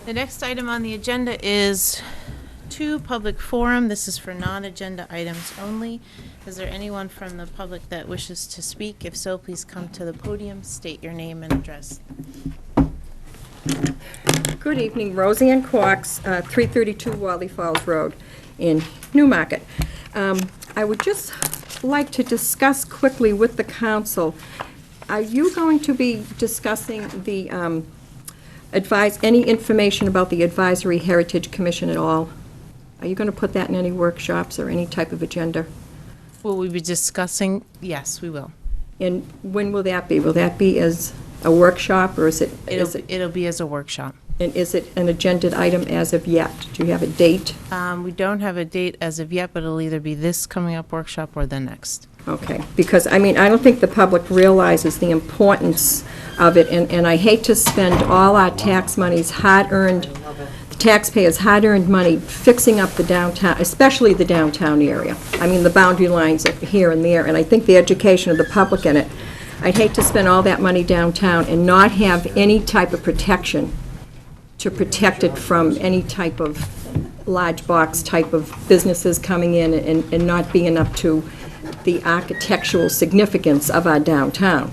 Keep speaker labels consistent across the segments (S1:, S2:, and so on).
S1: The next item on the agenda is 2 public forum. This is for non-agenda items only. Is there anyone from the public that wishes to speak? If so, please come to the podium, state your name and address.
S2: Good evening, Roseanne Cox, 332 Wally Falls Road in Newmarket. I would just like to discuss quickly with the council, are you going to be discussing the any information about the Advisory Heritage Commission at all? Are you going to put that in any workshops or any type of agenda?
S1: Will we be discussing? Yes, we will.
S2: And when will that be? Will that be as a workshop, or is it?
S1: It'll be as a workshop.
S2: And is it an agenda item as of yet? Do you have a date?
S1: We don't have a date as of yet, but it'll either be this coming up workshop or the next.
S2: Okay, because, I mean, I don't think the public realizes the importance of it, and I hate to spend all our tax money's hard-earned, the taxpayers' hard-earned money fixing up the downtown, especially the downtown area. I mean, the boundary lines here and there, and I think the education of the public in it. I'd hate to spend all that money downtown and not have any type of protection to protect it from any type of large box type of businesses coming in and not being up to the architectural significance of our downtown.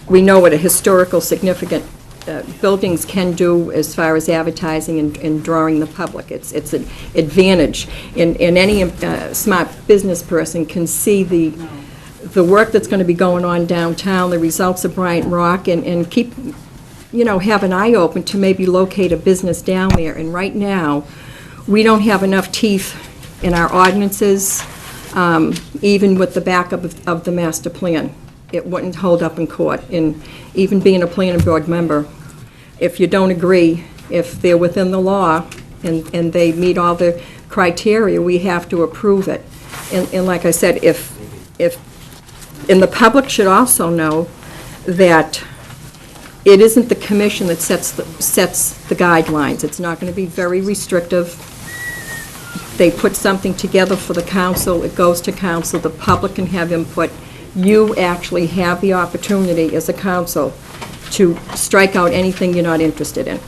S2: We know what a historical significant buildings can do as far as advertising and drawing the public. It's an advantage. And any smart business person can see the work that's going to be going on downtown, the results of Bryant Rock, and keep, have an eye open to maybe locate a business down there. And right now, we don't have enough teeth in our ordinances, even with the backup of the master plan. It wouldn't hold up in court. And even being a planning board member, if you don't agree, if they're within the law and they meet all the criteria, we have to approve it. And like I said, and the public should also know that it isn't the commission that sets the guidelines. It's not going to be very restrictive. They put something together for the council, it goes to council, the public can have input. You actually have the opportunity as a council to strike out anything you're not interested in,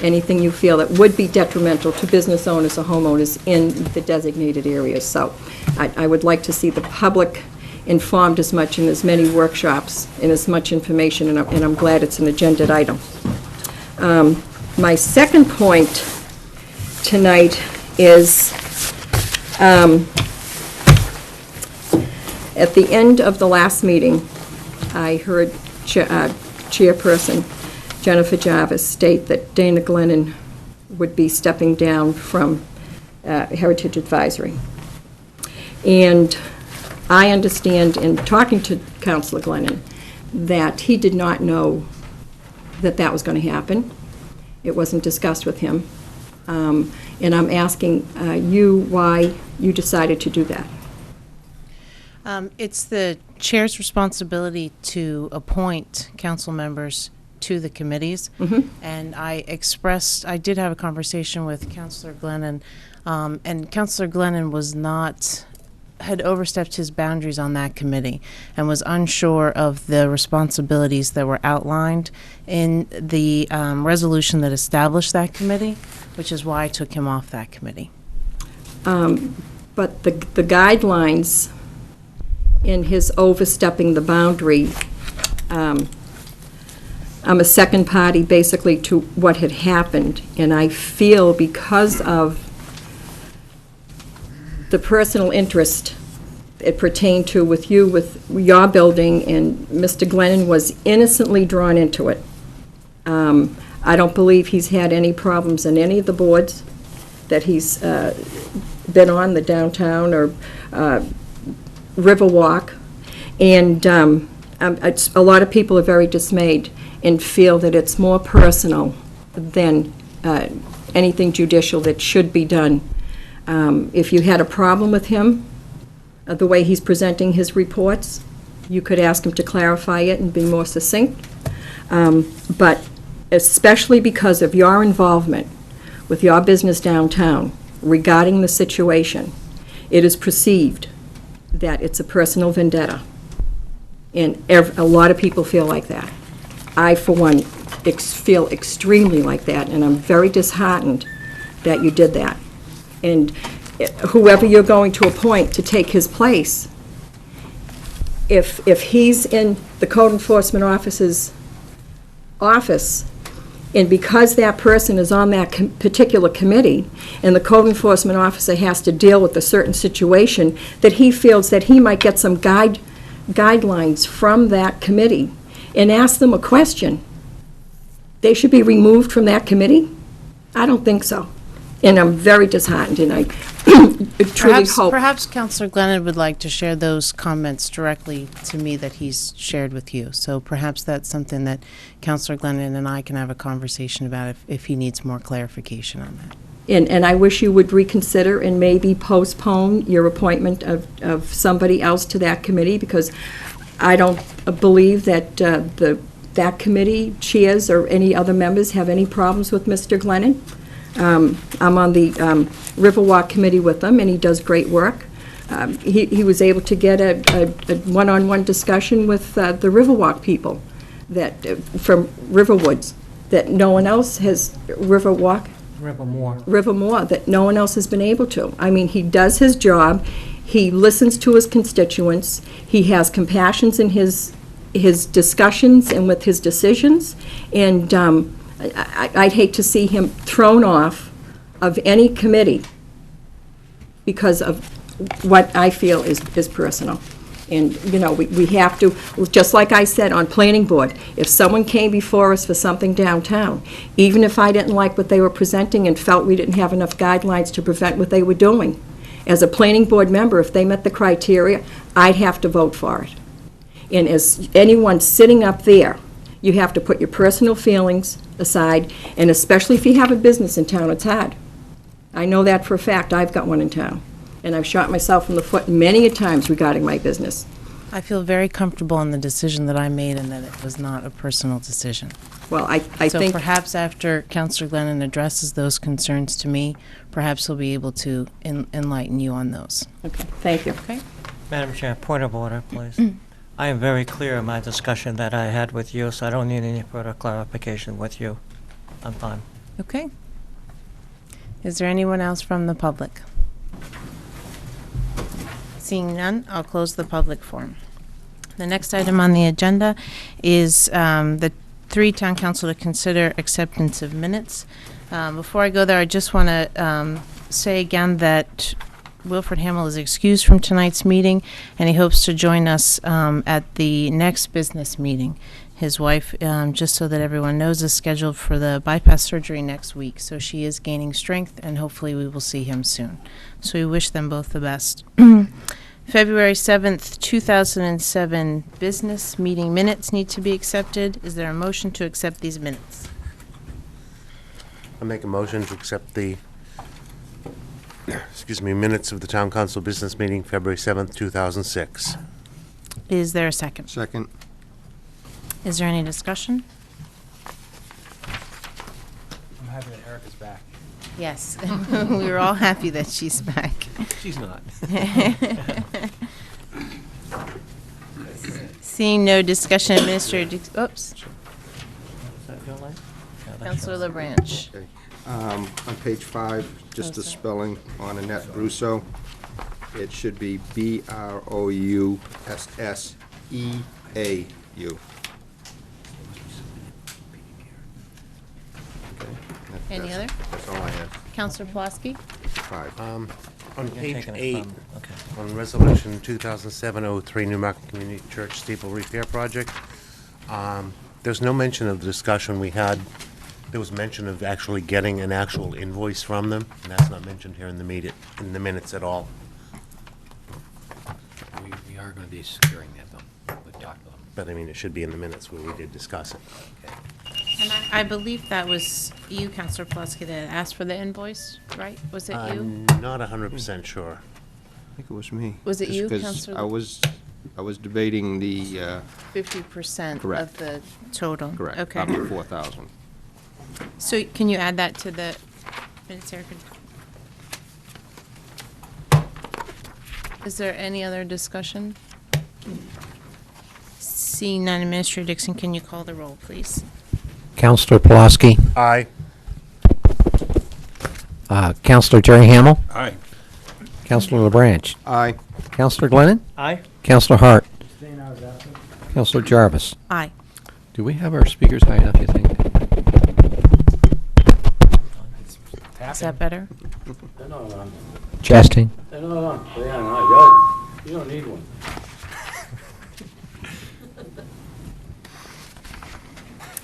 S2: anything you feel that would be detrimental to business owners or homeowners in the designated areas. So I would like to see the public informed as much in as many workshops and as much information, and I'm glad it's an agenda item. My second point tonight is at the end of the last meeting, I heard Chairperson Jennifer Jarvis state that Dana Glennon would be stepping down from Heritage Advisory. And I understand in talking to Councilor Glennon that he did not know that that was going to happen. It wasn't discussed with him. And I'm asking you why you decided to do that.
S1: It's the chair's responsibility to appoint council members to the committees. Mm-hmm. And I did have a conversation with Councilor Glennon, and Councilor Glennon had overstepped his boundaries on that committee and was unsure of the responsibilities that were outlined in the resolution that established that committee, which is why I took him off that committee.
S2: But the guidelines in his overstepping the boundary, I'm a second party basically to what had happened, and I feel because of the personal interest it pertained to with your building, and Mr. Glennon was innocently drawn into it. I don't believe he's had any problems in any of the boards that he's been on, the downtown or Riverwalk, and a lot of people are very dismayed and feel that it's more personal than anything judicial that should be done. If you had a problem with him, the way he's presenting his reports, you could ask him to clarify it and be more succinct. But especially because of your involvement with your business downtown regarding the situation, it is perceived that it's a personal vendetta. And a lot of people feel like that. I, for one, feel extremely like that, and I'm very disheartened that you did that. And whoever you're going to appoint to take his place, if he's in the code enforcement officer's office, and because that person is on that particular committee, and the code enforcement officer has to deal with a certain situation, that he feels that he might get some guidelines from that committee and ask them a question, they should be removed from that committee? I don't think so. And I'm very disheartened, and I truly hope...
S1: Perhaps Councillor Glennon would like to share those comments directly to me that he's shared with you. So perhaps that's something that Councillor Glennon and I can have a conversation about if he needs more clarification on that.
S2: And I wish you would reconsider and maybe postpone your appointment of somebody else to that committee, because I don't believe that that committee chairs or any other members have any problems with Mr. Glennon. I'm on the Riverwalk Committee with him, and he does great work. He was able to get a one-on-one discussion with the Riverwalk people from Riverwoods that no one else has, Rivermore, that no one else has been able to. I mean, he does his job. He listens to his constituents. He has compassion in his discussions and with his decisions. And I'd hate to see him thrown off of any committee because of what I feel is personal. And, you know, we have to, just like I said on planning board, if someone came before us for something downtown, even if I didn't like what they were presenting and felt we didn't have enough guidelines to prevent what they were doing, as a planning board member, if they met the criteria, I'd have to vote for it. And as anyone sitting up there, you have to put your personal feelings aside, and especially if you have a business in town, it's hard. I know that for a fact. I've got one in town. And I've shot myself in the foot many a times regarding my business.
S1: I feel very comfortable in the decision that I made and that it was not a personal decision.
S2: Well, I
S1: So
S2: think...
S1: perhaps after Councillor Glennon addresses those concerns to me, perhaps he'll be able to enlighten you on those.
S2: Okay, thank you.
S1: Okay?
S3: Madam Chair, point of order, please. I am very clear in my discussion that I had with you, so I don't need any further clarification with you. I'm fine.
S1: Okay. Is there anyone else from the public? Seeing none, I'll close the public forum. The next item on the agenda is the 3 Town Council to consider acceptance of minutes. Before I go there, I just want to say again that Wilfred Hamill is excused from tonight's meeting, and he hopes to join us at the next business meeting. His wife, just so that everyone knows, is scheduled for the bypass surgery next week, so she is gaining strength, and hopefully we will see him soon. So we wish them both the best. February 7th, 2007 business meeting minutes need to be accepted. Is there a motion to accept these minutes?
S4: I make a motion to accept the minutes of the Town Council business meeting, February 7th, 2006.
S1: Is there a second?
S5: Second.
S1: Is there any discussion?
S6: I'm happy that Erica's back.
S1: Yes. We were all happy that she's back.
S6: She's not.
S1: Seeing no discussion, Administrator, oops,
S3: Is that your line? Yeah, that's
S1: Councilor
S3: yours.
S1: LaBranche.
S5: Okay. On page 5, just the
S1: sorry.
S5: spelling on Annette Russo. It should be B-R-O-U-S-S-E-A-U.
S1: Any other?
S5: That's all I have.
S1: Councilor Pulaski?
S5: 5.
S4: On
S3: You're
S4: page
S3: taking it
S4: 8,
S3: from- Okay.
S4: on Resolution 2007-03 Newmarket Community Church Steeple Repair Project, there's no mention of the discussion we had. There was mention of actually getting an actual invoice from them, and that's not mentioned here in the minutes at all.
S6: We are going to be securing that, though. We've talked to them.
S4: But I mean, it should be in the minutes where we did discuss it.
S6: Okay.
S1: And I believe that was you, Councilor Pulaski, that asked for the invoice, right? Was it you?
S4: I'm not 100% sure.
S5: I think it was me.
S1: Was it
S5: Just
S1: you,
S5: 'cause
S1: Counselor?
S5: I was debating the,
S1: 50%
S5: Correct.
S1: of the total?
S5: correct,
S1: Okay.
S5: up to 4,000.
S1: So can you add that to the minutes, Erica? Is there any other discussion? Seeing none, Administrator Dixon, can you call the roll, please?
S7: Counselor Pulaski,
S4: Aye.
S7: Counselor Jerry Hamel,
S6: Aye.
S7: Counselor LeBranch,
S5: Aye.
S7: Counselor Glennon,
S3: Aye.
S7: Counselor Hart, Counselor Jarvis.
S1: Aye.
S7: Do we have our speakers high enough, you think?
S1: Is that better?
S7: Chastain?
S8: No, you don't need one.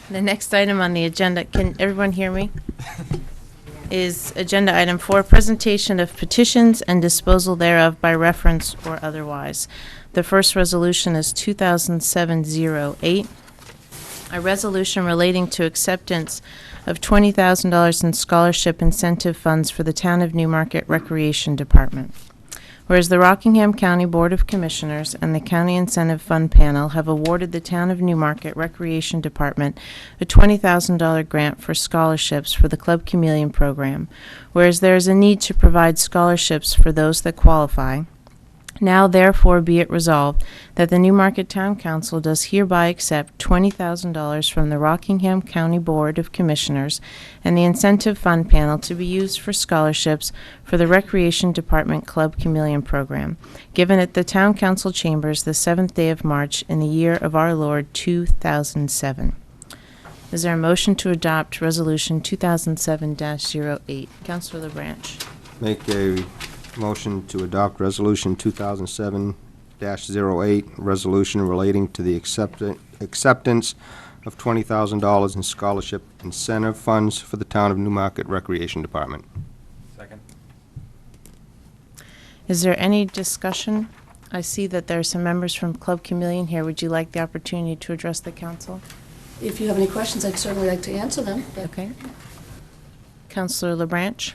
S1: The next item on the agenda, can everyone hear me? Is Agenda Item 4, presentation of petitions and disposal thereof by reference or otherwise. The first resolution is 2007-08, a resolution relating to acceptance of $20,000 in scholarship incentive funds for the Town of Newmarket Recreation Department. Whereas the Rockingham County Board of Commissioners and the County Incentive Fund Panel have awarded the Town of Newmarket Recreation Department a $20,000 grant for scholarships for the Club Chameleon program, whereas there is a need to provide scholarships for those that qualify, now therefore be it resolved that the Newmarket Town Council does hereby accept $20,000 from the Rockingham County Board of Commissioners and the Incentive Fund Panel to be used for scholarships for the Recreation Department Club Chameleon program, given at the Town Council Chambers the 7th day of March in the year of our Lord 2007. Is there a motion to adopt Resolution 2007-08? Councilor LeBranch.
S5: Make a motion to adopt Resolution 2007-08, resolution relating to the acceptance of $20,000 in scholarship incentive funds for the Town of Newmarket Recreation Department.
S6: Second.
S1: Is there any discussion? I see that there are some members from Club Chameleon here. Would you like the opportunity to address the council?
S9: If you have any questions, I'd certainly like to answer them.
S1: Okay. Councilor LeBranch?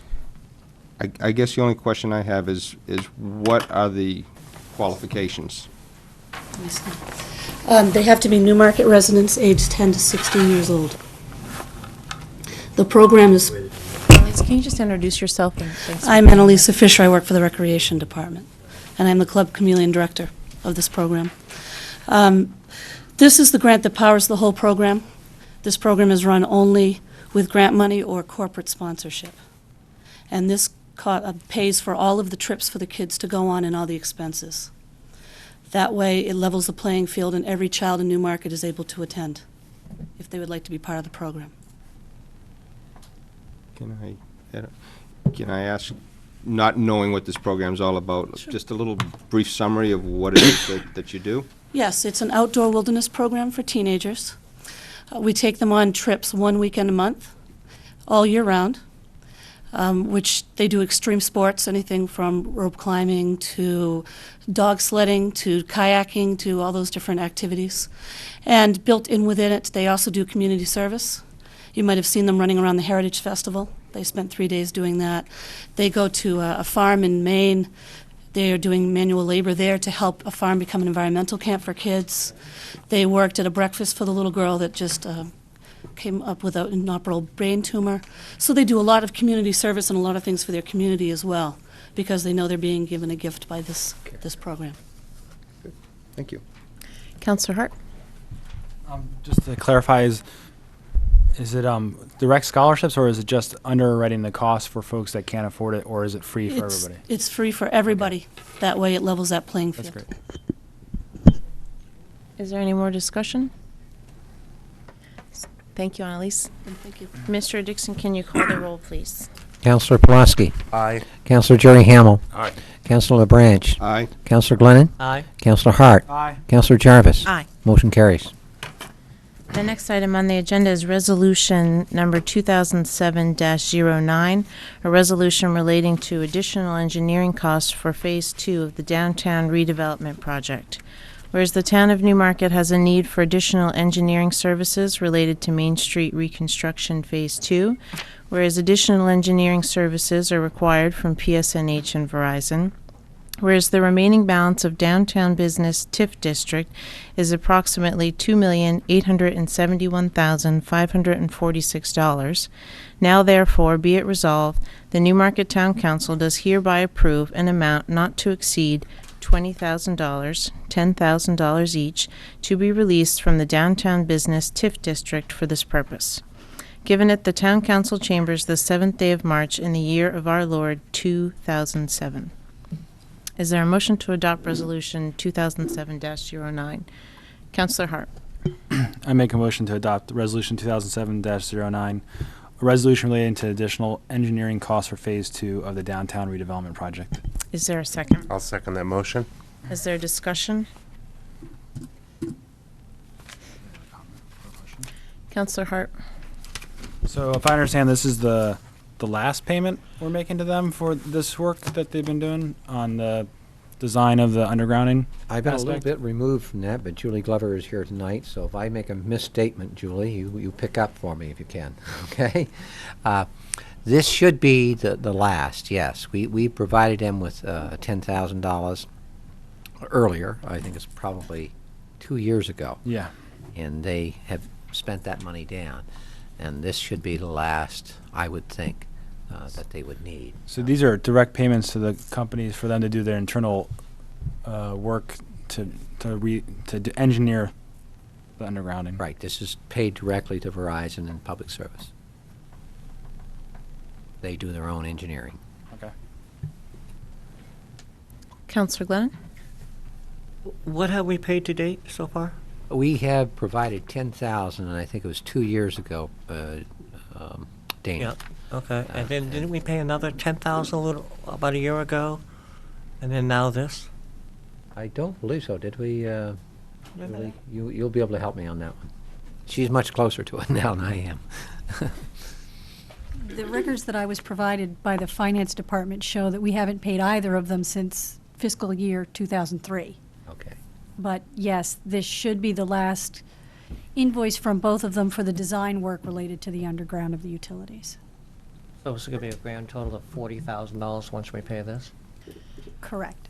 S5: I guess the only question I have is what are the qualifications?
S9: Let me see. They have to be Newmarket residents aged 10 to 16 years old. The program is,
S1: Annalise, can you just introduce yourself? And thanks for
S9: I'm
S1: being
S9: Annalisa Fisher, I work for the Recreation Department, and I'm the Club Chameleon Director of this program. This is the grant that powers the whole program. This program is run only with grant money or corporate sponsorship. And this pays for all of the trips for the kids to go on and all the expenses. That way, it levels the playing field and every child in Newmarket is able to attend if they would like to be part of the program.
S5: Can I ask, not knowing what this program is all about,
S9: Sure.
S5: just a little brief summary of what it is that you do?
S9: Yes, it's an outdoor wilderness program for teenagers. We take them on trips 1 weekend a month, all year round, which they do extreme sports, anything from rope climbing to dog sledding to kayaking to all those different activities. And built in within it, they also do community service. You might have seen them running around the Heritage Festival. They spent 3 days doing that. They go to a farm in Maine. They are doing manual labor there to help a farm become an environmental camp for kids. They worked at a breakfast for the little girl that just came up with an inoperable brain tumor. So they do a lot of community service and a lot of things for their community as well, because they know they're being given a gift by this program.
S5: Thank you.
S1: Councilor Hart?
S10: Just to clarify, is it direct scholarships, or is it just underwriting the cost for folks that can't afford it, or is it free for everybody?
S9: It's free for everybody. That way it levels that playing field.
S10: That's great.
S1: Is there any more discussion? Thank you, Annalise.
S9: Thank you.
S1: Mr. Dixon, can you call the roll, please?
S7: Counselor Pulaski,
S4: Aye.
S7: Counselor Jerry Hamel,
S6: Aye.
S7: Counselor LeBranch,
S5: Aye.
S7: Counselor Glennon,
S3: Aye.
S7: Counselor Hart,
S10: Aye.
S7: Counselor Jarvis.
S1: Aye.
S7: Motion carries.
S1: The next item on the agenda is Resolution Number 2007-09, a resolution relating to additional engineering costs for Phase 2 of the Downtown Redevelopment Project. Whereas the Town of Newmarket has a need for additional engineering services related to Main Street Reconstruction Phase 2, whereas additional engineering services are required from PSNH and Verizon, whereas the remaining balance of downtown business TIF district is approximately $2,871,546. Now therefore be it resolved, the Newmarket Town Council does hereby approve an amount not to exceed $20,000, $10,000 each, to be released from the downtown business TIF district for this purpose. given at the Town Council Chambers the 7th day of March in the year of our Lord 2007. Is there a motion to adopt Resolution 2007-09? Counselor Hart.
S10: I make a motion to adopt Resolution 2007-09, a resolution relating to additional engineering costs for Phase 2 of the downtown redevelopment project.
S1: Is there a second?
S4: I'll second that motion.
S1: Is there discussion? Counselor Hart.
S10: So if I understand, this is the last payment we're making to them for this work that they've been doing on the design of the undergrounding
S7: I've been a little
S10: aspect?
S7: bit removed from that, but Julie Glover is here tonight, so if I make a misstatement, Julie, you pick up for me if you can, okay? This should be the last, yes. We provided them with $10,000 earlier. I think it's probably 2 years ago.
S10: Yeah.
S7: And they have spent that money down. And this should be the last, I would think, that they would need.
S10: So these are direct payments to the companies for them to do their internal work to engineer the undergrounding.
S7: Right, this is paid directly to Verizon and Public Service. They do their own engineering.
S10: Okay.
S1: Counselor Glennon.
S3: What have we paid to date so far?
S7: We have provided 10,000, and I think it was 2 years ago, Dana.
S3: Yeah, okay. And then didn't we pay another 10,000 about a year ago? And then now this?
S7: I don't believe so, did we?
S3: Remember
S7: Julie? You'll be able to help me on that one. She's much closer to it now than I am.
S11: The records that I was provided by the Finance Department show that we haven't paid either of them since fiscal year 2003.
S7: Okay.
S11: But yes, this should be the last invoice from both of them for the design work related to the underground of the utilities.
S3: So it's going to be a grand total of $40,000 once we pay this?
S11: Correct.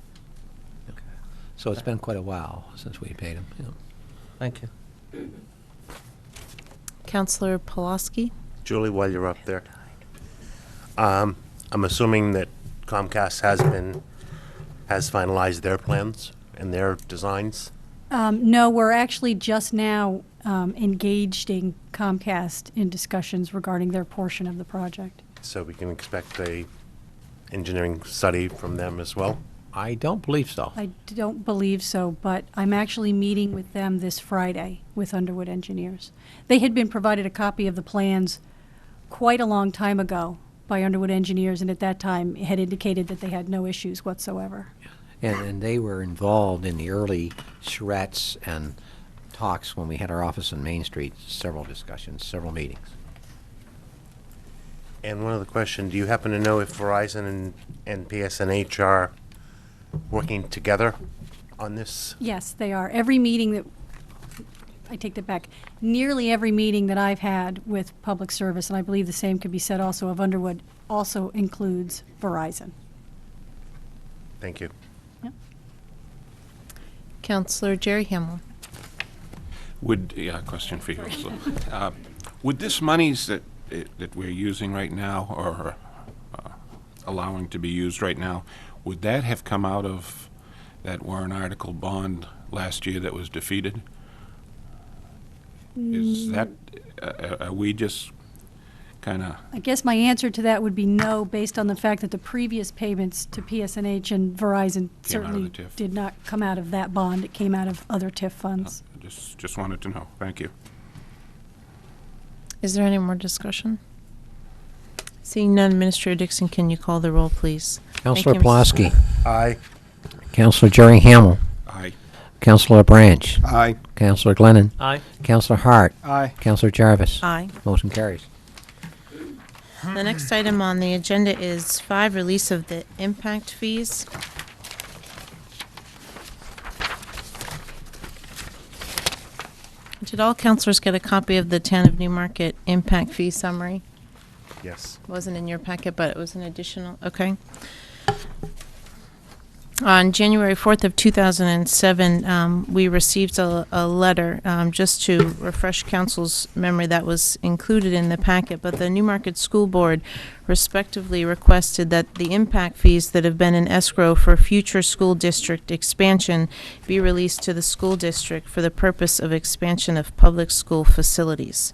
S7: So it's been quite a while since we paid him. You know.
S3: Thank you.
S1: Counselor Pulaski.
S4: Julie, while you're up there, I'm assuming that Comcast has finalized their plans and their designs?
S11: No, we're actually just now engaging Comcast in discussions regarding their portion of the project.
S4: So we can expect a engineering study from them as well?
S7: I don't believe so.
S11: I don't believe so, but I'm actually meeting with them this Friday with Underwood Engineers. They had been provided a copy of the plans quite a long time ago by Underwood Engineers, and at that time had indicated that they had no issues whatsoever.
S7: And they were involved in the early charrettes and talks when we had our office on Main Street, several discussions, several meetings.
S4: And one other question, do you happen to know if Verizon and PSNH are working together on this?
S11: Yes, they are. Every meeting that, I take that back, nearly every meeting that I've had with public service, and I believe the same could be said also of Underwood, also includes Verizon.
S4: Thank you.
S11: Yep.
S1: Counselor Jerry Hamel.
S12: Question for you also. Would this monies that we're using right now, or allowing to be used right now, would that have come out of that warrant article bond last year that was defeated? Is that, are we just kind of...
S11: I guess my answer to that would be no, based on the fact that the previous payments to PSNH and Verizon
S12: Came out of
S11: certainly
S12: the TIF.
S11: did not come out of that bond. It came out of other TIF funds.
S12: Just wanted to know. Thank you.
S1: Is there any more discussion? Seeing none, Administrator Dixon, can you call the roll, please?
S7: Councilor
S1: Thank you, Mrs.
S7: Pulaski.
S4: Aye.
S7: Councilor Jerry Hamel.
S12: Aye.
S7: Councilor Branch.
S5: Aye.
S7: Councilor Glennon.
S3: Aye.
S7: Councilor Hart.
S10: Aye.
S7: Councilor Jarvis.
S1: Aye.
S7: Motion carries.
S1: The next item on the agenda is 5, release of the impact fees. Did all councilors get a copy of the Town of Newmarket impact fee summary?
S4: Yes.
S1: Wasn't in your packet, but it was an additional, okay. On January 4th of 2007, we received a letter, just to refresh council's memory, that was included in the packet, but the Newmarket School Board respectively requested that the impact fees that have been in escrow for future school district expansion be released to the school district for the purpose of expansion of public school facilities.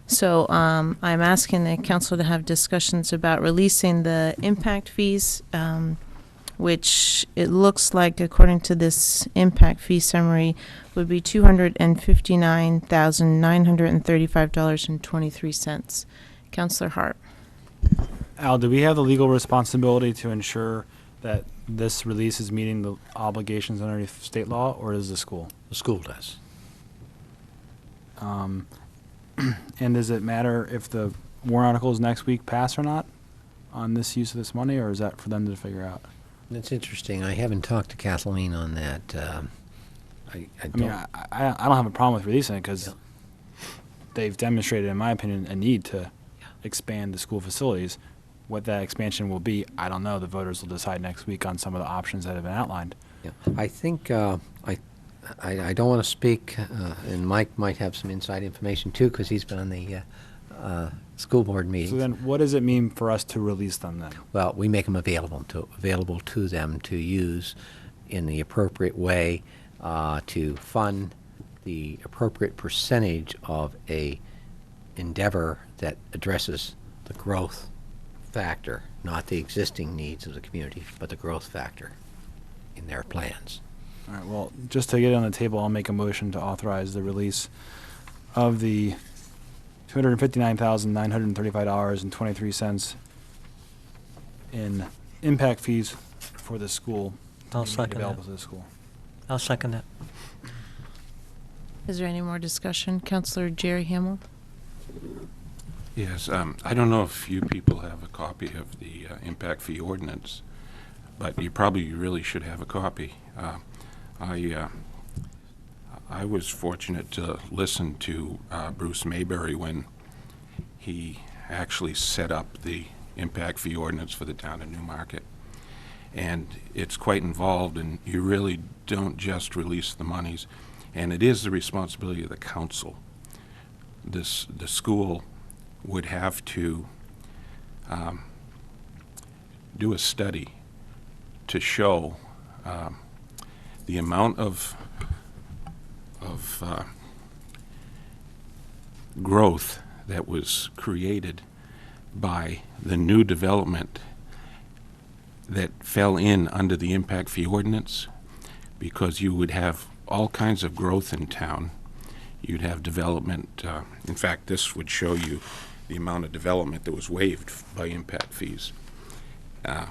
S1: So I'm asking the council to have discussions about releasing the impact fees, which it looks like, according to this impact fee summary, would be $259,935.23. Councillor Hart.
S10: Al, do we have the legal responsibility to ensure that this release is meeting the obligations under state law, or is the school?
S7: The school does.
S10: And does it matter if the warrant articles next week pass or not on this use of this money, or is that for them to figure out?
S7: That's interesting. I haven't talked to Kathleen on that. I
S10: mean, I don't have a problem with releasing it because they've demonstrated, in my opinion, a need to expand the school facilities. What that expansion will be, I don't know. The voters will decide next week on some of the options that have been outlined.
S7: Yeah. I think I don't want to speak, and Mike might have some inside information too, because he's been on the school board meetings.
S10: So then, what does it mean for us to release them then?
S7: Well, we make them available to them to use in the appropriate way to fund the appropriate percentage of a endeavor that addresses the growth factor, not the existing needs of the community, but the growth factor in their plans.
S10: All right, well, just to get it on the table, I'll make a motion to authorize the release of the $259,935.23 in impact fees for the school.
S3: I'll
S10: to be made
S3: second
S10: available
S3: that.
S10: to the school.
S3: I'll second that.
S1: Is there any more discussion? Councillor Jerry Hamel?
S12: Yes, I don't know if you people have a copy of the impact fee ordinance, but you probably really should have a copy. I was fortunate to listen to Bruce Mayberry when he actually set up the impact fee ordinance for the town of Newmarket. And it's quite involved, and you really don't just release the monies. And it is the responsibility of the council. The school would have to do a study to show the amount of growth that was created by the new development that fell in under the impact fee ordinance, because you would have all kinds of growth in town. You'd have development. In fact, this would show you the amount of development that was waived by impact fees,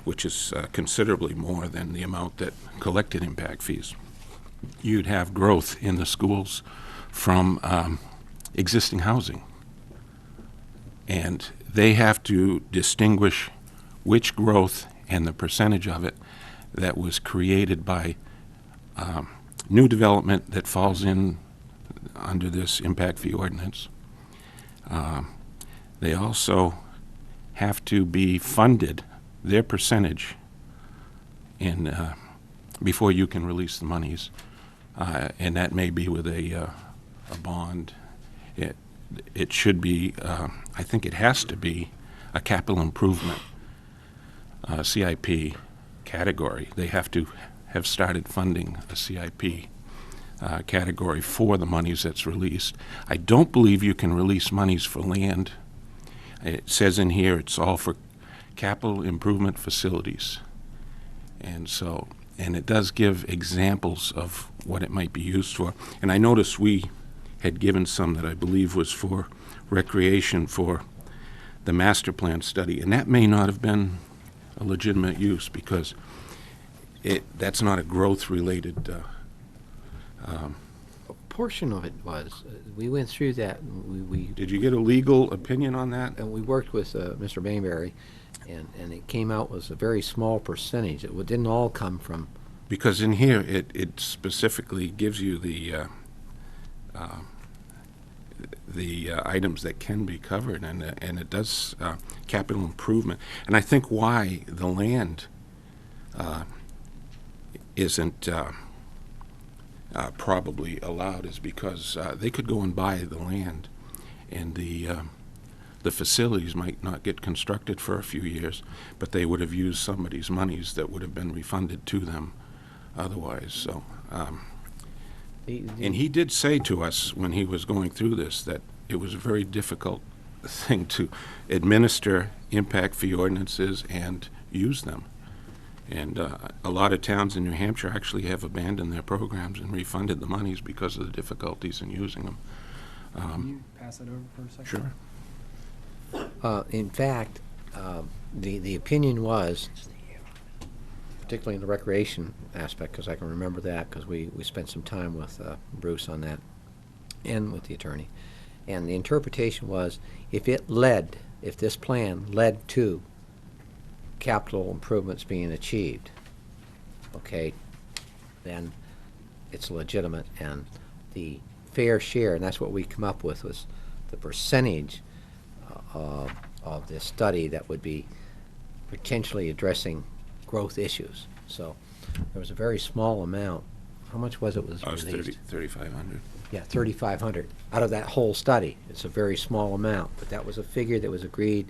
S12: which is considerably more than the amount that collected impact fees. You'd have growth in the schools from existing housing. And they have to distinguish which growth and the percentage of it that was created by new development that falls in under this impact fee ordinance. They also have to be funded, their percentage, in before you can release the monies. And that may be with a bond. It should be, I think it has to be a capital improvement CIP category. They have to have started funding a CIP category for the monies that's released. I don't believe you can release monies for land. It says in here it's all for capital improvement facilities. And so, and it does give examples of what it might be used for. And I noticed we had given some that I believe was for recreation for the master plan study, and that may not have been a legitimate use because that's not a growth-related.
S7: A portion of it was. We went through that. We
S12: Did you get a legal opinion on that?
S7: and we worked with Mr. Mayberry, and it came out was a very small percentage. It didn't all come from.
S12: Because in here it specifically gives you the items that can be covered, and it does capital improvement. And I think why the land isn't probably allowed is because they could go and buy the land, and the facilities might not get constructed for a few years, but they would have used somebody's monies that would have been refunded to them otherwise. So. And he did say to us when he was going through this that it was a very difficult thing to administer impact fee ordinances and use them. And a lot of towns in New Hampshire actually have abandoned their programs and refunded the monies because of the difficulties in using them.
S10: Can you pass that over for a second?
S12: Sure.
S7: In fact, the opinion was, particularly in the recreation aspect, because I can remember that, because we spent some time with Bruce on that and with the attorney. And the interpretation was, if this plan led to capital improvements being achieved, okay, then it's legitimate, and the fair share, and that's what we come up with, was the percentage of this study that would be potentially addressing growth issues. So there was a very small amount. How much was it? Was released?
S12: 3,500.
S7: Yeah, 3,500 out of that whole study. It's a very small amount, but that was a figure that was agreed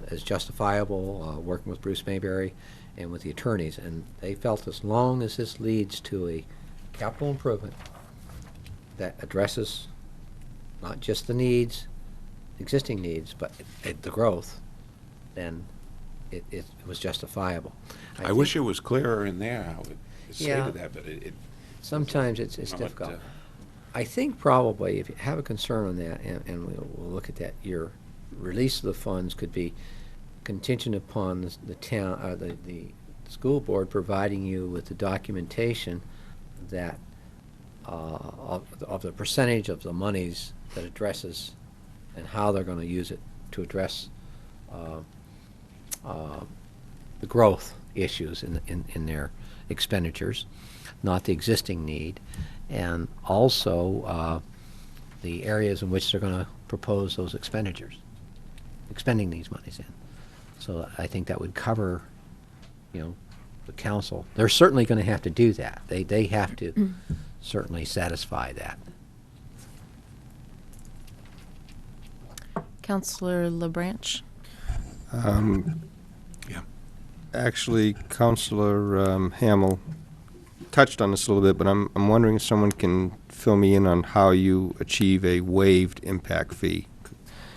S7: as justifiable, working with Bruce Mayberry and with the attorneys, and they felt as long as this leads to a capital improvement that addresses not just the needs, existing needs, but the growth, then it was justifiable.
S12: I wish it was clearer in there how it
S7: Yeah.
S12: stated that, but it
S7: Sometimes it's
S12: you know,
S7: difficult. I think probably if you have a concern on that, and we'll look at that, your release of the funds could be contingent upon the town, the school board providing you with the documentation that of the percentage of the monies that addresses and how they're going to use it to address the growth issues in their expenditures, not the existing need, and also the areas in which they're going to propose those expenditures, expending these monies in. So I think that would cover, the council. They're certainly going to have to do that. They have to certainly satisfy that.
S1: Councillor LaBranche?
S12: Yeah.
S5: Actually, Councillor Hamel touched on this a little bit, but I'm wondering if someone can fill me in on how you achieve a waived impact fee.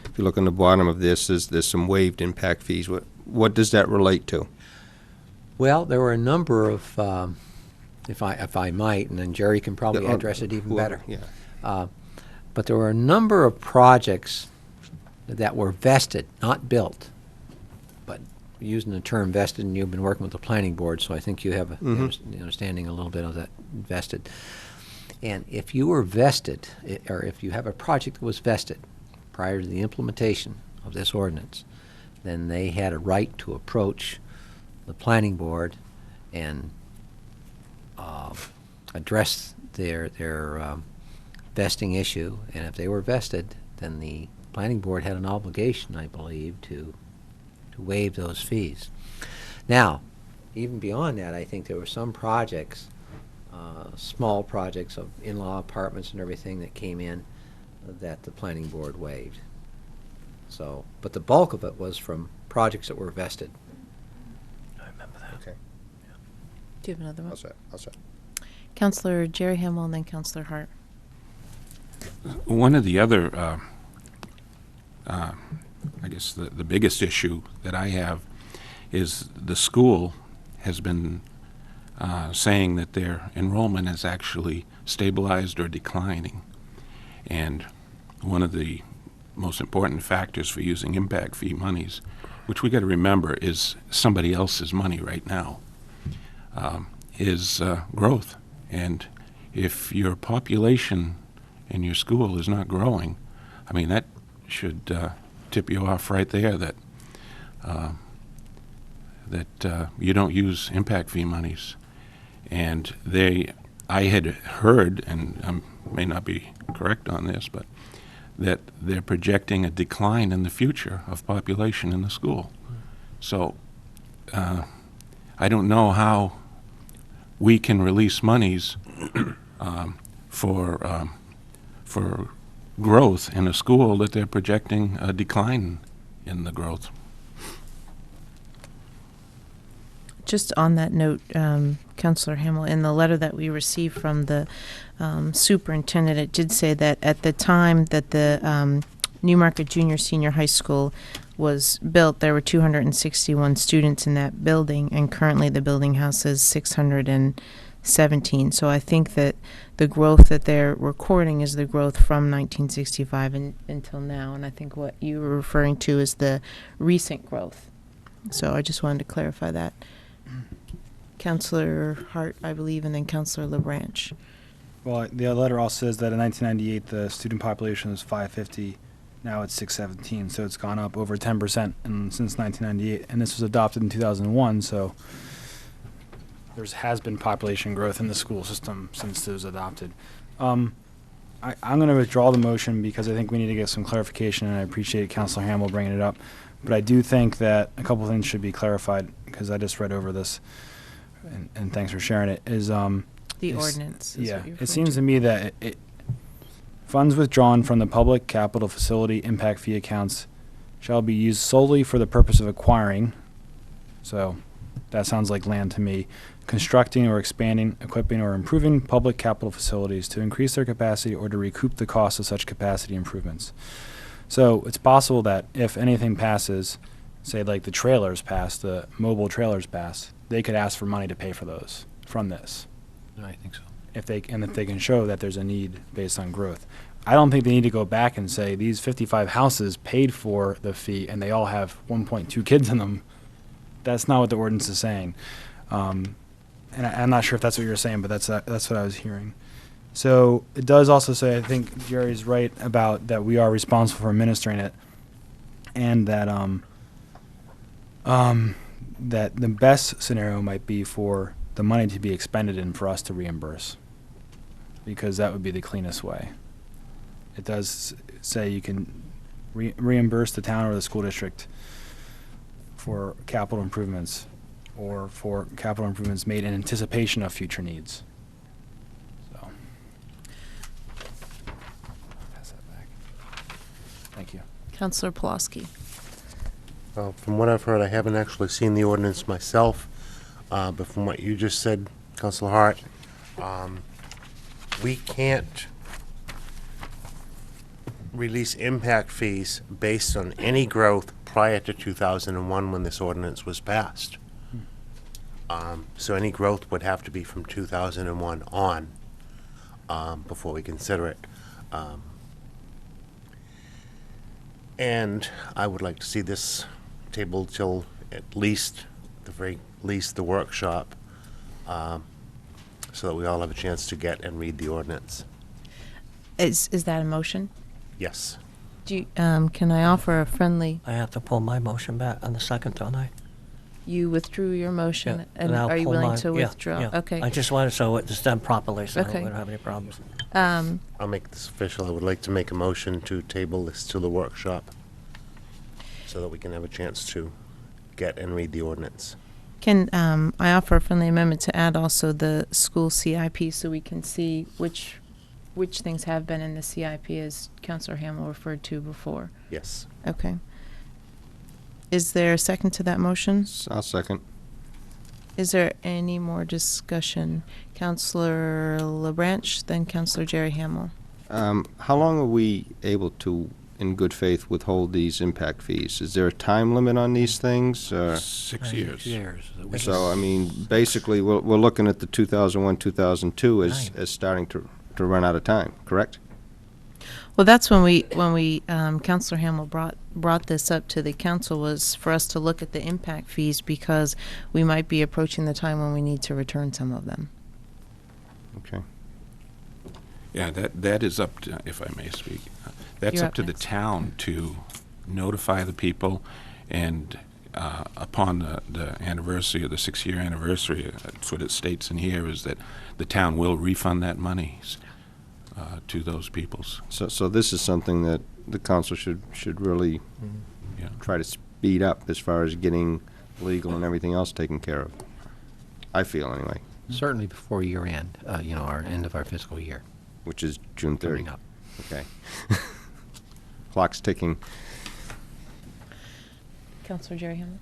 S5: If you look on the bottom of this, there's some waived impact fees. What does that relate to?
S7: Well, there were a number of, if I might, and then Jerry can probably address it even better.
S5: Yeah.
S7: But there were a number of projects that were vested, not built, but using the term vested, and you've been working with the planning board, so I think you have the understanding a little bit of that vested. And if you were vested, or if you have a project that was vested prior to the implementation of this ordinance, then they had a right to approach the planning board and address their vesting issue. And if they were vested, then the planning board had an obligation, I believe, to waive those fees. Now, even beyond that, I think there were some projects, small projects of in-law apartments and everything that came in that the planning board waived. So, but the bulk of it was from projects that were vested.
S3: I remember that.
S5: Okay.
S1: Do you have another one?
S5: I'll set.
S1: Councillor Jerry Hamel and then Councillor Hart.
S12: One of the other, I guess the biggest issue that I have is the school has been saying that their enrollment is actually stabilized or declining. And one of the most important factors for using impact fee monies, which we got to remember is somebody else's money right now, is growth. And if your population in your school is not growing, I mean, that should tip you off right there that you don't use impact fee monies. And I had heard, and I may not be correct on this, but that they're projecting a decline in the future of population in the school. So I don't know how we can release monies for growth in a school that they're projecting a decline in the growth.
S1: Just on that note, Councillor Hamel, in the letter that we received from the superintendent, it did say that at the time that the Newmarket Junior Senior High School was built, there were 261 students in that building, and currently the building houses 617. So I think that the growth that they're recording is the growth from 1965 until now, and I think what you were referring to is the recent growth. So I just wanted to clarify that. Councillor Hart, I believe, and then Councillor LaBranche.
S10: Well, the letter also says that in 1998 the student population was 550. Now it's 617, so it's gone up over 10% since 1998, and this was adopted in 2001. So there has been population growth in the school system since it was adopted. I'm going to withdraw the motion because I think we need to get some clarification, and I appreciate Councillor Hamel bringing it up. But I do think that a couple things should be clarified because I just read over this, and thanks for sharing it.
S1: The ordinance. Is what you're
S10: It seems to me that funds withdrawn from the public capital facility impact fee accounts shall be used solely for the purpose of acquiring. So that sounds like land to me. Constructing or expanding, equipping or improving public capital facilities to increase their capacity or to recoup the cost of such capacity improvements. So it's possible that if anything passes, say like the trailers pass, the mobile trailers pass, they could ask for money to pay for those from this.
S6: I think so.
S10: If they can show that there's a need based on growth. I don't think they need to go back and say these 55 houses paid for the fee and they all have 1.2 kids in them. That's not what the ordinance is saying. And I'm not sure if that's what you're saying, but that's what I was hearing. So it does also say, I think Jerry's right about that we are responsible for administering it, and that that the best scenario might be for the money to be expended and for us to reimburse, because that would be the cleanest way. It does say you can reimburse the town or the school district for capital improvements or for capital improvements made in anticipation of future needs. So, pass that back. Thank you.
S1: Councillor Pulaski.
S4: From what I've heard, I haven't actually seen the ordinance myself, but from what you just said, Councilor Hart, we can't release impact fees based on any growth prior to 2001 when this ordinance was passed. So any growth would have to be from 2001 on before we consider it. And I would like to see this tabled till at least, the very least, the workshop, so that we all have a chance to get and read the ordinance.
S1: Is that a motion?
S4: Yes.
S1: Do you, can I offer a friendly?
S3: I have to pull my motion back on the second, don't I?
S1: You withdrew your motion,
S3: Yeah,
S1: and
S3: I'll
S1: are you
S3: pull
S1: willing
S3: mine.
S1: to
S3: Yeah,
S1: withdraw?
S3: yeah.
S1: Okay.
S3: I just wanted so it's done properly, so
S1: Okay.
S3: we don't have any problems.
S4: I'll make this official. I would like to make a motion to table this to the workshop so that we can have a chance to get and read the ordinance.
S1: Can I offer a friendly amendment to add also the school CIP so we can see which things have been in the CIP as Councillor Hamel referred to before?
S4: Yes.
S1: Okay. Is there a second to that motion?
S5: I'll second.
S1: Is there any more discussion? Councillor LaBranche, then Councillor Jerry Hamel.
S5: How long are we able to, in good faith, withhold these impact fees? Is there a time limit on these things?
S12: 6 years.
S5: So, I mean, basically, we're looking at the 2001, 2002 as starting to run out of time, correct?
S1: Well, that's when we Councillor Hamel brought this up to the council, was for us to look at the impact fees because we might be approaching the time when we need to return some of them.
S5: Okay.
S12: Yeah, that is up to, if I may speak, that's
S1: You're
S12: up
S1: up
S12: to
S1: next.
S12: the town to notify the people, and upon the anniversary, of the 6-year anniversary, that's what it states in here, is that the town will refund that money to those peoples.
S5: So this is something that the council should really
S12: Yeah.
S5: try to speed up as far as getting legal and everything else taken care of. I feel, anyway,
S7: Certainly before year end, our end of our fiscal year.
S5: which is June 30.
S7: Coming up.
S5: Okay. Clock's ticking.
S1: Councillor Jerry Hamel.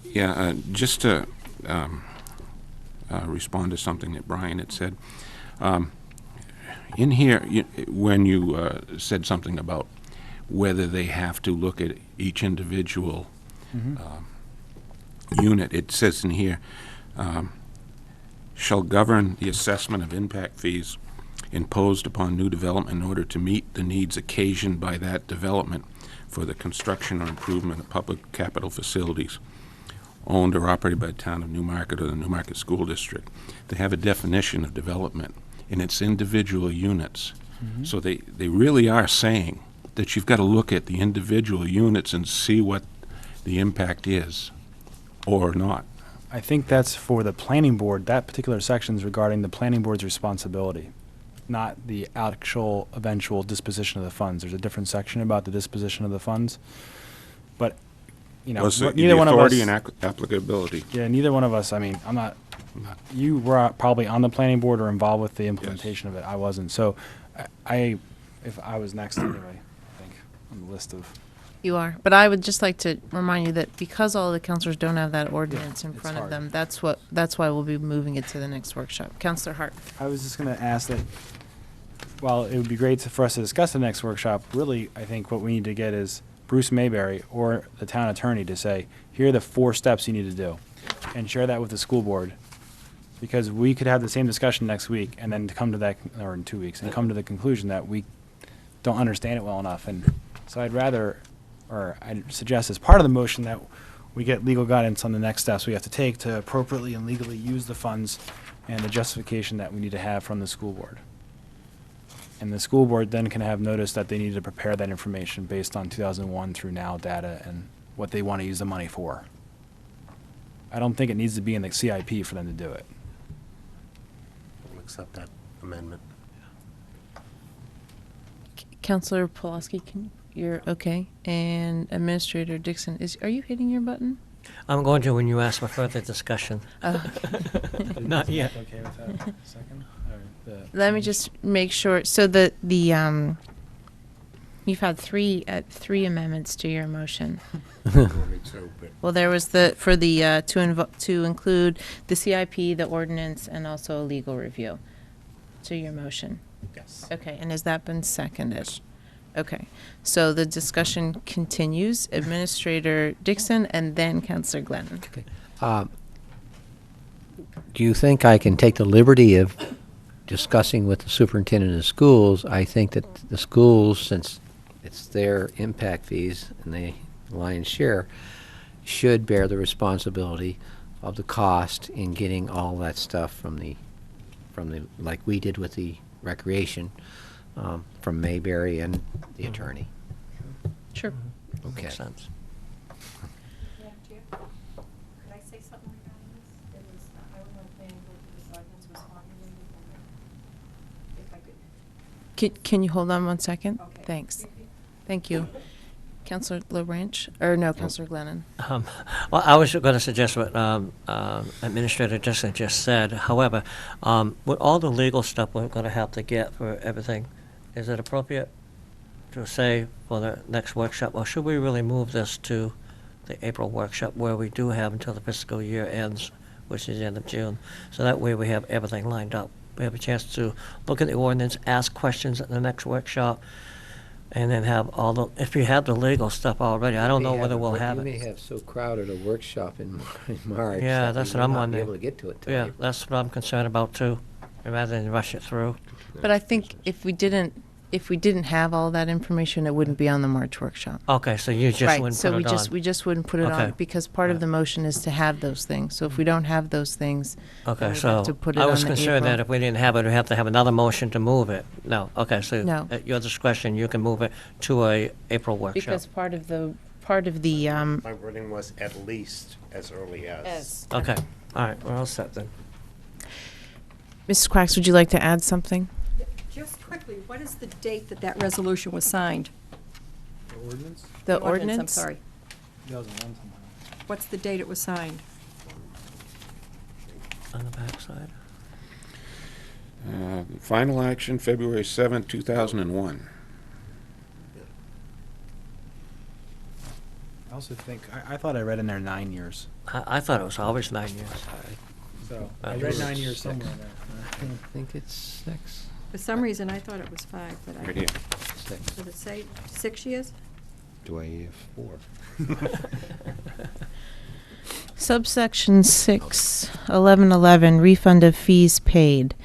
S12: Yeah, just to respond to something that Brian had said. In here, when you said something about whether they have to look at each individual unit, it says in here, shall govern the assessment of impact fees imposed upon new development in order to meet the needs occasioned by that development for the construction or improvement of public capital facilities owned or operated by the town of Newmarket or the Newmarket School District. They have a definition of development, and it's individual units. So they really are saying that you've got to look at the individual units and see what the impact is, or not.
S10: I think that's for the planning board. That particular section is regarding the planning board's responsibility, not the actual eventual disposition of the funds. There's a different section about the disposition of the funds. But, you know,
S12: Was the
S10: neither one of us...
S12: authority and applicability.
S10: Yeah, neither one of us, I mean, I'm not... You were probably on the planning board or involved with the implementation of it. I wasn't. So if I was next anyway, I think, on the list of...
S1: You are, but I would just like to remind you that because all the councilors don't have that ordinance in
S10: it's
S1: front of
S10: hard.
S1: them, that's why we'll be moving it to the next workshop. Councilor Hart.
S10: I was just going to ask that, while it would be great for us to discuss the next workshop, really, I think what we need to get is Bruce Mayberry or the town attorney to say, here are the 4 steps you need to do, and share that with the school board. Because we could have the same discussion next week and then come to that, or in 2 weeks, and come to the conclusion that we don't understand it well enough. And so I'd suggest as part of the motion that we get legal guidance on the next steps we have to take to appropriately and legally use the funds and the justification that we need to have from the school board. And the school board then can have notice that they need to prepare that information based on 2001 through now data and what they want to use the money for. I don't think it needs to be in the CIP for them to do it.
S4: I'll accept that amendment.
S1: Councilor Pulaski, you're okay? And Administrator Dixon, are you hitting your button?
S3: I'm going to when you ask for further discussion. Not yet.
S10: Okay with that second?
S1: Let me just make sure. So you've had three amendments to your motion. Well, there was to include the CIP, the ordinance, and also a legal review to your motion.
S4: Yes.
S1: Okay, and has that been seconded? Okay, so the discussion continues. Administrator Dixon and then Councilor Glennon.
S7: Okay. Do you think I can take the liberty of discussing with the superintendent of schools? I think that the schools, since it's their impact fees and the lion's share, should bear the responsibility of the cost in getting all that stuff from the like we did with the recreation, from Mayberry and the attorney.
S1: Sure.
S7: Okay.
S3: Makes sense.
S2: Madam Chair, could I say something regarding this? It was, I would like planning board to this ordinance was formulated, if I could.
S1: Can you hold on 1 second?
S2: Okay.
S1: Thanks. Thank you. Councilor LaBranche, or no, Councilor Glennon.
S3: Well, I was going to suggest what Administrator Dixon just said. However, with all the legal stuff we're going to have to get for everything, is it appropriate to say for the next workshop, or should we really move this to the April workshop where we do have until the fiscal year ends, which is the end of June? So that way we have everything lined up. We have a chance to look at the ordinance, ask questions at the next workshop, and then have all the, if you have the legal stuff already, I don't know whether we'll have
S7: You
S3: it.
S7: may have so crowded a workshop in March.
S3: Yeah,
S7: that
S3: that's
S7: we
S3: what I'm
S7: may not be
S3: wondering.
S7: able to get to it till
S3: Yeah,
S7: April.
S3: that's what I'm concerned about too, rather than rush it through.
S1: But I think if we didn't have all that information, it wouldn't be on the March workshop.
S3: Okay, so you just
S1: Right,
S3: wouldn't
S1: so
S3: put it on.
S1: we just wouldn't put it on
S3: Okay.
S1: because part of the motion is to have those things. So if we don't have those things, then
S3: Okay,
S1: we'd
S3: so
S1: have to put it
S3: I
S1: on
S3: was
S1: the
S3: concerned
S1: April.
S3: that if we didn't have it, we'd have to have another motion to move it. No, okay, so
S1: No.
S3: at your discretion, you can move it to a April workshop.
S1: Because part of the
S4: My wording was at least as early as.
S3: Okay, all right, we're all set then.
S1: Mrs. Quacks, would you like to add something?
S2: Just quickly, what is the date that resolution was signed?
S10: The ordinance?
S1: The
S2: I'm
S1: ordinance?
S2: sorry.
S10: 2001 somehow.
S2: What's the date it was signed?
S3: On the backside.
S12: Final action, February 7th, 2001.
S10: I also think, I thought I read in there 9 years.
S3: I thought it was always 9 years.
S10: So
S3: I
S10: I
S3: read
S10: read
S3: it's
S10: 9 years
S7: 6.
S10: somewhere in
S7: I
S10: there.
S7: think it's 6.
S2: For some reason, I thought it was 5, but
S12: Right here.
S7: 6.
S2: does it say 6 years?
S5: Do I have 4?
S1: Subsection 6, 1111, refund of fees paid.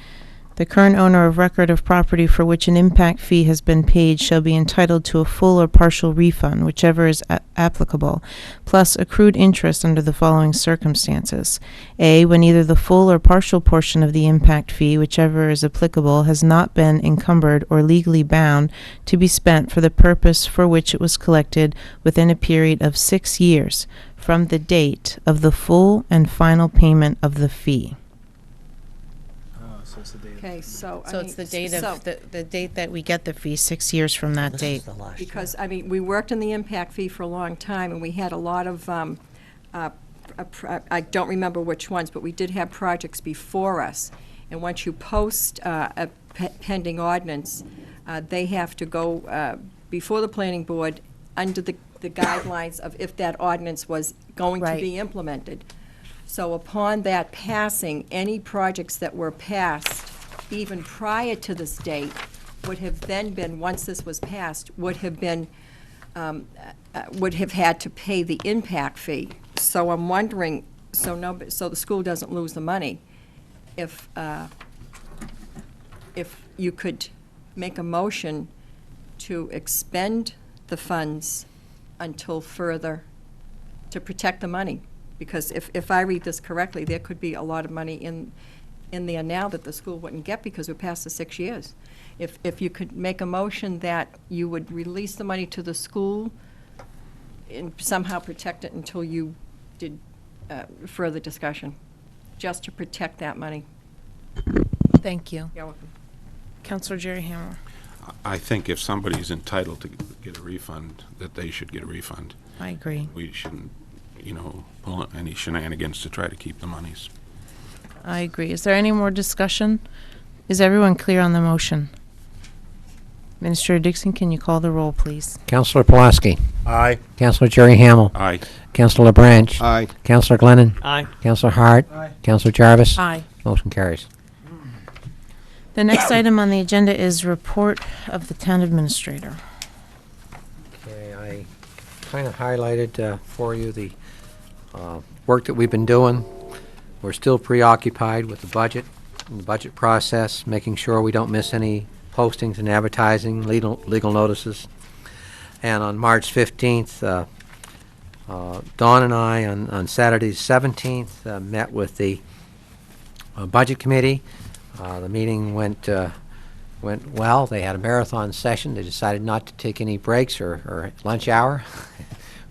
S1: The current owner of record of property for which an impact fee has been paid shall be entitled to a full or partial refund, whichever is applicable, plus accrued interest under the following circumstances. A, when either the full or partial portion of the impact fee, whichever is applicable, has not been encumbered or legally bound to be spent for the purpose for which it was collected within a period of 6 years from the date of the full and final payment of the fee.
S10: Oh, so it's the date.
S2: Okay, so, I
S1: So
S2: mean,
S1: it's the date
S2: so-
S1: of, the date that we get the fee, 6 years from that
S3: This
S1: date.
S3: is the last year.
S2: Because, I mean, we worked on the impact fee for a long time, and we had a lot of, I don't remember which ones, but we did have projects before us. And once you post a pending ordinance, they have to go before the planning board under the guidelines of if that ordinance was going to
S1: Right.
S2: be implemented. So upon that passing, any projects that were passed even prior to this date would have then been, once this was passed, would have been, would have had to pay the impact fee. So I'm wondering, so the school doesn't lose the money, if you could make a motion to expend the funds until further, to protect the money. Because if I read this correctly, there could be a lot of money in there now that the school wouldn't get because we're past the 6 years. If you could make a motion that you would release the money to the school and somehow protect it until you did further discussion, just to protect that money.
S1: Thank you.
S2: You're welcome.
S1: Counselor Jerry Hamel.
S12: I think if somebody's entitled to get a refund, that they should get a refund.
S1: I agree.
S12: We shouldn't, pull any shenanigans to try to keep the monies.
S1: I agree. Is there any more discussion? Is everyone clear on the motion? Minister Dixon, can you call the roll, please?
S7: Councillor Pulaski.
S4: Aye.
S7: Councillor Jerry Hamel.
S12: Aye.
S7: Councillor Branch.
S5: Aye.
S7: Councillor Glennon.
S3: Aye.
S7: Councillor Hart.
S10: Aye.
S7: Councillor Jarvis.
S1: Aye.
S7: Motion carries.
S1: The next item on the agenda is report of the town administrator.
S7: Okay, I kind of highlighted for you the work that we've been doing. We're still preoccupied with the budget and the budget process, making sure we don't miss any postings and advertising, legal notices. And on March 15th, Dawn and I, on Saturday 17th, met with the Budget Committee. The meeting went well. They had a marathon session. They decided not to take any breaks or lunch hour.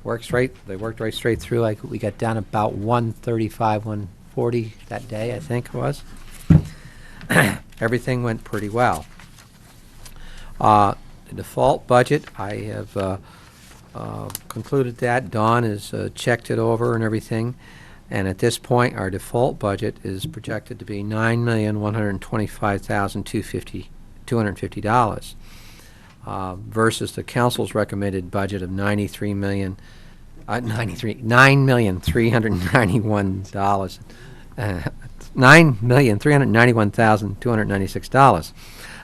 S7: They worked right straight through. We got done about 1:35, 1:40 that day, I think it was. Everything went pretty well. The default budget, I have concluded that. Dawn has checked it over and everything. And at this point, our default budget is projected to be $9,125,250 versus the council's recommended budget of $9,391,296.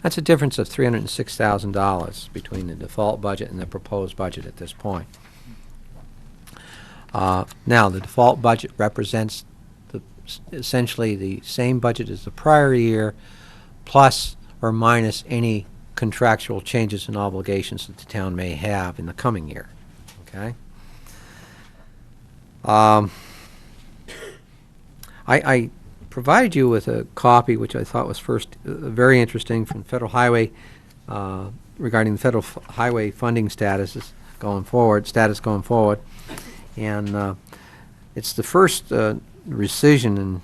S7: That's a difference of $306,000 between the default budget and the proposed budget at this point. Now, the default budget represents essentially the same budget as the prior year, plus or minus any contractual changes and obligations that the town may have in the coming year. Okay? I provided you with a copy, which I thought was first very interesting, from Federal Highway regarding the Federal Highway funding status going forward. And it's the first rescission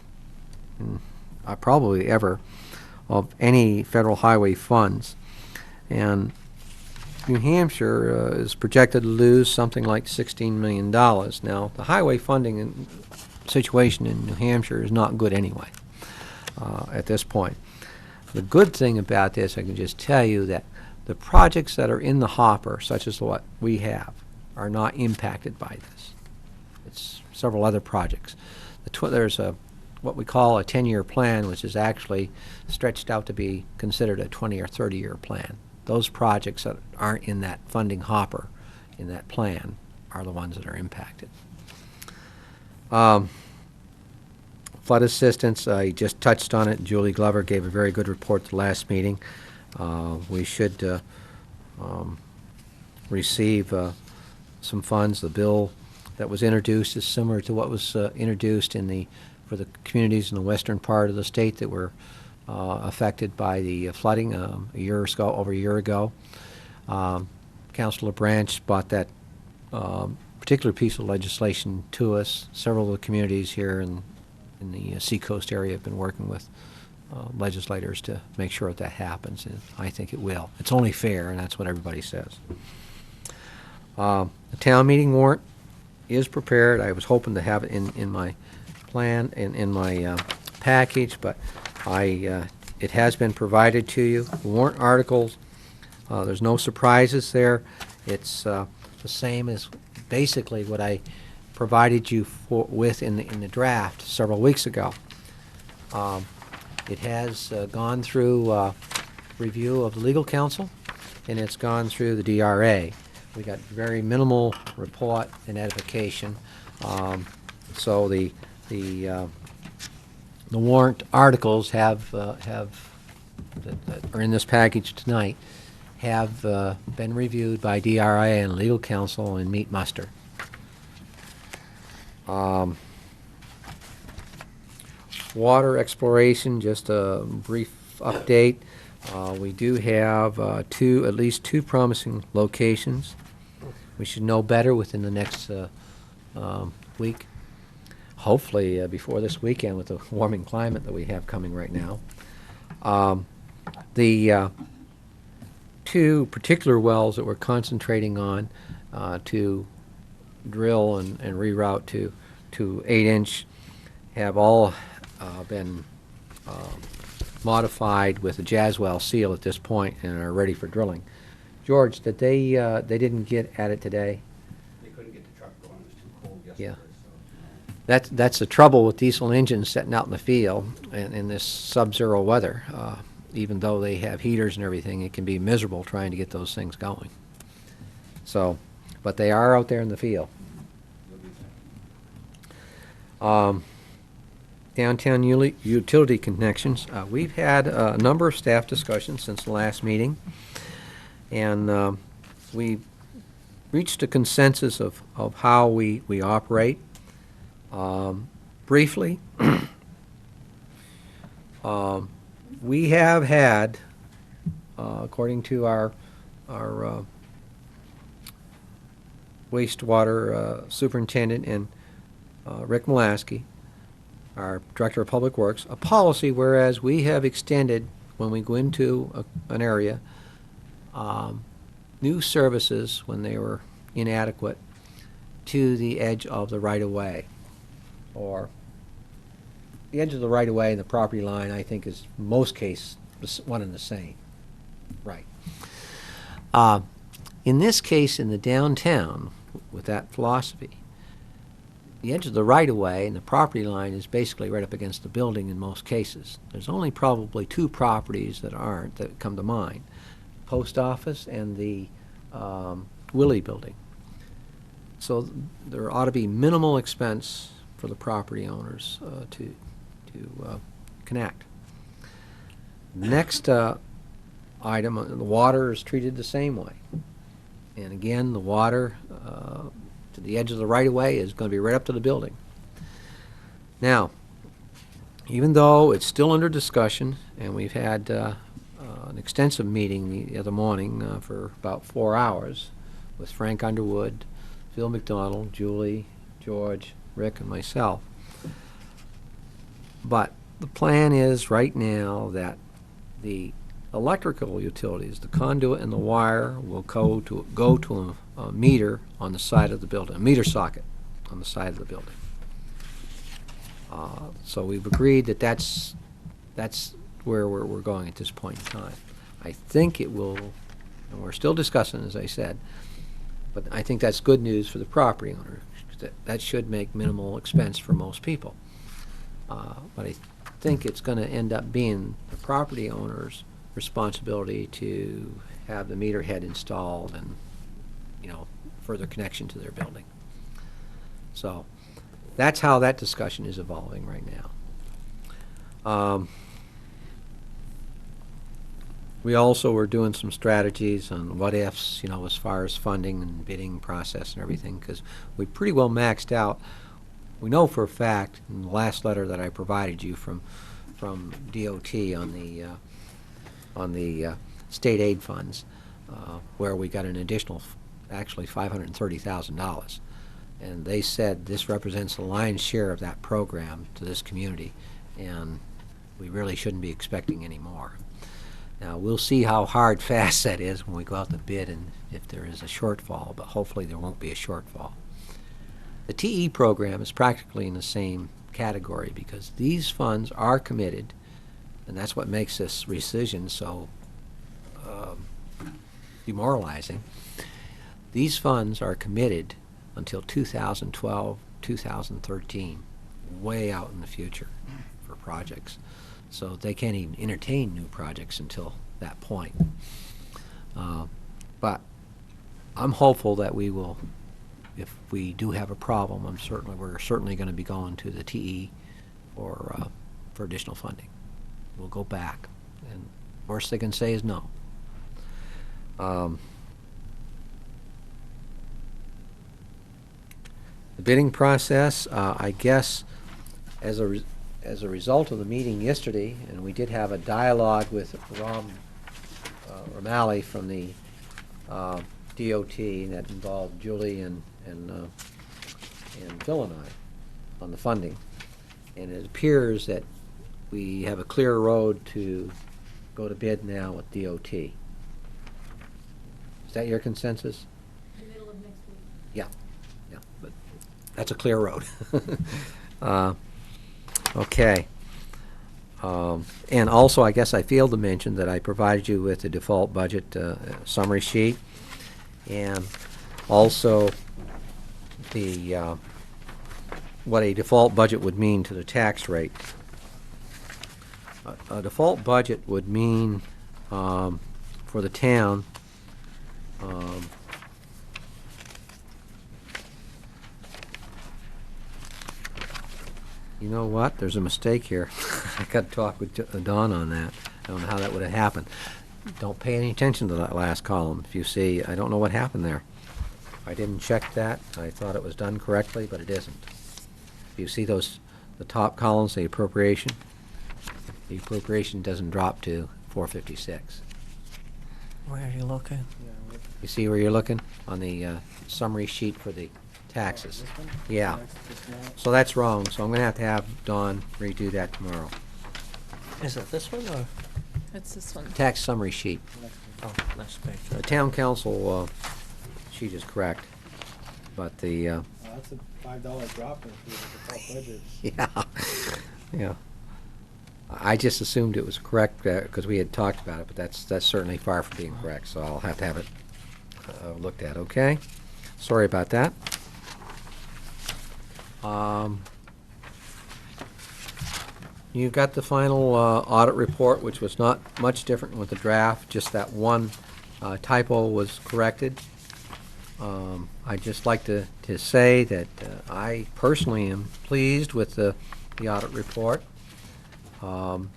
S7: in probably ever of any federal highway funds. And New Hampshire is projected to lose something like $16 million. Now, the highway funding situation in New Hampshire is not good anyway at this point. The good thing about this, I can just tell you that the projects that are in the hopper, such as what we have, are not impacted by this. It's several other projects. There's what we call a 10-year plan, which is actually stretched out to be considered a 20 or 30-year plan. Those projects that aren't in that funding hopper in that plan are the ones that are impacted. Flood assistance, I just touched on it. Julie Glover gave a very good report at the last meeting. We should receive some funds. The bill that was introduced is similar to what was introduced for the communities in the western part of the state that were affected by the flooding over a year ago. Councilor Branch brought that particular piece of legislation to us. Several of the communities here in the Seacoast area have been working with legislators to make sure that happens, and I think it will. It's only fair, and that's what everybody says. The town meeting warrant is prepared. I was hoping to have it in my plan, in my package, but it has been provided to you. The warrant articles, there's no surprises there. It's the same as basically what I provided you with in the draft several weeks ago. It has gone through review of the legal counsel, and it's gone through the DRA. We got very minimal report and edification. So the warrant articles that are in this package tonight have been reviewed by DRA and legal counsel and meet muster. Water exploration, just a brief update. We do have at least two promising locations. We should know better within the next week. Hopefully before this weekend with the warming climate that we have coming right now. The two particular wells that we're concentrating on to drill and reroute to 8-inch have all been modified with a Jaswell seal at this point and are ready for drilling. George, did they didn't get at it today?
S6: They couldn't get the truck going. It was too cold yesterday.
S7: Yeah. That's the trouble with diesel engines sitting out in the field in this sub-zero weather. Even though they have heaters and everything, it can be miserable trying to get those things going. So, but they are out there in the field. Downtown utility connections. We've had a number of staff discussions since the last meeting, and we reached a consensus of how we operate. Briefly, we have had, according to our wastewater superintendent and Rick Mulaski, our Director of Public Works, a policy whereas we have extended, when we go into an area, new services when they were inadequate to the edge of the right-of-way, or the edge of the right-of-way and the property line, I think, is in most cases one and the same. Right. In this case, in the downtown, with that philosophy, the edge of the right-of-way and the property line is basically right up against the building in most cases. There's only probably two properties that aren't, that come to mind. Post office and the Willie building. So there ought to be minimal expense for the property owners to connect. Next item, the water is treated the same way. And again, the water to the edge of the right-of-way is going to be right up to the building. Now, even though it's still under discussion, and we've had an extensive meeting the other morning for about 4 hours with Frank Underwood, Phil McDonald, Julie, George, Rick, and myself. But the plan is right now that the electrical utilities, the conduit and the wire, will go to a meter on the side of the building, a meter socket on the side of the building. So we've agreed that that's where we're going at this point in time. I think it will, and we're still discussing, as I said, But I think that's good news for the property owner. That should make minimal expense for most people. But I think it's going to end up being the property owner's responsibility to have the meter head installed and, further connection to their building. So that's how that discussion is evolving right now. We also were doing some strategies on what ifs, as far as funding and bidding process and everything, because we pretty well maxed out. We know for a fact, in the last letter that I provided you from DOT on the state aid funds, where we got an additional, actually $530,000. And they said this represents the lion's share of that program to this community, and we really shouldn't be expecting any more. Now, we'll see how hard, fast that is when we go out to bid and if there is a shortfall, but hopefully there won't be a shortfall. The TE program is practically in the same category because these funds are committed, and that's what makes this rescission so demoralizing. These funds are committed until 2012, 2013, way out in the future for projects. So they can't even entertain new projects until that point. But I'm hopeful that we will, if we do have a problem, we're certainly going to be going to the TE for additional funding. We'll go back, and worst they can say is no. The bidding process, I guess, as a result of the meeting yesterday, and we did have a dialogue with Rob Romali from the DOT that involved Julie and Phil and I on the funding. And it appears that we have a clear road to go to bid now with DOT. Is that your consensus?
S11: The middle of next week.
S7: Yeah, but that's a clear road. Okay. And also, I guess I failed to mention that I provided you with the default budget summary sheet, and also the what a default budget would mean to the tax rate. A default budget would mean for the town you know what? There's a mistake here. I got to talk with Don on that. I don't know how that would have happened. Don't pay any attention to that last column. If you see, I don't know what happened there. I didn't check that. I thought it was done correctly, but it isn't. If you see the top columns, the appropriation doesn't drop to 456.
S3: Where are you looking?
S7: You see where you're looking? On the summary sheet for the taxes. Yeah. So that's wrong, so I'm going to have Dawn redo that tomorrow.
S3: Is it this one or?
S1: It's this one.
S7: Tax summary sheet.
S3: Oh, next page.
S7: The town council sheet is correct, but the...
S6: That's a $5 drop in the default budget.
S7: Yeah. I just assumed it was correct because we had talked about it, but that's certainly far from being correct, so I'll have to have it looked at, okay? Sorry about that. You got the final audit report, which was not much different with the draft, just that one typo was corrected. I'd just like to say that I personally am pleased with the audit report, and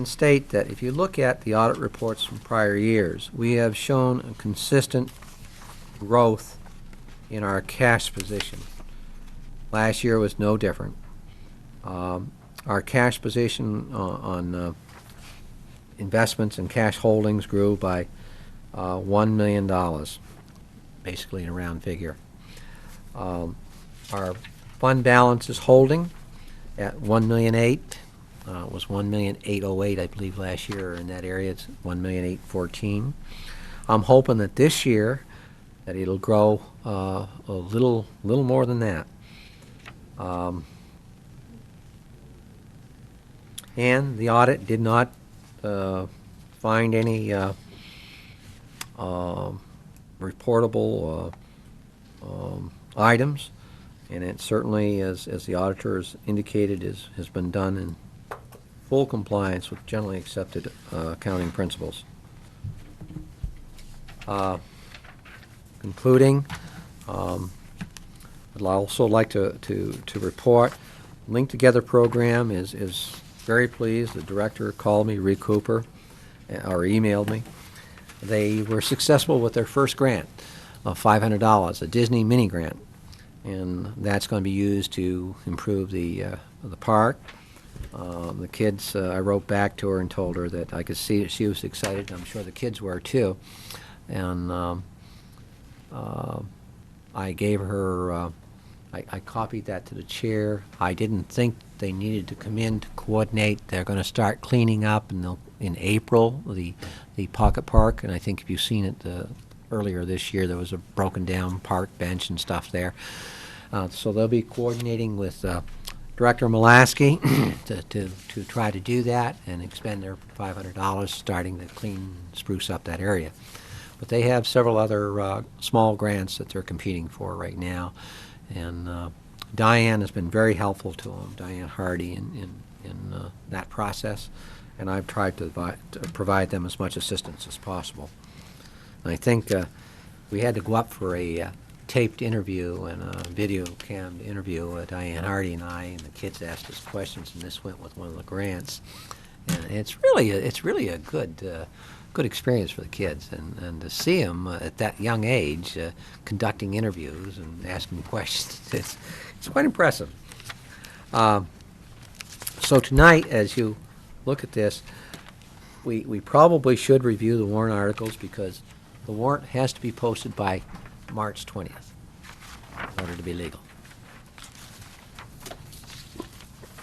S7: state that if you look at the audit reports from prior years, we have shown a consistent growth in our cash position. Last year was no different. Our cash position on investments and cash holdings grew by $1 million, basically in a round figure. Our fund balance is holding at $1.8 million. It was $1,808,000, I believe, last year in that area. It's $1,814,000. I'm hoping that this year that it'll grow a little more than that. And the audit did not find any reportable items, and it certainly, as the auditor has indicated, has been done in full compliance with generally accepted accounting principles. Concluding, I'd also like to report, Link Together program is very pleased. The director called me, Rick Cooper, or emailed me. They were successful with their first grant of $500, a Disney mini grant, and that's going to be used to improve the park. The kids, I wrote back to her and told her that I could see that she was excited. I'm sure the kids were too, and I gave her. I copied that to the chair. I didn't think they needed to come in to coordinate. They're going to start cleaning up in April, the pocket park, and I think if you've seen it earlier this year, there was a broken down park bench and stuff there. So they'll be coordinating with Director Mulaski to try to do that and expend their $500 starting to clean, spruce up that area. But they have several other small grants that they're competing for right now. And Diane has been very helpful to them, Diane Hardy, in that process. And I've tried to provide them as much assistance as possible. And I think we had to go up for a taped interview and a video cammed interview, Diane Hardy and I, and the kids asked us questions, and this went with one of the grants. And it's really a good experience for the kids, and to see them at that young age conducting interviews and asking questions, it's quite impressive. So tonight, as you look at this, we probably should review the warrant articles because the warrant has to be posted by March 20th in order to be legal.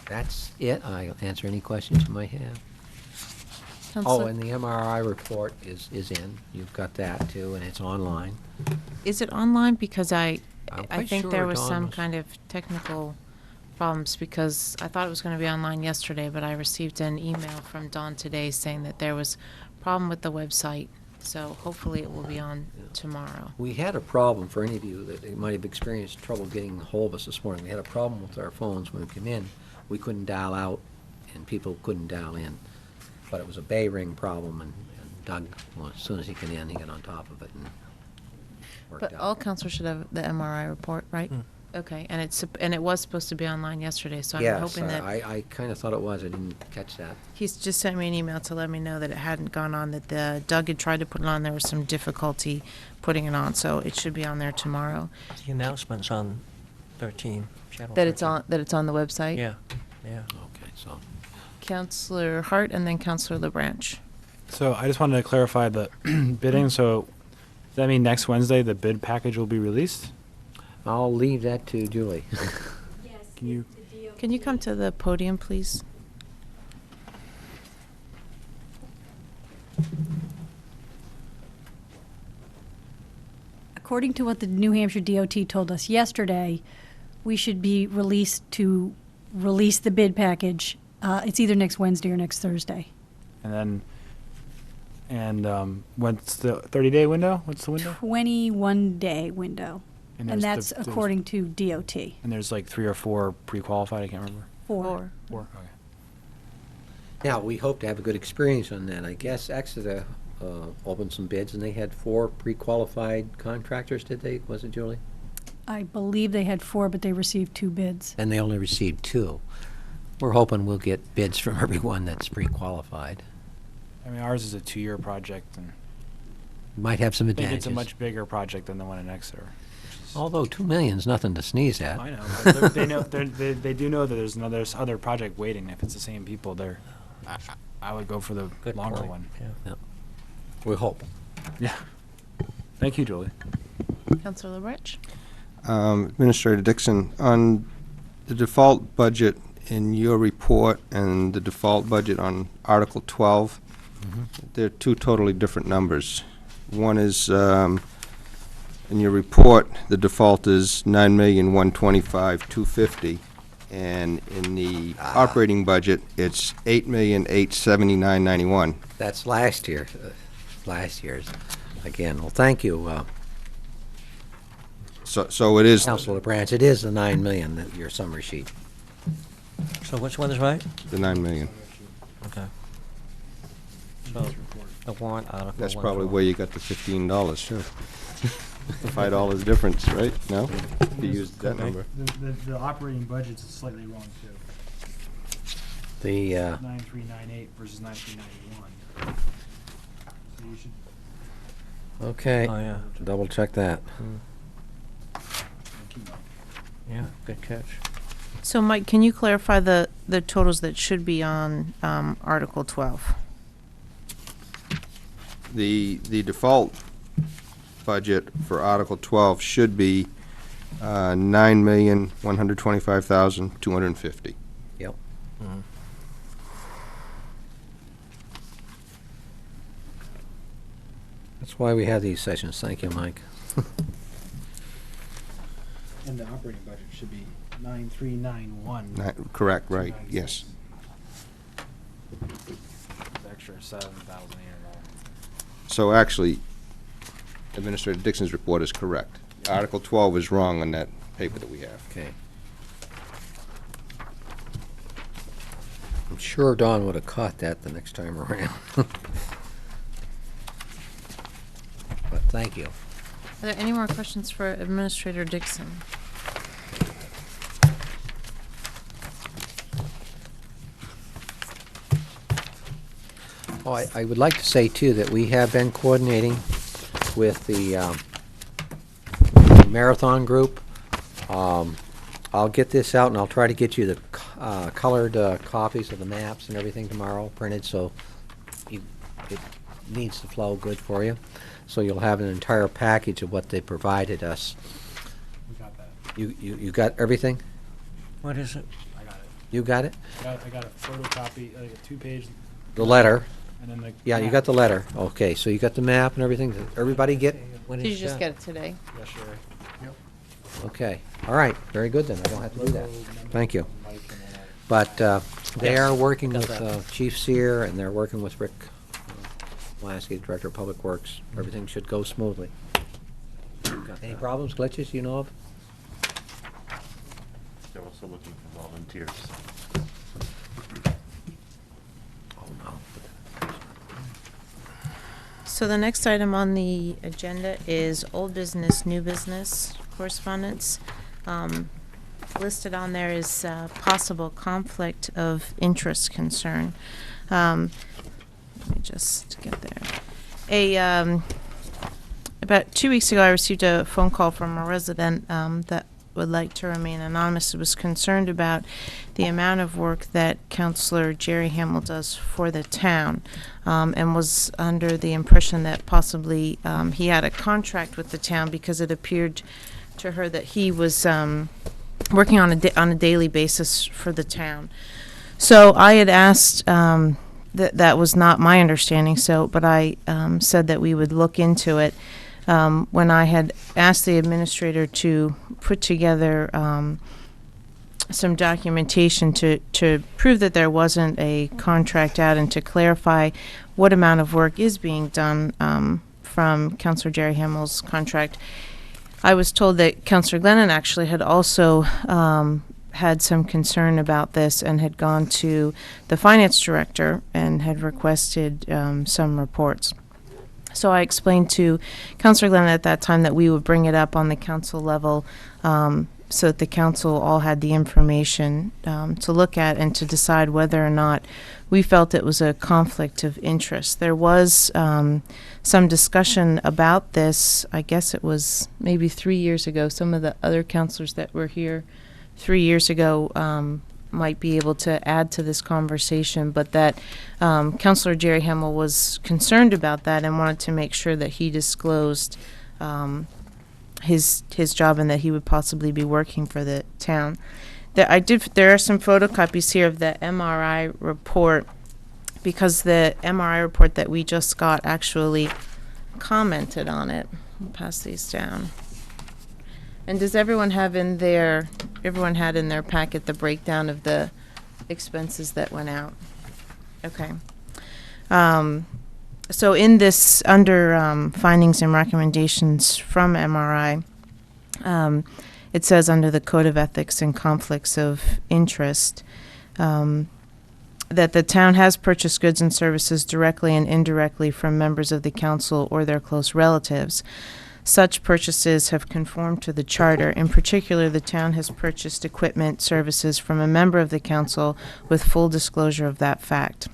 S7: That's it. I'll answer any questions you might have.
S1: Counselor,
S7: And the MRI report is in. You've got that too, and it's online.
S1: is it online? Because I
S7: quite
S1: think
S7: sure
S1: there was
S7: Dawn
S1: some
S7: was-
S1: kind of technical problems because I thought it was going to be online yesterday, but I received an email from Dawn today saying that there was a problem with the website. So hopefully it will be on tomorrow.
S7: We had a problem, for any of you that might have experienced trouble getting a hold of us this morning. We had a problem with our phones when we came in. We couldn't dial out, and people couldn't dial in. But it was a bay ring problem, and Doug, well, as soon as he came in, he got on top of it and worked
S1: But
S7: out.
S1: all counselors should have the MRI report, right? Okay, and it was supposed to be online yesterday, so I'm
S7: Yes,
S1: hoping that
S7: I kind of thought it was. I didn't catch that.
S1: he's just sent me an email to let me know that it hadn't gone on, that Doug had tried to put it on. There was some difficulty putting it on, so it should be on there tomorrow.
S3: The announcement's on 13, channel
S1: That it's
S3: 13.
S1: on the website?
S3: Yeah, yeah.
S7: Okay, so.
S1: Counselor Hart and then Counselor LaBranch.
S10: So I just wanted to clarify the bidding. So does that mean next Wednesday the bid package will be released?
S7: I'll leave that to Julie.
S1: Can you come to the podium, please?
S11: According to what the New Hampshire DOT told us yesterday, we should be released to release the bid package. It's either next Wednesday or next Thursday.
S10: And what's the 30-day window? What's the window?
S11: 21-day window. And
S10: there's
S11: that's
S10: there's-
S11: according to DOT.
S10: And there's like 3 or 4 pre-qualified. I can't remember.
S11: Four.
S10: 4. Okay.
S7: Now, we hope to have a good experience on that. I guess Exeter opened some bids, and they had 4 pre-qualified contractors, did they? Was it, Julie?
S11: I believe they had 4, but they received 2 bids.
S7: And they only received 2. We're hoping we'll get bids from everyone that's pre-qualified.
S10: I mean, ours is a 2-year project, and
S7: Might have some
S10: I think
S7: advantages.
S10: it's a much bigger project than the one in Exeter.
S7: Although $2 million's nothing to sneeze at.
S10: I know, but they know they do know that there's other project waiting. If it's the same people, I would go for the
S3: Good
S10: longer
S3: point.
S10: one.
S3: Yeah.
S7: We hope.
S10: Yeah. Thank you, Julie.
S1: Counselor LaBranch?
S5: Administrator Dixon, on the default budget in your report and the default budget on Article 12, they're 2 totally different numbers. One is, in your report, the default is $9,125,250, and in the operating budget, it's $8,879,91.
S7: That's last year. Last year's. Again, well, thank you.
S5: So it is
S7: Councilor Branch, it is the 9 million, that your summary sheet.
S3: So which one is right?
S5: the 9 million.
S3: Okay. So, the warrant article.
S5: That's
S3: 1
S5: probably
S3: for-
S5: where you got the $15, sure. The $5 difference, right? No? You used that number.
S6: The operating budget's slightly wrong too.
S7: The,
S6: 9398 versus 9391. So you should
S7: okay,
S3: Oh, yeah.
S7: double check that.
S6: keep up.
S3: Yeah, good catch.
S1: So Mike, can you clarify the totals that should be on Article 12?
S5: The default budget for Article 12 should be 9,125,250.
S7: Yep.
S3: Mhm.
S7: That's why we have these sessions. Thank you, Mike.
S6: And the operating budget should be 9391.
S5: Correct, right, yes.
S10: Extra $7,800.
S5: So actually, Administrator Dixon's report is correct. Article 12 is wrong on that paper that we have.
S7: Okay. I'm sure Dawn would have caught that the next time around. But thank you.
S1: Are there any more questions for Administrator Dixon?
S7: Oh, I would like to say, too, that we have been coordinating with the marathon group. I'll get this out, and I'll try to get you the colored copies of the maps and everything tomorrow, printed, so it needs to flow good for you. So you'll have an entire package of what they provided us.
S6: We got that.
S7: You got everything?
S3: What is it?
S6: I got it.
S7: You got it?
S6: I got a photocopy, like a 2-page,
S7: The letter?
S6: and then the.
S7: Yeah, you
S6: map.
S7: got the letter. Okay, so you got the map and everything? Did everybody get?
S3: When
S1: Did you
S3: is
S1: just
S3: that?
S1: get it today?
S6: Yeah, sure. Yep.
S7: Okay, all right, very good then, I don't have to do that. Thank you. But they are working
S3: got
S7: with
S3: that.
S7: Chief Sear, and they're working with Rick Lasky, the Director of Public Works. Everything should go smoothly. Any problems, glitches you know of?
S4: They're also looking for volunteers.
S7: Oh, no.
S1: So the next item on the agenda is old business, new business correspondence. Listed on there is possible conflict of interest concern. Let me just get there. About 2 weeks ago, I received a phone call from a resident that would like to remain anonymous. It was concerned about the amount of work that Councillor Jerry Hamill does for the town, and was under the impression that possibly he had a contract with the town because it appeared to her that he was working on a daily basis for the town. So I had asked, that was not my understanding, but I said that we would look into it. When I had asked the administrator to put together some documentation to prove that there wasn't a contract out and to clarify what amount of work is being done from Councillor Jerry Hamill's contract, I was told that Councillor Glennon actually had also had some concern about this and had gone to the finance director and had requested some reports. So I explained to Councillor Glennon at that time that we would bring it up on the council level so that the council all had the information to look at and to decide whether or not we felt it was a conflict of interest. There was some discussion about this, I guess it was maybe 3 years ago. Some of the other councillors that were here 3 years ago might be able to add to this conversation, but that Councillor Jerry Hamill was concerned about that and wanted to make sure that he disclosed his job and that he would possibly be working for the town. There are some photocopies here of the MRI report, because the MRI report that we just got actually commented on it. I'll pass these down. And does everyone have everyone had in their packet the breakdown of the expenses that went out? Okay. So in this, under findings and recommendations from MRI, It says under the Code of Ethics and Conflicts of Interest that the town has purchased goods and services directly and indirectly from members of the council or their close relatives. Such purchases have conformed to the charter. In particular, the town has purchased equipment services from a member of the council with full disclosure of that fact.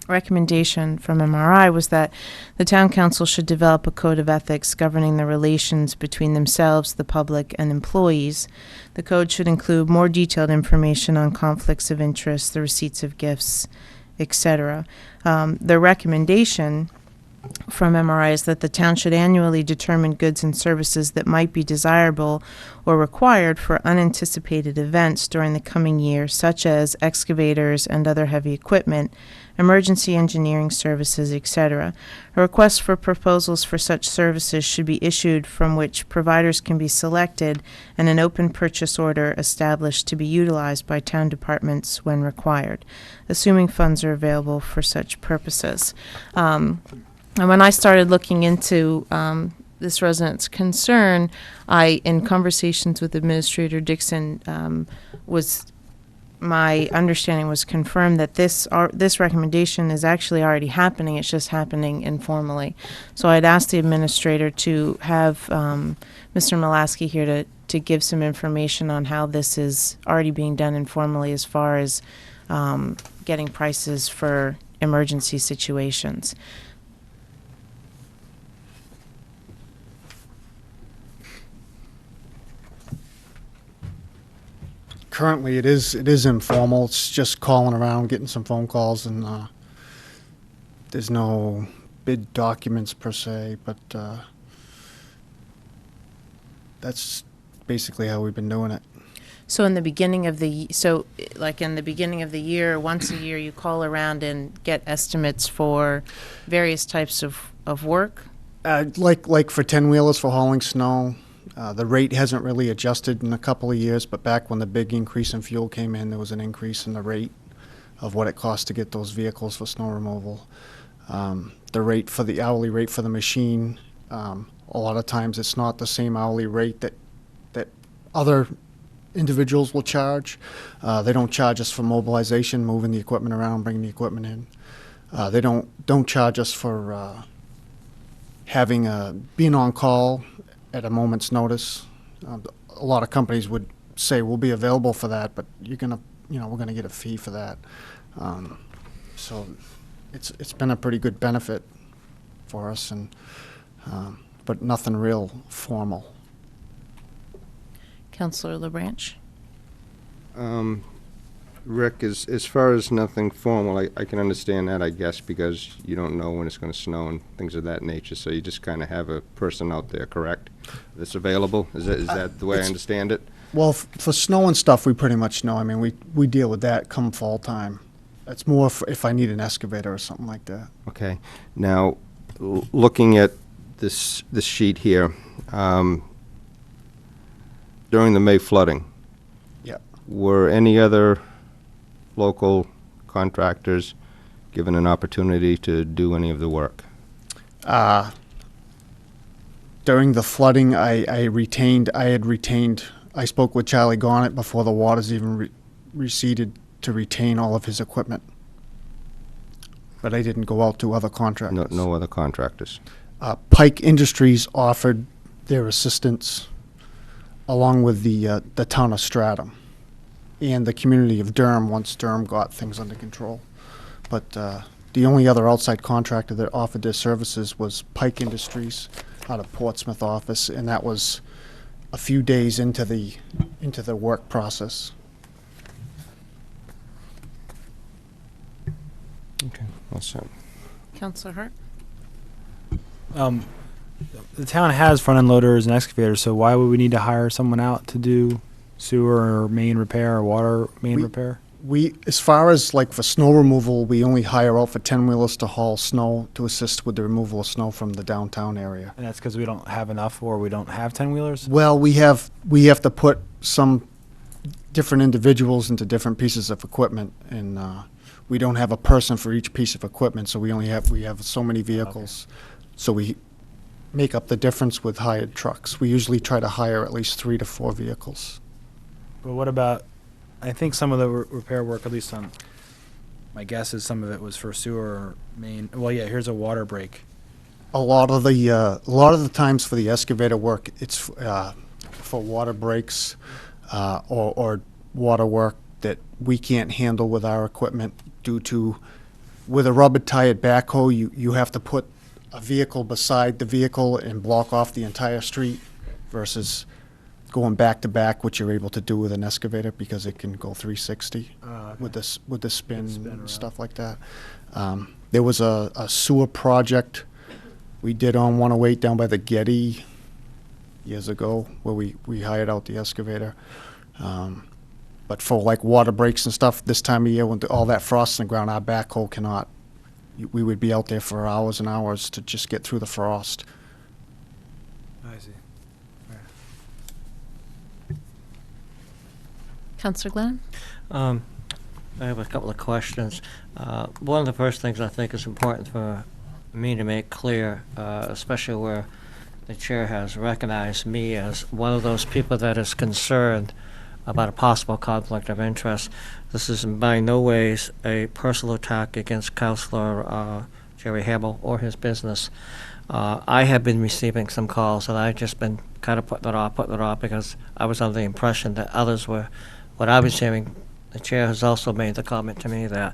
S1: Recommendation from MRI was that the town council should develop a code of ethics governing the relations between themselves, the public, and employees. The code should include more detailed information on conflicts of interest, the receipts of gifts, etc. The recommendation from MRI is that the town should annually determine goods and services that might be desirable or required for unanticipated events during the coming year, such as excavators and other heavy equipment, emergency engineering services, etc. A request for proposals for such services should be issued from which providers can be selected and an open purchase order established to be utilized by town departments when required, assuming funds are available for such purposes. And when I started looking into this resident's concern, in conversations with Administrator Dixon, my understanding was confirmed that this recommendation is actually already happening. It's just happening informally. So I'd asked the administrator to have Mr. Mulaski here to give some information on how this is already being done informally as far as getting prices for emergency situations.
S6: Currently, it is informal. It's just calling around, getting some phone calls, and there's no bid documents per se, but that's basically how we've been doing it.
S1: So in the beginning of the year, once a year, you call around and get estimates for various types of work?
S6: Like for 10-wheelers for hauling snow. The rate hasn't really adjusted in a couple of years, but back when the big increase in fuel came in, there was an increase in the rate of what it costs to get those vehicles for snow removal. The hourly rate for the machine, a lot of times it's not the same hourly rate that other individuals will charge. They don't charge us for mobilization, moving the equipment around, bringing the equipment in. They don't charge us for being on call at a moment's notice. A lot of companies would say we'll be available for that, but we're gonna get a fee for that. So it's been a pretty good benefit for us, but nothing real formal.
S1: Councillor LaBranche?
S5: Rick, as far as nothing formal, I can understand that, I guess, because you don't know when it's going to snow and things of that nature, so you just kind of have a person out there, correct, that's available? Is that the way I understand it?
S6: Well, for snow and stuff, we pretty much know. I mean, we deal with that come fall time. It's more if I need an excavator or something like that.
S5: Okay. Now, looking at this sheet here, during the May flooding,
S6: yeah,
S5: were any other local contractors given an opportunity to do any of the work?
S6: During the flooding, I spoke with Charlie Garnett before the waters even receded to retain all of his equipment. But I didn't go out to other contractors.
S5: No other contractors.
S6: Pike Industries offered their assistance along with the town of Stratham and the community of Durham once Durham got things under control. But the only other outside contractor that offered their services was Pike Industries out of Portsmouth office, and that was a few days into the work process.
S5: Okay, well said.
S1: Councillor Hart?
S10: The town has front-end loaders and excavators, so why would we need to hire someone out to do sewer or main repair or water main repair?
S6: We, as far as like for snow removal, we only hire out for 10-wheelers to haul snow to assist with the removal of snow from the downtown area.
S10: And that's because we don't have enough, or we don't have 10-wheelers?
S6: Well, we have to put some different individuals into different pieces of equipment, and we don't have a person for each piece of equipment, so we have so many vehicles. Okay. So make up the difference with hired trucks. We usually try to hire at least 3 to 4 vehicles.
S10: But what about, I think some of the repair work, at least on, my guess is some of it was for sewer or main, well, yeah, here's a water break.
S6: A lot of the times for the excavator work, it's for water breaks or water work that we can't handle with our equipment due to, with a rubber-tired backhoe, you have to put a vehicle beside the vehicle and block off the entire street versus going back to back, which you're able to do with an excavator because it can go 360 with the spin and stuff like that. There was a sewer project we did on 108 down by the Getty years ago where we hired out the excavator. But for like water breaks and stuff, this time of year when all that frost in the ground, our backhoe cannot. We would be out there for hours and hours to just get through the frost.
S10: I see.
S1: Councillor Glenn?
S3: I have a couple of questions. One of the first things I think is important for me to make clear, especially where the chair has recognized me as one of those people that is concerned about a possible conflict of interest. This is by no ways a personal attack against Councillor Jerry Hamill or his business. I have been receiving some calls, and I've just been kind of putting it off because I was under the impression that others were. What I was hearing, the chair has also made the comment to me that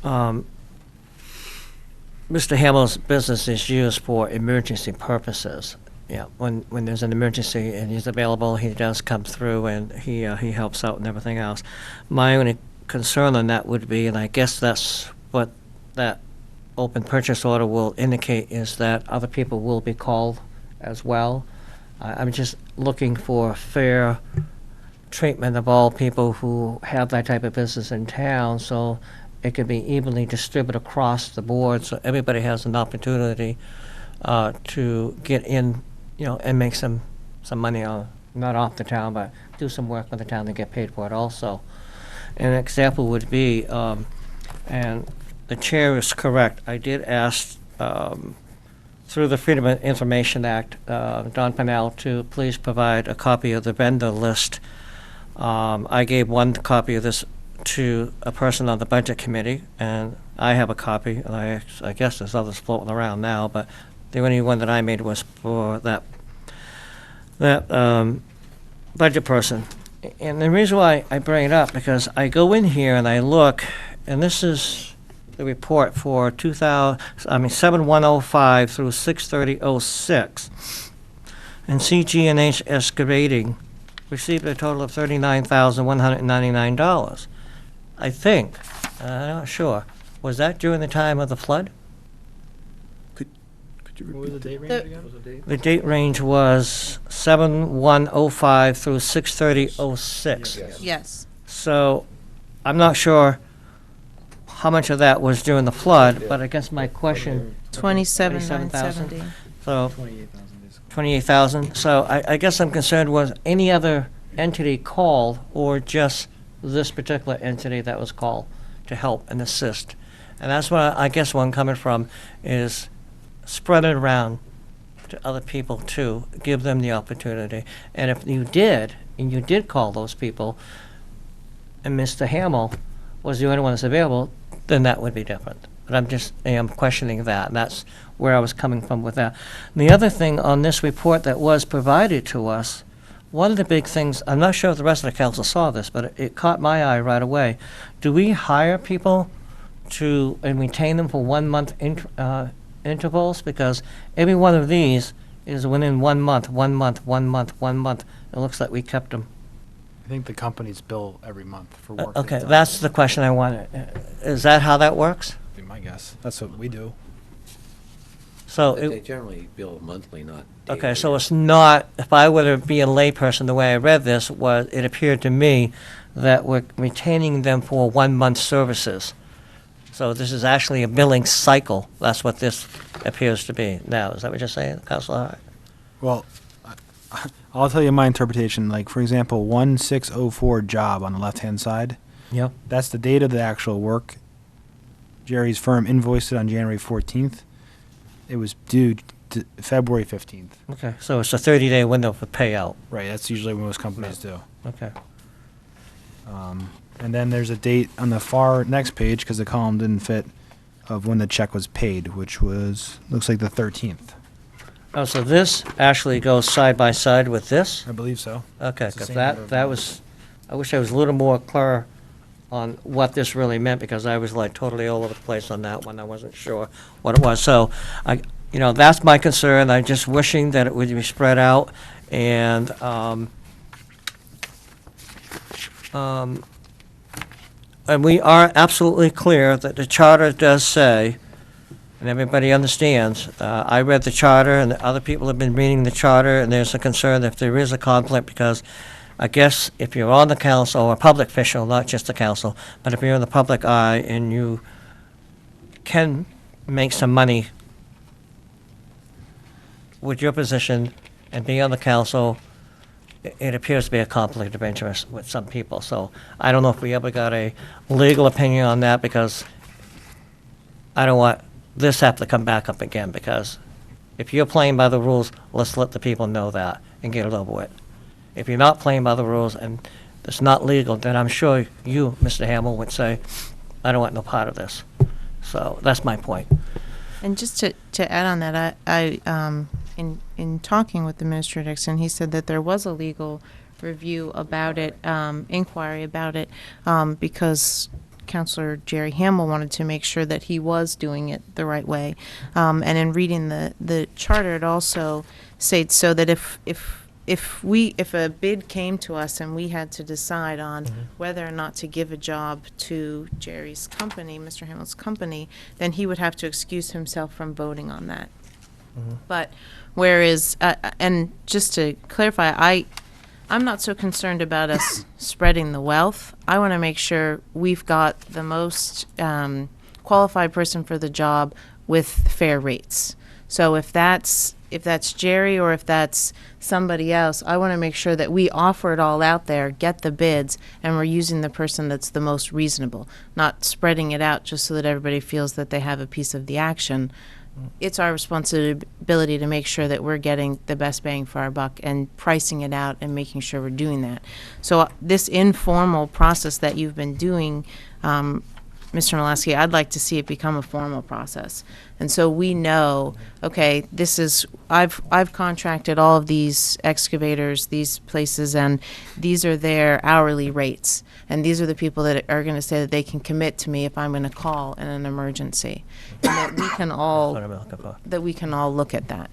S3: Mr. Hamill's business is used for emergency purposes. Yeah, when there's an emergency and he's available, he does come through and he helps out and everything else. My only concern on that would be, and I guess that's what that open purchase order will indicate, is that other people will be called as well. I'm just looking for fair treatment of all people who have that type of business in town, so it could be evenly distributed across the board, so everybody has an opportunity to get in, and make some money not off the town, but do some work for the town and get paid for it also. And an example would be, and the chair is correct, I did ask through the Freedom of Information Act, Don Pennell, to please provide a copy of the vendor list. I gave one copy of this to a person on the budget committee, and I have a copy, and I guess there's others floating around now, but the only one that I made was for that budget person. And the reason why I bring it up, because I go in here and I look, and this is the report for 7/105 through 6/30/06, and CG&H Excavating received a total of $39,199. I think, I'm not sure, was that during the time of the flood?
S10: What was the date range again?
S3: The date range was 7/105 through 6/30/06.
S1: Yes.
S3: So I'm not sure how much of that was during the flood, but I guess my question,
S1: 27,970.
S3: so
S10: 28,000 basically.
S3: 28,000. So I guess I'm concerned, was any other entity called or just this particular entity that was called to help and assist? And that's what I guess where I'm coming from is spread it around to other people too, give them the opportunity. And if you did, and you did call those people, and Mr. Hamill was the only one that's available, then that would be different. But I'm questioning that, and that's where I was coming from with that. And the other thing on this report that was provided to us, one of the big things, I'm not sure if the rest of the council saw this, but it caught my eye right away. Do we hire people and retain them for 1 month intervals? Because every one of these is within 1 month, 1 month, 1 month, 1 month. It looks like we kept them.
S10: I think the companies bill every month for work.
S3: Okay,
S10: they've done.
S3: that's the question I wanted. Is that how that works?
S10: Be my guess. That's what we do.
S3: So,
S7: They generally bill monthly, not daily.
S3: okay, so it's not, if I were to be a layperson, the way I read this was, it appeared to me that we're retaining them for 1 month services. So this is actually a billing cycle. That's what this appears to be now. Is that what you're saying, Councilor Hart?
S10: Well, I'll tell you my interpretation. Like, for example, 1604 job on the left-hand side.
S3: Yep.
S10: That's the date of the actual work. Jerry's firm invoiced it on January 14th. It was due February 15th.
S3: Okay, so it's a 30-day window for payout.
S10: Right, that's usually what most companies do.
S3: Okay.
S10: And then there's a date on the far next page, because the column didn't fit, of when the check was paid, which was, looks like the 13th.
S3: Oh, so this actually goes side by side with this?
S10: I believe so.
S3: Okay,
S10: It's the
S3: because
S10: same order
S3: that
S10: of
S3: was, I wish I was a little more clear on what this really meant, because I was like totally all over the place on that one. I wasn't sure what it was. So, that's my concern. I'm just wishing that it would be spread out, and, and we are absolutely clear that the charter does say, and everybody understands, I read the charter, and other people have been reading the charter, and there's a concern if there is a conflict, because I guess if you're on the council, or a public official, not just the council, but if you're in the public eye and you can make some money with your position and be on the council, it appears to be a conflict of interest with some people. So I don't know if we ever got a legal opinion on that, because I don't want this have to come back up again, because if you're playing by the rules, let's let the people know that and get it over with. If you're not playing by the rules and it's not legal, then I'm sure you, Mr. Hamill, would say, I don't want no part of this. So that's my point.
S1: And just to add on that, I in talking with Administrator Dixon, he said that there was a legal review about it, inquiry about it, because Councilor Jerry Hamill wanted to make sure that he was doing it the right way. And in reading the charter, it also states so that if a bid came to us and we had to decide on whether or not to give a job to Jerry's company, Mr. Hamill's company, then he would have to excuse himself from voting on that. But whereas, and just to clarify, I'm not so concerned about us spreading the wealth. I want to make sure we've got the most qualified person for the job with fair rates. So if that's Jerry or if that's somebody else, I want to make sure that we offer it all out there, get the bids, and we're using the person that's the most reasonable, not spreading it out just so that everybody feels that they have a piece of the action. It's our responsibility to make sure that we're getting the best bang for our buck and pricing it out and making sure we're doing that. So this informal process that you've been doing, Mr. Malasky, I'd like to see it become a formal process. And so we know, okay, I've contracted all of these excavators, these places, and these are their hourly rates. And these are the people that are going to say that they can commit to me if I'm going to call in an emergency. And that we can all look at that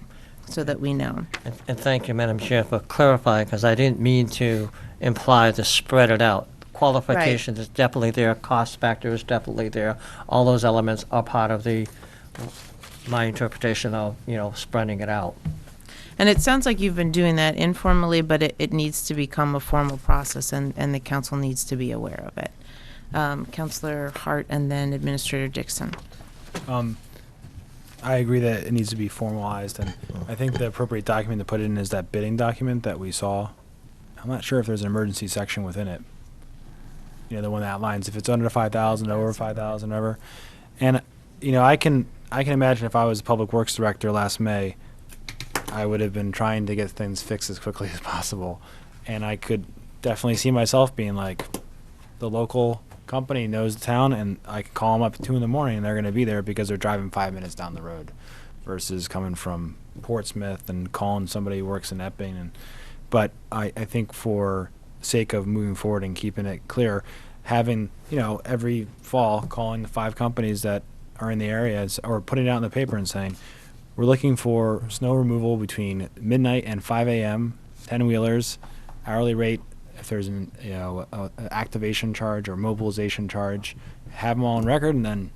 S1: so that we know.
S3: And thank you, Madam Chair, for clarifying, because I didn't mean to imply to spread it out. Qualifications is definitely there, cost factor is definitely there. All those elements are part of my interpretation of, spreading it out.
S1: And it sounds like you've been doing that informally, but it needs to become a formal process, and the council needs to be aware of it. Councilor Hart and then Administrator Dixon.
S10: I agree that it needs to be formalized, and I think the appropriate document to put in is that bidding document that we saw. I'm not sure if there's an emergency section within it. The one that outlines if it's under 5,000, over 5,000, whatever. And I can imagine if I was Public Works Director last May, I would have been trying to get things fixed as quickly as possible. And I could definitely see myself being like, the local company knows the town, and I could call them up at 2 in the morning, and they're going to be there because they're driving 5 minutes down the road, versus coming from Portsmouth and calling somebody who works in Epping. But I think for sake of moving forward and keeping it clear, having every fall calling the 5 companies that are in the areas, or putting it out in the paper and saying, we're looking for snow removal between midnight and 5 a.m., 10-wheelers, hourly rate. If there's an activation charge or mobilization charge, have them all on record, and then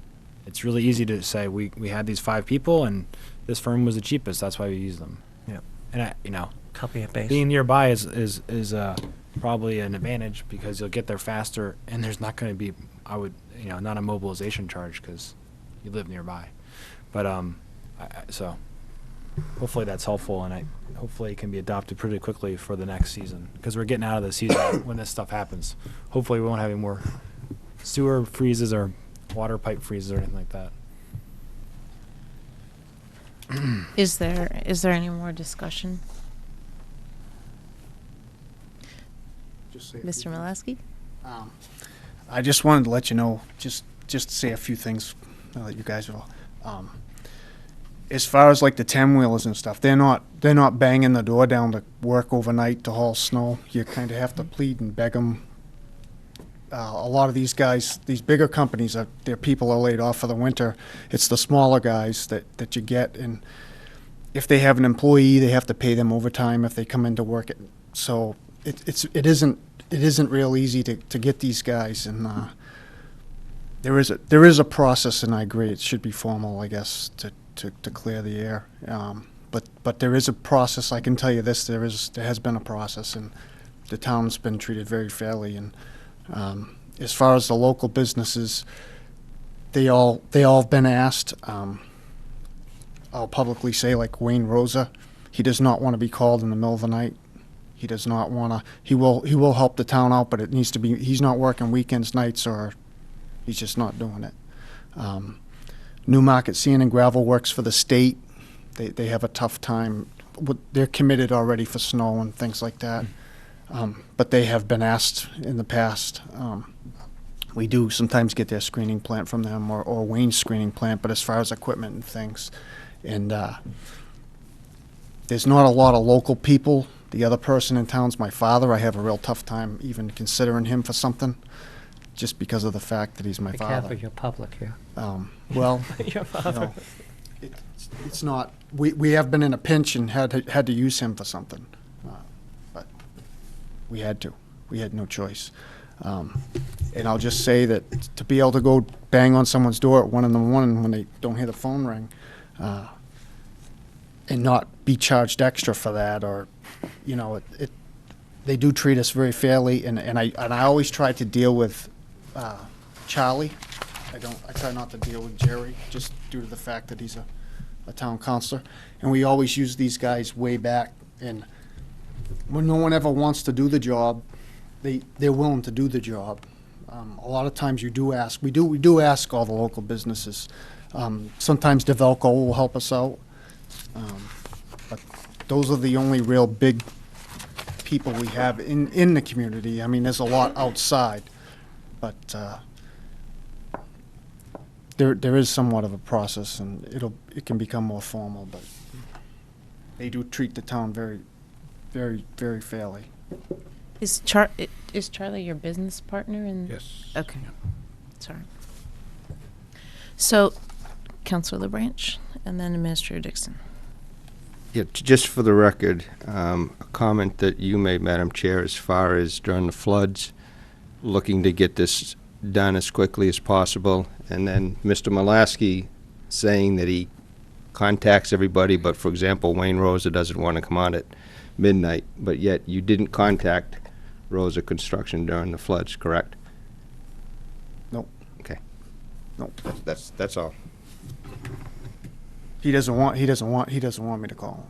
S10: it's really easy to say we had these 5 people and this firm was the cheapest. That's why we use them.
S3: Yeah.
S10: And
S3: copy and paste.
S10: Being nearby is probably an advantage, because you'll get there faster, and there's not going to be not a mobilization charge because you live nearby. But so hopefully that's helpful, and hopefully it can be adopted pretty quickly for the next season, because we're getting out of the season when this stuff happens. Hopefully we won't have any more sewer freezes or water pipe freezes or anything like that.
S1: Is there any more discussion? Mr. Maleski?
S6: I just wanted to let you know, just to say a few things that you guys are. As far as like the 10-wheelers and stuff, they're not banging the door down to work overnight to haul snow. You kind of have to plead and beg them. A lot of these guys, these bigger companies, their people are laid off for the winter. It's the smaller guys that you get, and if they have an employee, they have to pay them overtime if they come into work. So it isn't real easy to get these guys, and there is a process, and I agree it should be formal, I guess, to clear the air. But there is a process. I can tell you this: there has been a process, and the town's been treated very fairly. And as far as the local businesses, they all have been asked. I'll publicly say, like Wayne Rosa, he does not want to be called in the middle of the night. He does not want to. He will help the town out, but it needs to be. He's not working weekends, nights, or he's just not doing it. Newmarket Sand and Gravel works for the state. They have a tough time. They're committed already for snow and things like that. But they have been asked in the past. We do sometimes get their screening plant from them, or Wayne's screening plant, but as far as equipment and things. And there's not a lot of local people. The other person in town's my father. I have a real tough time even considering him for something, just because of the fact that he's my
S3: Be
S6: father.
S3: careful, you're public here.
S6: Well,
S3: Your father.
S6: it's not. We have been in a pinch and had to use him for something, but we had to. We had no choice. And I'll just say that to be able to go bang on someone's door at 1 in the morning when they don't hear the phone ring, and not be charged extra for that, or, they do treat us very fairly, and I always try to deal with Charlie. I try not to deal with Jerry, just due to the fact that he's a town councilor, and we always use these guys way back, and when no one ever wants to do the job, they're willing to do the job. A lot of times we do ask all the local businesses. Sometimes Develco will help us out, but those are the only real big people we have in the community. I mean, there's a lot outside, but there is somewhat of a process, and it can become more formal, but they do treat the town very, very, very fairly.
S1: Is Charlie your business partner?
S12: Yes.
S1: Okay. Sorry. So, Councilor LaBranch, and then Administrator Dixon.
S5: Yeah, just for the record, a comment that you made, Madam Chair, as far as during the floods, looking to get this done as quickly as possible, and then Mr. Mulaski saying that he contacts everybody, but for example, Wayne Rosa doesn't want to come on at midnight, but yet you didn't contact Rosa Construction during the floods, correct?
S6: Nope.
S5: Okay. Nope. That's all.
S6: He doesn't want me to call him.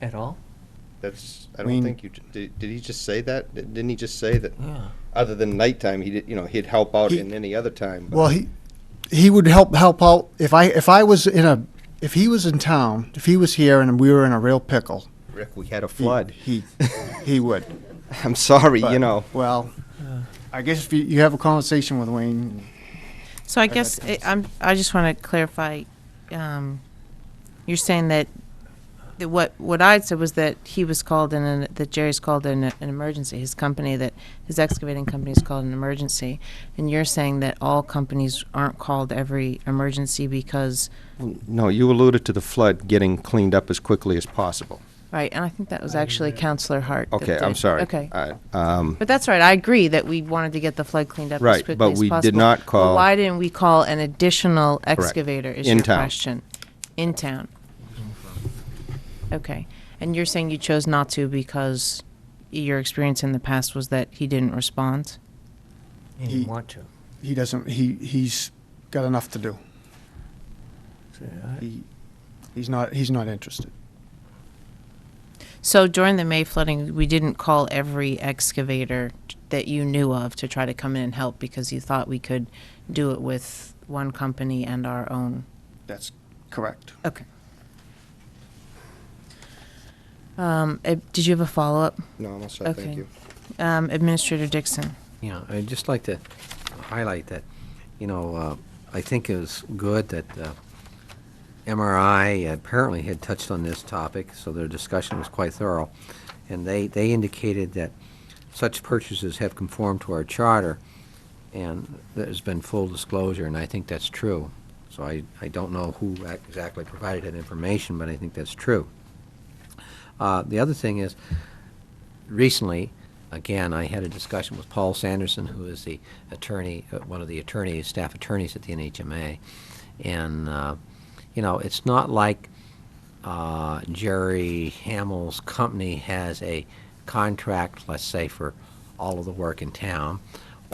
S3: At all?
S5: I don't think you did he just say that? Didn't he just say that?
S3: Yeah.
S5: Other than nighttime, he'd help out in any other time. But
S6: Well, he would help out if he was in town, if he was here and we were in a real pickle.
S5: Rick, we had a flood.
S6: He would.
S5: I'm sorry,
S6: But, Well, I guess if you have a conversation with Wayne.
S1: So I guess I just want to clarify. You're saying that what I said was that he was called in, that Jerry's called in an emergency. His excavating company is called an emergency, and you're saying that all companies aren't called every emergency because.
S5: No, you alluded to the flood getting cleaned up as quickly as possible.
S1: Right, and I think that was actually Councilor Hart. that
S5: Okay, I'm
S1: did.
S5: sorry.
S1: Okay.
S5: But
S1: But that's right. I agree that we wanted to get the flood cleaned up as
S5: Right,
S1: quickly
S5: but
S1: as
S5: we
S1: possible.
S5: did not
S1: But
S5: call-
S1: why didn't we call an additional excavator? Is
S5: In
S1: your
S5: town.
S1: question in town? Okay, and you're saying you chose not to because your experience in the past was that he didn't respond?
S3: You didn't want to.
S6: He doesn't. He's got enough to do. He's not interested.
S1: So during the May flooding, we didn't call every excavator that you knew of to try to come in and help because you thought we could do it with one company and our own
S6: That's correct.
S1: Okay. Did you have a follow-up?
S5: No, I'm all set,
S1: Okay.
S5: thank you.
S1: Administrator Dixon.
S7: Yeah, I'd just like to highlight that, I think it was good that MRI apparently had touched on this topic, so their discussion was quite thorough. And they indicated that such purchases have conformed to our charter, and there's been full disclosure, and I think that's true. So I don't know who exactly provided that information, but I think that's true. The other thing is, recently, again, I had a discussion with Paul Sanderson, who is the attorney, one of the staff attorneys at the NHMA, and it's not like Jerry Hamill's company has a contract, let's say, for all of the work in town,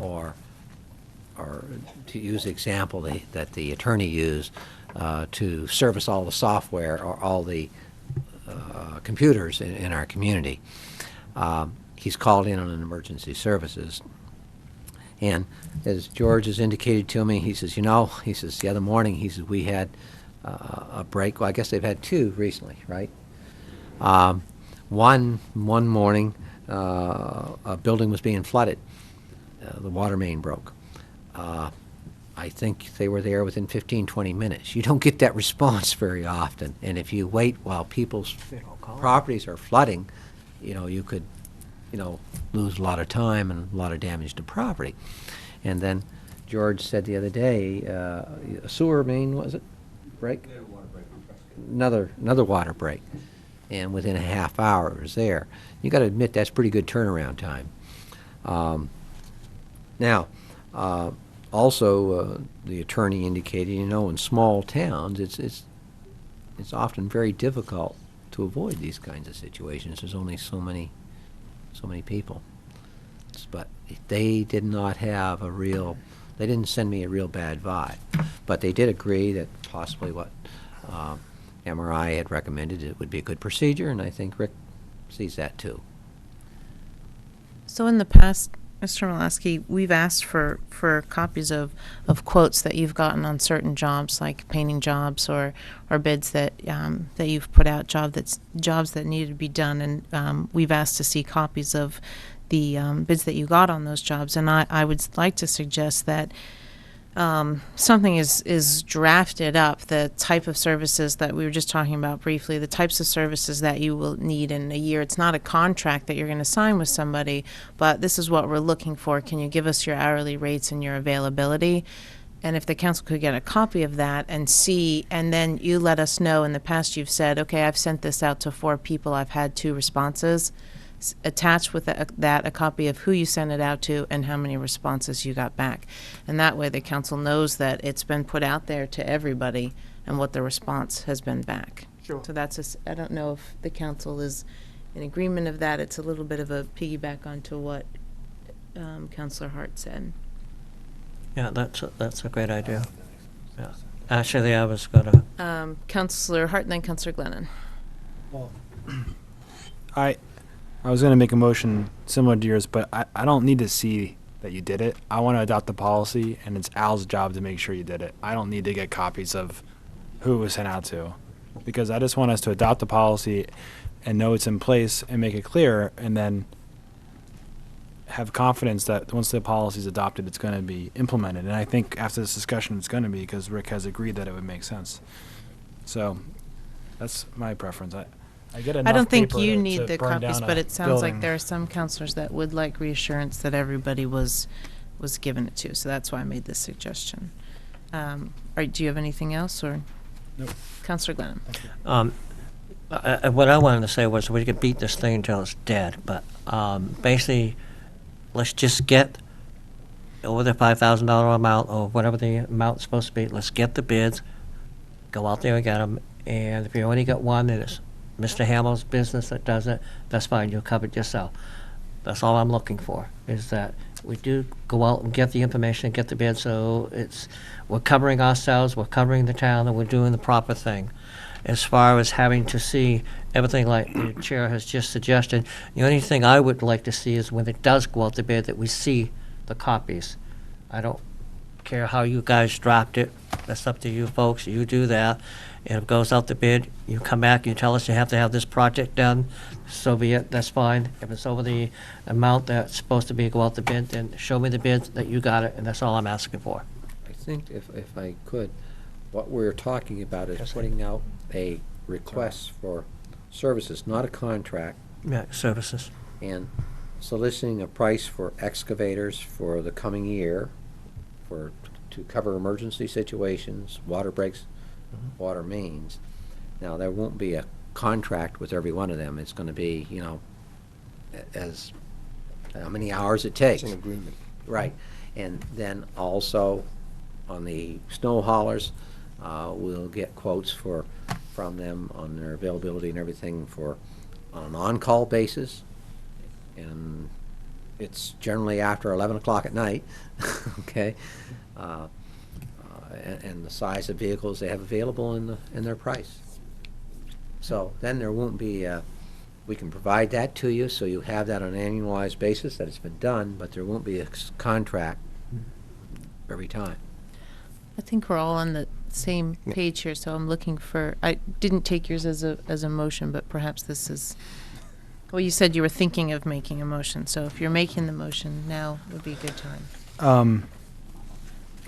S7: or to use the example that the attorney used, to service all the software or all the computers in our community. He's called in on an emergency services. And as George has indicated to me, he says, the other morning, he says, we had a break. Well, I guess they've had two recently, right? One morning, a building was being flooded. The water main broke. I think they were there within 15, 20 minutes. You don't get that response very often. And if you wait while people's properties are flooding, you could, lose a lot of time and a lot of damage to property. And then George said the other day, a sewer main, was it, break? Another water break. And within a half hour it was there. You got to admit that's pretty good turnaround time. Now, also, the attorney indicated, in small towns, it's often very difficult to avoid these kinds of situations. There's only so many people. But they did not have they didn't send me a real bad vibe. But they did agree that possibly what MRI had recommended, it would be a good procedure, and I think Rick sees that too.
S1: So in the past, Mr. Mulaski, we've asked for copies of quotes that you've gotten on certain jobs, like painting jobs or bids that you've put out, jobs that needed to be done, and we've asked to see copies of the bids that you got on those jobs. And I would like to suggest that something is drafted up, the type of services that we were just talking about briefly, the types of services that you will need in a year. It's not a contract that you're going to sign with somebody, but this is what we're looking for. Can you give us your hourly rates and your availability? And if the council could get a copy of that and see, and then you let us know. In the past you've said, okay, I've sent this out to 4 people, I've had 2 responses. Attach with that a copy of who you sent it out to and how many responses you got back. And that way the council knows that it's been put out there to everybody and what the response has been back.
S6: Sure.
S1: So I don't know if the council is in agreement of that. It's a little bit of a piggyback onto what Councilor Hart said.
S3: Yeah, that's a great idea. Yeah. Actually, I was going to...
S1: Councilor Hart and then Councilor Glennon.
S10: Well, I was going to make a motion similar to yours, but I don't need to see that you did it. I want to adopt the policy, and it's Al's job to make sure you did it. I don't need to get copies of who it was sent out to, because I just want us to adopt the policy and know it's in place and make it clear, and then have confidence that once the policy is adopted, it's going to be implemented. And I think after this discussion, it's going to be, because Rick has agreed that it would make sense. So that's my preference. I
S1: don't think you need the copies, but it sounds like there are some counselors that would like reassurance that everybody was given it to. So that's why I made this suggestion. Do you have anything else, or?
S10: Nope.
S1: Councilor Glennon.
S3: What I wanted to say was we could beat this thing until it's dead, but basically, let's just get over the $5,000 amount or whatever the amount's supposed to be. Let's get the bids, go out there and get them, and if you only got one, then it's Mr. Hamill's business that does it, that's fine, you'll cover it yourself. That's all I'm looking for, is that we do go out and get the information, get the bid, so we're covering ourselves, we're covering the town, and we're doing the proper thing. As far as having to see everything like the chair has just suggested, the only thing I would like to see is when it does go out to bid that we see the copies. I don't care how you guys dropped it, That's up to you folks. You do that. If it goes out to bid, you come back, you tell us you have to have this project done, so be it, that's fine. If it's over the amount that's supposed to be go out to bid, then show me the bid that you got it, and that's all I'm asking for.
S7: I think if I could, what we're talking about is putting out a request for services, not a contract,
S3: Yeah, services.
S7: and soliciting a price for excavators for the coming year to cover emergency situations, water breaks, water mains. Now, there won't be a contract with every one of them. It's going to be, as how many hours it takes.
S5: It's an agreement.
S7: Right. And then also on the snow haulers, we'll get quotes from them on their availability and everything on an on-call basis. And it's generally after 11 o'clock at night, okay? And the size of vehicles they have available in their price. So then there won't be, we can provide that to you, so you have that on an annualized basis, that it's been done, but there won't be a contract every time.
S1: I think we're all on the same page here, so I'm looking for, I didn't take yours as a motion, but perhaps this is, well, you said you were thinking of making a motion, so if you're making the motion, now would be a good time.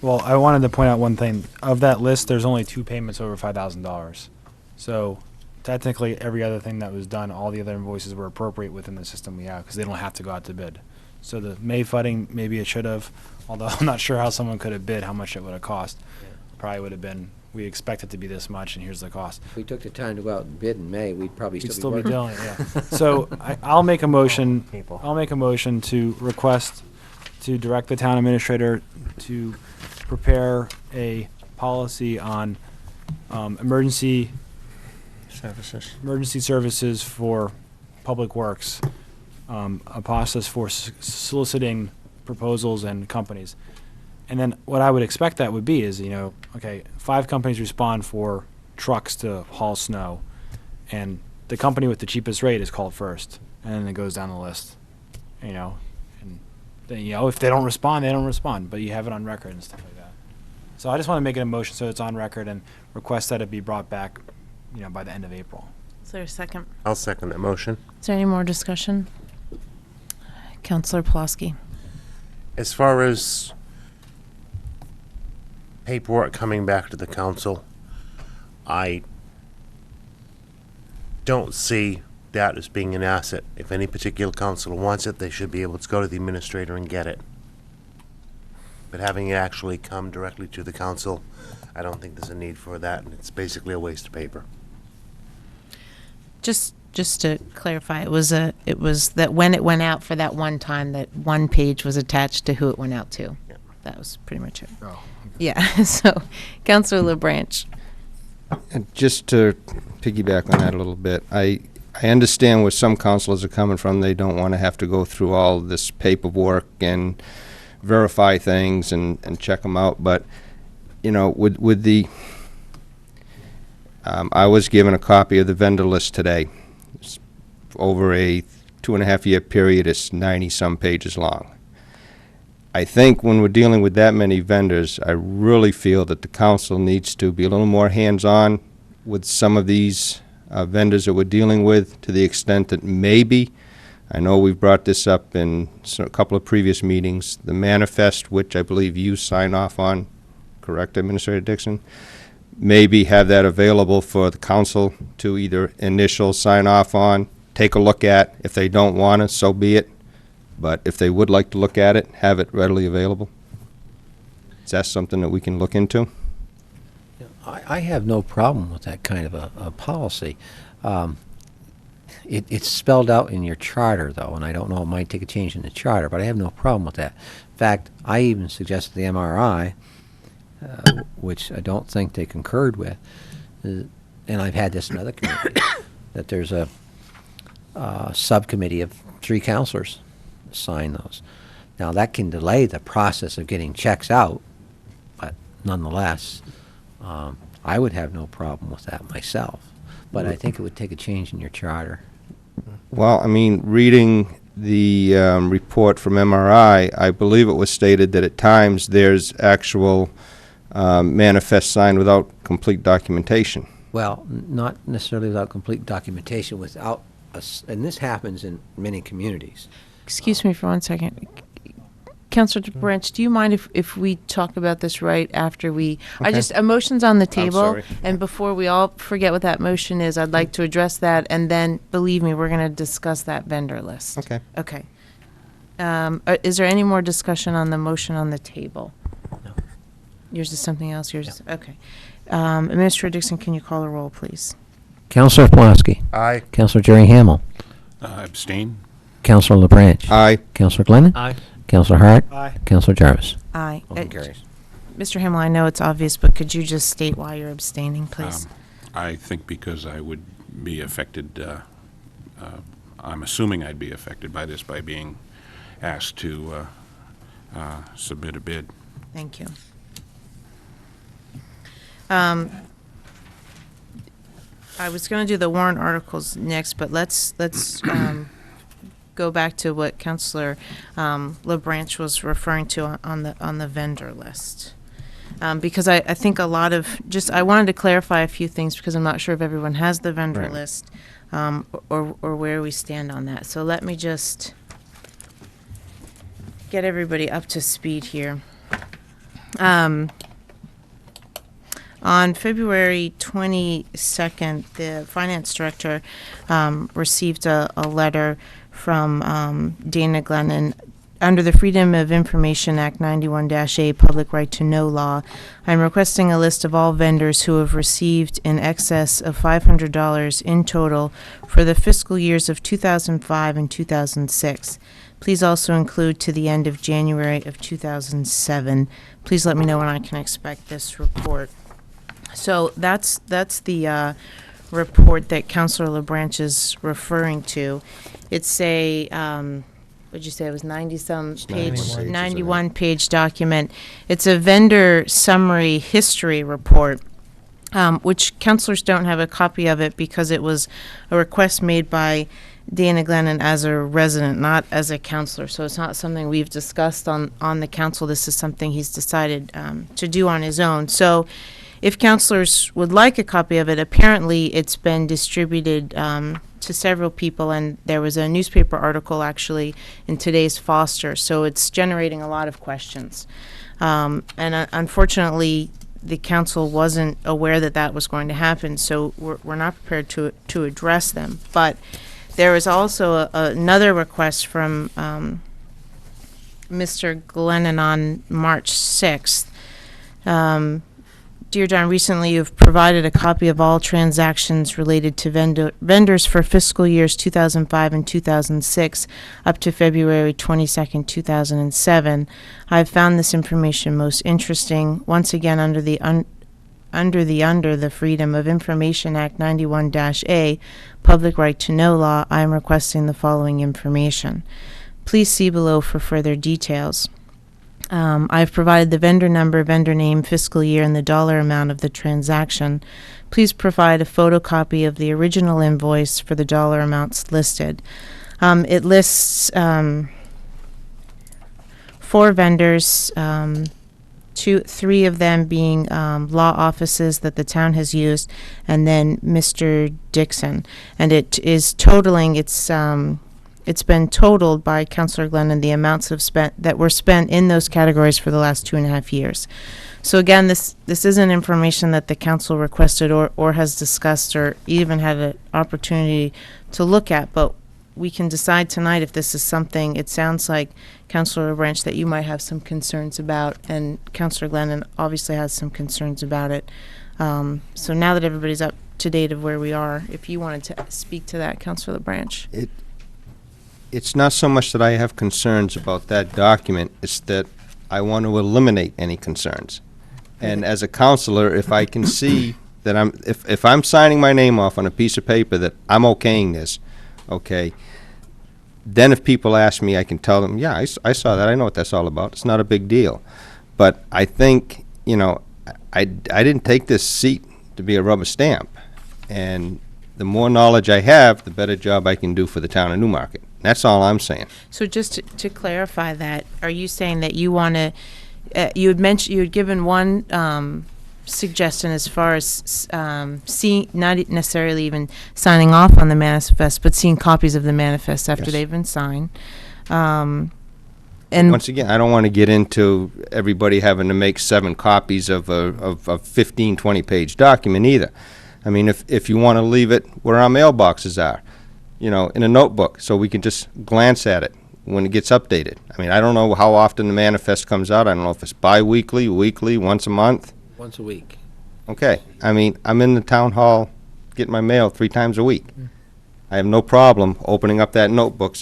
S10: Well, I wanted to point out one thing. Of that list, there's only 2 payments over $5,000. So technically, every other thing that was done, all the other invoices were appropriate within the system we have because they don't have to go out to bid. So the May flooding, maybe it should have, although I'm not sure how someone could have bid, how much it would have cost.
S7: Yeah.
S10: Probably would have been, we expect it to be this much, and here's the cost.
S7: If we took the time to go out and bid in May, we'd probably
S10: We'd
S7: still
S10: still
S7: be
S10: be
S7: working.
S10: doing it, yeah. So I'll make a motion.
S3: People.
S10: I'll make a motion to request to direct the town administrator to prepare a policy on emergency services for public works, a process for soliciting proposals and companies. And then what I would expect that would be is, okay, 5 companies respond for trucks to haul snow, and the company with the cheapest rate is called first, and then it goes down the list, and then, if they don't respond, they don't respond, but you have it on record and stuff like that. So I just want to make it a motion so it's on record and request that it be brought back, by the end of April.
S1: Is there a second?
S4: I'll second that motion.
S1: Is there any more discussion? Councillor Pulaski.
S4: As far as paperwork coming back to the council, I don't see that as being an asset. If any particular councilor wants it, they should be able to go to the administrator and get it. But having it actually come directly to the council, I don't think there's a need for that, and it's basically a waste of paper.
S1: Just to clarify, it was that when it went out for that one time, that one page was attached to who it went out to.
S4: Yeah.
S1: That was pretty much it.
S10: Oh.
S1: Yeah. So, Councillor LeBranch.
S5: And just to piggyback on that a little bit, I understand where some councilors are coming from. They don't want to have to go through all this paperwork and verify things and check them out. But, with the, I was given a copy of the vendor list today. It's over a 2.5-year period, it's 90-some pages long. I think when we're dealing with that many vendors, I really feel that the council needs to be a little more hands-on with some of these vendors that we're dealing with, to the extent that maybe, I know we've brought this up in a couple of previous meetings, the manifest, which I believe you sign off on, correct, Administrator Dixon? Maybe have that available for the council to either initial, sign off on, take a look at. If they don't want it, so be it. But if they would like to look at it, have it readily available. Is that something that we can look into?
S7: I have no problem with that kind of a policy. It's spelled out in your charter, though, and I don't know, it might take a change in the charter, but I have no problem with that. In fact, I even suggested the MRI, which I don't think they concurred with, and I've had this in other communities, that there's a subcommittee of 3 councilors sign those. Now, that can delay the process of getting checks out, but nonetheless, I would have no problem with that myself. But I think it would take a change in your charter.
S5: Well, reading the report from MRI, I believe it was stated that at times there's actual manifest signed without complete documentation.
S7: Well, not necessarily without complete documentation, without, and this happens in many communities.
S1: Excuse me for 1 second. Councilor Branch, do you mind if we talk about this right after we, a motion's on the table,
S5: sorry.
S1: and before we all forget what that motion is, I'd like to address that, and then, believe me, we're going to discuss that vendor list.
S5: Okay.
S1: Okay. Is there any more discussion on the motion on the table?
S3: No.
S1: Yours is something else? Yours is, okay. Administrator Dixon, can you call the roll, please?
S7: Councilor Pulaski.
S4: Aye.
S7: Councilor Jerry Hamel.
S12: Abstain?
S7: Councilor LaBranch.
S5: Aye.
S7: Councilor Glennon.
S3: Aye.
S7: Councilor Hart.
S10: Aye.
S7: Councilor Jarvis.
S1: Aye.
S7: Motion carries.
S1: Mr. Hamel, I know it's obvious, but could you just state why you're abstaining, please?
S12: I think because I would be affected, I'm assuming I'd be affected by this by being asked to submit a bid.
S1: Thank you. I was going to do the warrant articles next, but let's go back to what Councilor LaBranch was referring to on the vendor list. Because I think a lot of, I wanted to clarify a few things because I'm not sure if everyone has the vendor
S5: Right.
S1: list or where we stand on that. So let me just get everybody up to speed here. On February 22nd, the finance director received a letter from Dana Glennon. Under the Freedom of Information Act 91-A Public Right to Know law, I'm requesting a list of all vendors who have received in excess of $500 in total for the fiscal years of 2005 and 2006. Please also include to the end of January of 2007. Please let me know when I can expect this report. So that's the report that Councilor LaBranch is referring to. It's a what'd you say? It was 90-some page, 91-page document. It's a vendor summary history report, which councilors don't have a copy of it because it was a request made by Dana Glennon as a resident, not as a councilor. So it's not something we've discussed on the council. This is something he's decided to do on his own. So if councilors would like a copy of it, apparently it's been distributed to several people, and there was a newspaper article actually in today's Foster, so it's generating a lot of questions. And unfortunately, the council wasn't aware that that was going to happen, so we're not prepared to address them. But there was also another request from Mr. Glennon on March 6th. Dear John, recently you've provided a copy of all transactions related to vendors for fiscal years 2005 and 2006 up to February 22nd, 2007. I've found this information most interesting. Once again, under the Freedom of Information Act 91-A, Public Right to Know law, I am requesting the following information. Please see below for further details. I've provided the vendor number, vendor name, fiscal year, and the dollar amount of the transaction. Please provide a photocopy of the original invoice for the dollar amounts listed. It lists 4 vendors, 3 of them being law offices that the town has used, and then Mr. Dixon. And it is totaling, it's been totaled by Councilor Glennon, the amounts that were spent in those categories for the last 2.5 years. So again, this isn't information that the council requested or has discussed or even had an opportunity to look at, but we can decide tonight if this is something, it sounds like, Councilor LaBranch, that you might have some concerns about, and Councilor Glennon obviously has some concerns about it. So now that everybody's up to date of where we are, if you wanted to speak to that, Councilor LaBranch.
S5: It's not so much that I have concerns about that document, it's that I want to eliminate any concerns. And as a counselor, if I can see that if I'm signing my name off on a piece of paper that I'm okaying this, okay, then if people ask me, I can tell them, yeah, I saw that, I know what that's all about, it's not a big deal. But I think, I didn't take this seat to be a rubber stamp. And the more knowledge I have, the better job I can do for the town of Newmarket. That's all I'm saying.
S1: So just to clarify that, are you saying that you want to You had mentioned, you had given one suggestion as far as seeing, not necessarily even signing off on the manifest, but seeing copies of the manifest after
S5: Yes.
S1: they've been signed.
S5: And
S1: And
S5: once again, I don't want to get into everybody having to make 7 copies of a 15, 20-page document either. I mean, if you want to leave it where our mailboxes are, you know, in a notebook, so we can just glance at it when it gets updated. I mean, I don't know how often the manifest comes out. I don't know if it's bi-weekly, weekly, once a month.
S7: Once a week.
S5: Okay. I mean, I'm in the town hall getting my mail 3 times a week. I have no problem opening up that notebook.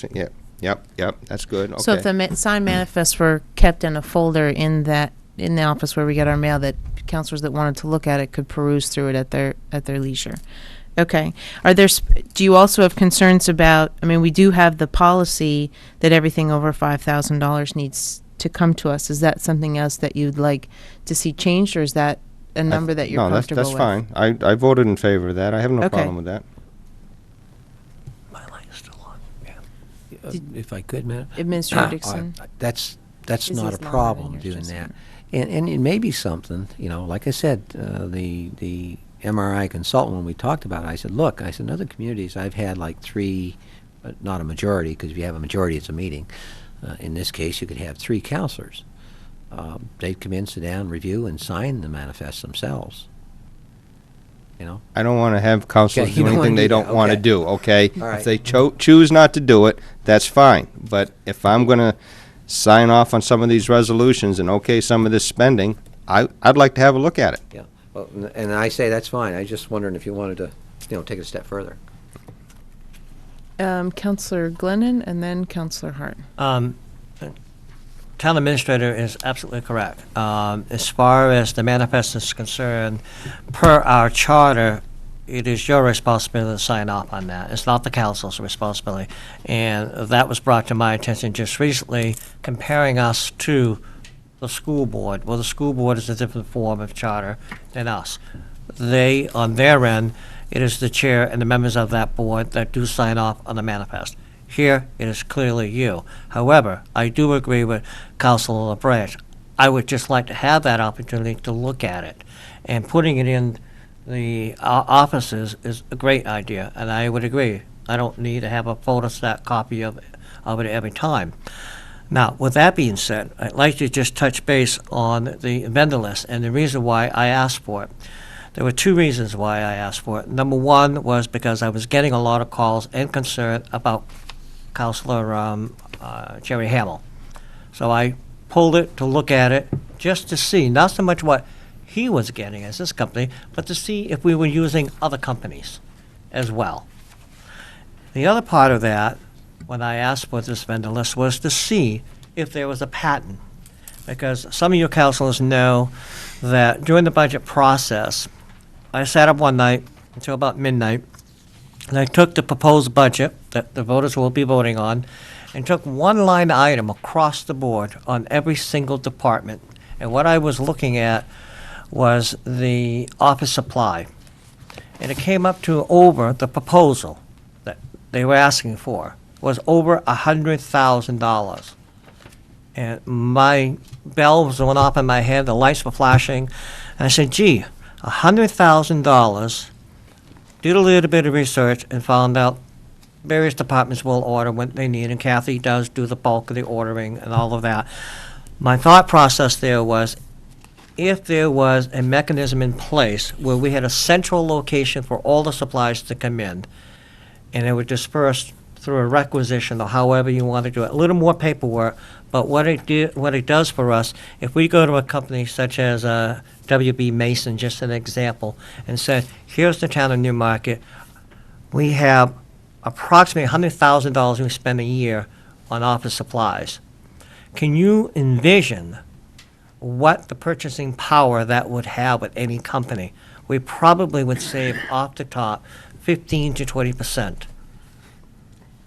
S5: Yep, that's good. Okay.
S1: so if the signed manifests were kept in a folder in the office where we get our mail, that counselors that wanted to look at it could peruse through it at their leisure. Okay. Do you also have concerns about, I mean, we do have the policy that everything over $5,000 needs to come to us. Is that something else that you'd like to see changed, or is that a number that you're
S5: no,
S1: comfortable
S5: that's
S1: with?
S5: fine. I voted in favor of that. I have no
S1: Okay.
S5: problem with that.
S3: My light is still on, yeah.
S7: If I could, Madam?
S1: Administrator Dixon?
S7: That's
S1: Is
S7: not a
S1: this not
S7: problem
S1: in
S7: doing
S1: yours,
S7: that. And it may be something, you know, like I said, the MRI consultant, when we talked about it, I said, look, in other communities, I've had like 3, but not a majority, because if you have a majority, it's a meeting. In this case, you could have 3 counselors. They'd come in, sit down, review, and sign the manifest themselves. You know?
S5: I don't want to have councilors
S7: Okay,
S5: do
S7: you don't
S5: anything
S7: wanna
S5: they
S7: do
S5: don't
S7: that,
S5: want to
S7: okay.
S5: do, okay?
S7: All right.
S5: If they choose not to do it, that's fine. But if I'm going to sign off on some of these resolutions and okay some of this spending, I'd like to have a look at it.
S7: Yeah. Well, and I say that's fine. I just wondering if you wanted to, you know, take it a step further.
S1: Counselor Glennon and then Counselor Hart.
S3: Town administrator is absolutely correct. As far as the manifest is concerned, per our charter, it is your responsibility to sign off on that. It's not the council's responsibility. And that was brought to my attention just recently, comparing us to the school board. Well, the school board is a different form of charter than us. They, on their end, it is the chair and the members of that board that do sign off on the manifest. Here, it is clearly you. However, I do agree with Councilor LaBranch. I would just like to have that opportunity to look at it. And putting it in the offices is a great idea, and I would agree. I don't need to have a photostat copy of it every time. Now, with that being said, I'd like to just touch base on the vendor list and the reason why I asked for it. There were 2 reasons why I asked for it. Number 1 was because I was getting a lot of calls and concern about Councilor Jerry Hamill. So I pulled it to look at it just to see, not so much what he was getting as this company, but to see if we were using other companies as well. The other part of that, when I asked for this vendor list, was to see if there was a pattern. Because some of you councilors know that during the budget process, I sat up one night until about midnight, and I took the proposed budget that the voters will be voting on, and took one line item across the board on every single department. And what I was looking at was the office supply. And it came up to over the proposal that they were asking for was over $100,000. And my bells went off in my head, the lights were flashing, and I said, gee, $100,000, did a little bit of research and found out various departments will order what they need, and Kathy does do the bulk of the ordering and all of that. My thought process there was, if there was a mechanism in place where we had a central location for all the supplies to come in, and it would disperse through a requisition or however you want to do it, a little more paperwork, but what it does for us, if we go to a company such as WB Mason, just an example, and said, here's the town of Newmarket, we have approximately $100,000 we spend a year on office supplies. Can you envision what the purchasing power that would have with any company? We probably would save off the top 15 to 20%.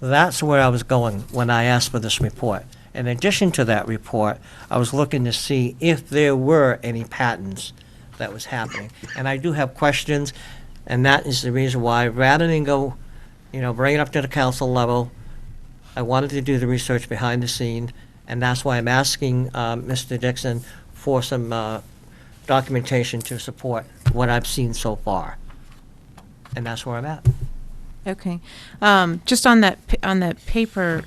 S3: That's where I was going when I asked for this report. In addition to that report, I was looking to see if there were any patterns that was happening. And I do have questions, and that is the reason why, rather than go, bring it up to the council level, I wanted to do the research behind the scene, and that's why I'm asking Mr. Dixon for some documentation to support what I've seen so far. And that's where I'm at.
S1: Okay. Just on that paper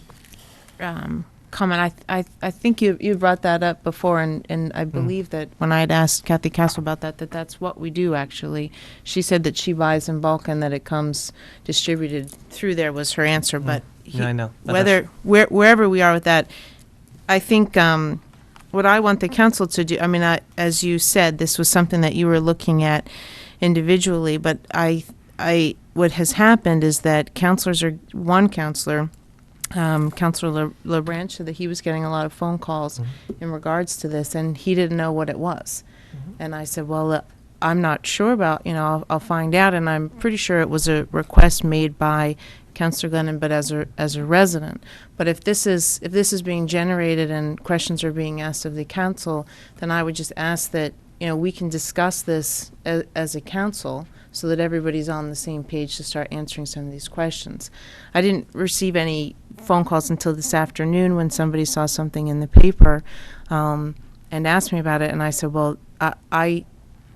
S1: comment, I think you brought that up before, and I believe that when I had asked Kathy Castle about that that's what we do, actually. She said that she buys in bulk and that it comes distributed through there was her answer, but
S3: Yeah, I know. But
S1: wherever we are with that, I think what I want the council to do, I mean, as you said, this was something that you were looking at individually, but what has happened is that one counselor, Counselor LaBranch, said that he was getting a lot of phone calls in regards to this, and he didn't know what it was. And I said, well, I'm not sure about, I'll find out, and I'm pretty sure it was a request made by Counselor Glennon, but as a resident. But if this is being generated and questions are being asked of the council, then I would just ask that, we can discuss this as a council, so that everybody's on the same page to start answering some of these questions. I didn't receive any phone calls until this afternoon when somebody saw something in the paper and asked me about it, and I said, well, I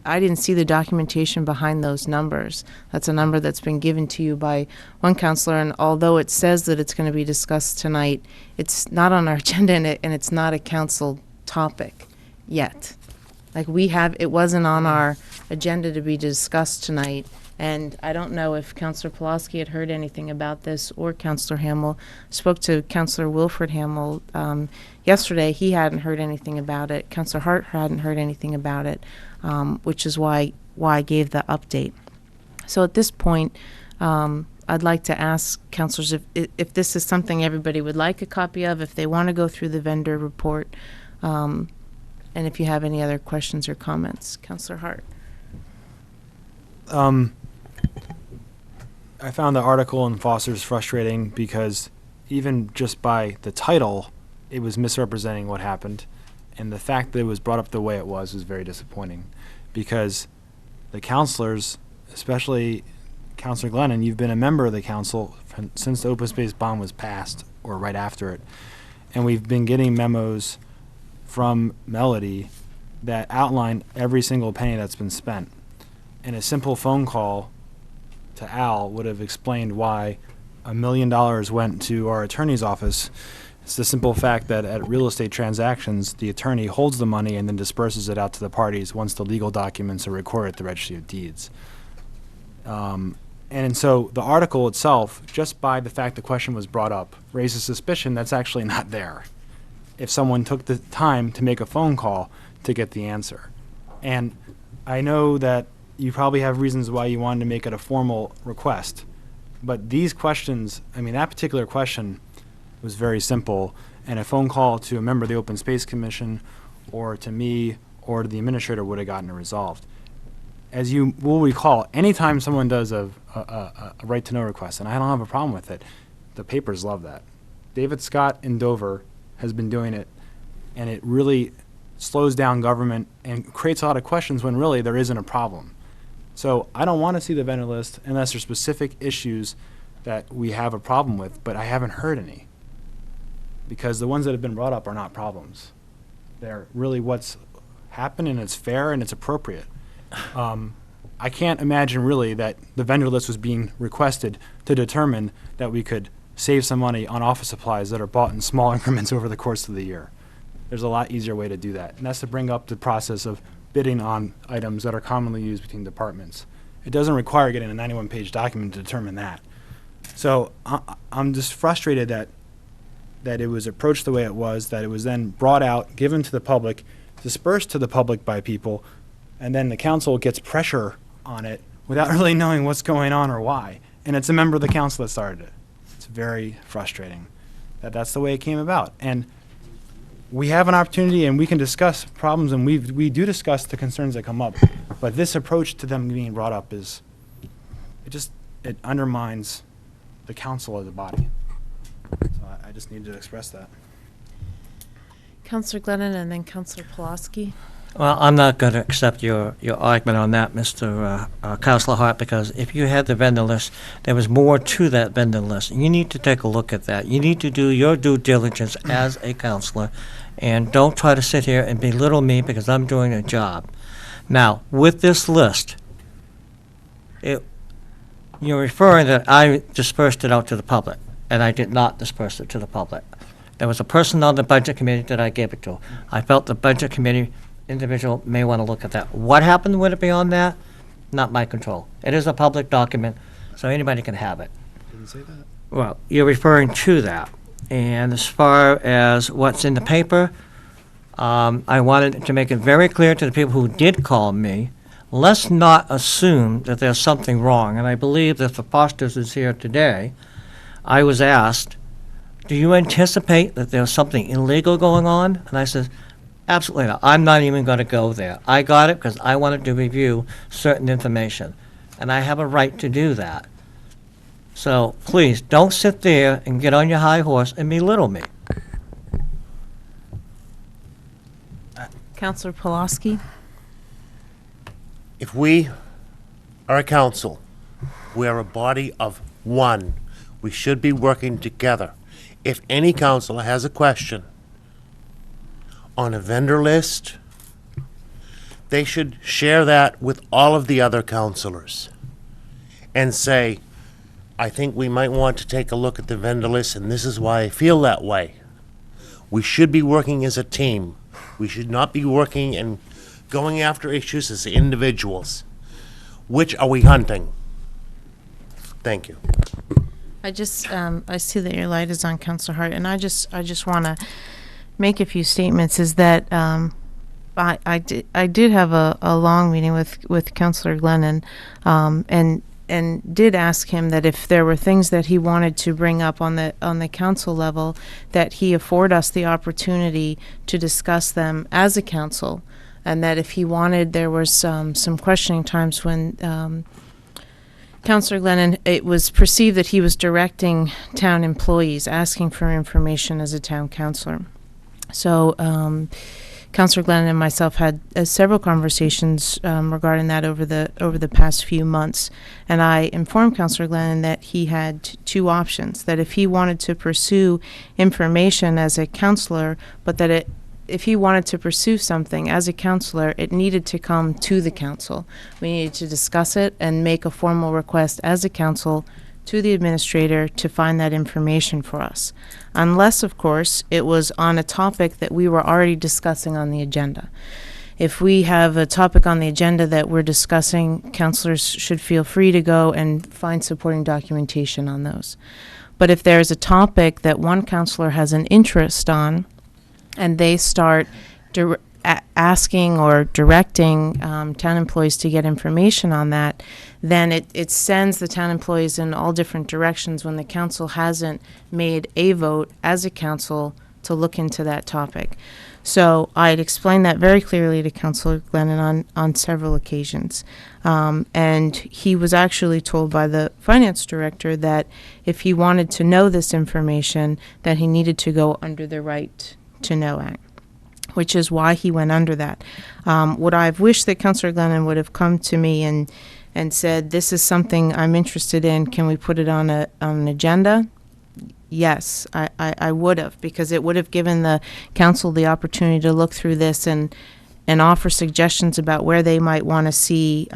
S1: didn't see the documentation behind those numbers. That's a number that's been given to you by one counselor, and although it says that it's going to be discussed tonight, it's not on our agenda, and it's not a council topic yet. Like it wasn't on our agenda to be discussed tonight, and I don't know if Councillor Pulaski had heard anything about this or Councillor Hamill. Spoke to Councillor Wilfred Hamill yesterday. He hadn't heard anything about it. Councillor Hart hadn't heard anything about it, which is why I gave the update. So at this point, I'd like to ask councillors if this is something everybody would like a copy of, if they want to go through the vendor report, and if you have any other questions or comments. Councillor Hart.
S10: I found the article in Foster's frustrating because even just by the title, it was misrepresenting what happened. And the fact that it was brought up the way it was very disappointing, because the councilors, especially Councillor Glennon, you've been a member of the council since the open space bond was passed or right after it. And we've been getting memos from Melody that outline every single penny that's been spent. And a simple phone call to Al would have explained why $1 million went to our attorney's office. It's the simple fact that at real estate transactions, the attorney holds the money and then disperses it out to the parties once the legal documents are recorded at the Registry of Deeds. And so the article itself, just by the fact the question was brought up, raises suspicion that's actually not there, if someone took the time to make a phone call to get the answer. And I know that you probably have reasons why you wanted to make it a formal request, but these questions, I mean, that particular question was very simple, and a phone call to a member of the Open Space Commission or to me or to the administrator would have gotten it resolved. As you will recall, anytime someone does a right-to-know request, and I don't have a problem with it, the papers love that. David Scott in Dover has been doing it, and it really slows down government and creates a lot of questions when really there isn't a problem. So I don't want to see the vendor list unless there's specific issues that we have a problem with, but I haven't heard any, because the ones that have been brought up are not problems. They're really what's happened, and it's fair and it's appropriate. I can't imagine really that the vendor list was being requested to determine that we could save some money on office supplies that are bought in small increments over the course of the year. There's a lot easier way to do that, and that's to bring up the process of bidding on items that are commonly used between departments. It doesn't require getting a 91-page document to determine that. So I'm just frustrated that it was approached the way it was, that it was then brought out, given to the public, dispersed to the public by people, and then the council gets pressure on it without really knowing what's going on or why. And it's a member of the council that started it. It's very frustrating that that's the way it came about. And we have an opportunity and we can discuss problems, and we do discuss the concerns that come up. But this approach to them being brought up it undermines the council as a body. So I just needed to express that.
S1: Councillor Glennon and then Councillor Pulaski.
S3: Well, I'm not going to accept your argument on that, Mr. Counselor Hart, because if you had the vendor list, there was more to that vendor list. You need to take a look at that. You need to do your due diligence as a counselor, and don't try to sit here and belittle me because I'm doing a job. Now, with this list, you're referring that I dispersed it out to the public, and I did not disperse it to the public. There was a person on the budget committee that I gave it to. I felt the budget committee individual may want to look at that. What happened with it beyond that? Not my control. It is a public document, so anybody can have it.
S6: Didn't say that.
S3: Well, you're referring to that. And as far as what's in the paper, I wanted to make it very clear to the people who did call me, let's not assume that there's something wrong. And I believe that if Foster's is here today, I was asked, do you anticipate that there's something illegal going on? And I said, absolutely not. I'm not even going to go there. I got it because I wanted to review certain information, and I have a right to do that. So please, don't sit there and get on your high horse and belittle me.
S1: Counselor Pulaski?
S4: If we are a council, we are a body of one. We should be working together. If any councilor has a question on a vendor list, they should share that with all of the other councilors and say, I think we might want to take a look at the vendor list, and this is why I feel that way. We should be working as a team. We should not be working and going after issues as individuals. Which are we hunting? Thank you.
S1: I see that your light is on, Counselor Hart, and I just want to make a few statements. Is that I did have a long meeting with Counselor Glennon, and did ask him that if there were things that he wanted to bring up on the council level, that he afford us the opportunity to discuss them as a council, and that if he wanted, there was some questioning times when Counselor Glennon, it was perceived that he was directing town employees, asking for information as a town councilor. So Counselor Glennon and myself had several conversations regarding that over the past few months, and I informed Counselor Glennon that he had two options: that if he wanted to pursue information as a councilor, but that if he wanted to pursue something as a councilor, it needed to come to the council. We needed to discuss it and make a formal request as a council to the administrator to find that information for us. Unless, of course, it was on a topic that we were already discussing on the agenda. If we have a topic on the agenda that we're discussing, councilors should feel free to go and find supporting documentation on those. But if there's a topic that one councilor has an interest on, and they start asking or directing town employees to get information on that, then it sends the town employees in all different directions when the council hasn't made a vote as a council to look into that topic. So I had explained that very clearly to Councilor Glennon on several occasions. And he was actually told by the finance director that if he wanted to know this information, that he needed to go under the Right to Know Act, which is why he went under that. Would I've wished that Councilor Glennon would have come to me and said, this is something I'm interested in, can we put it on an agenda? Yes, I would have, because it would have given the council the opportunity to look through this and offer suggestions about where they might want to see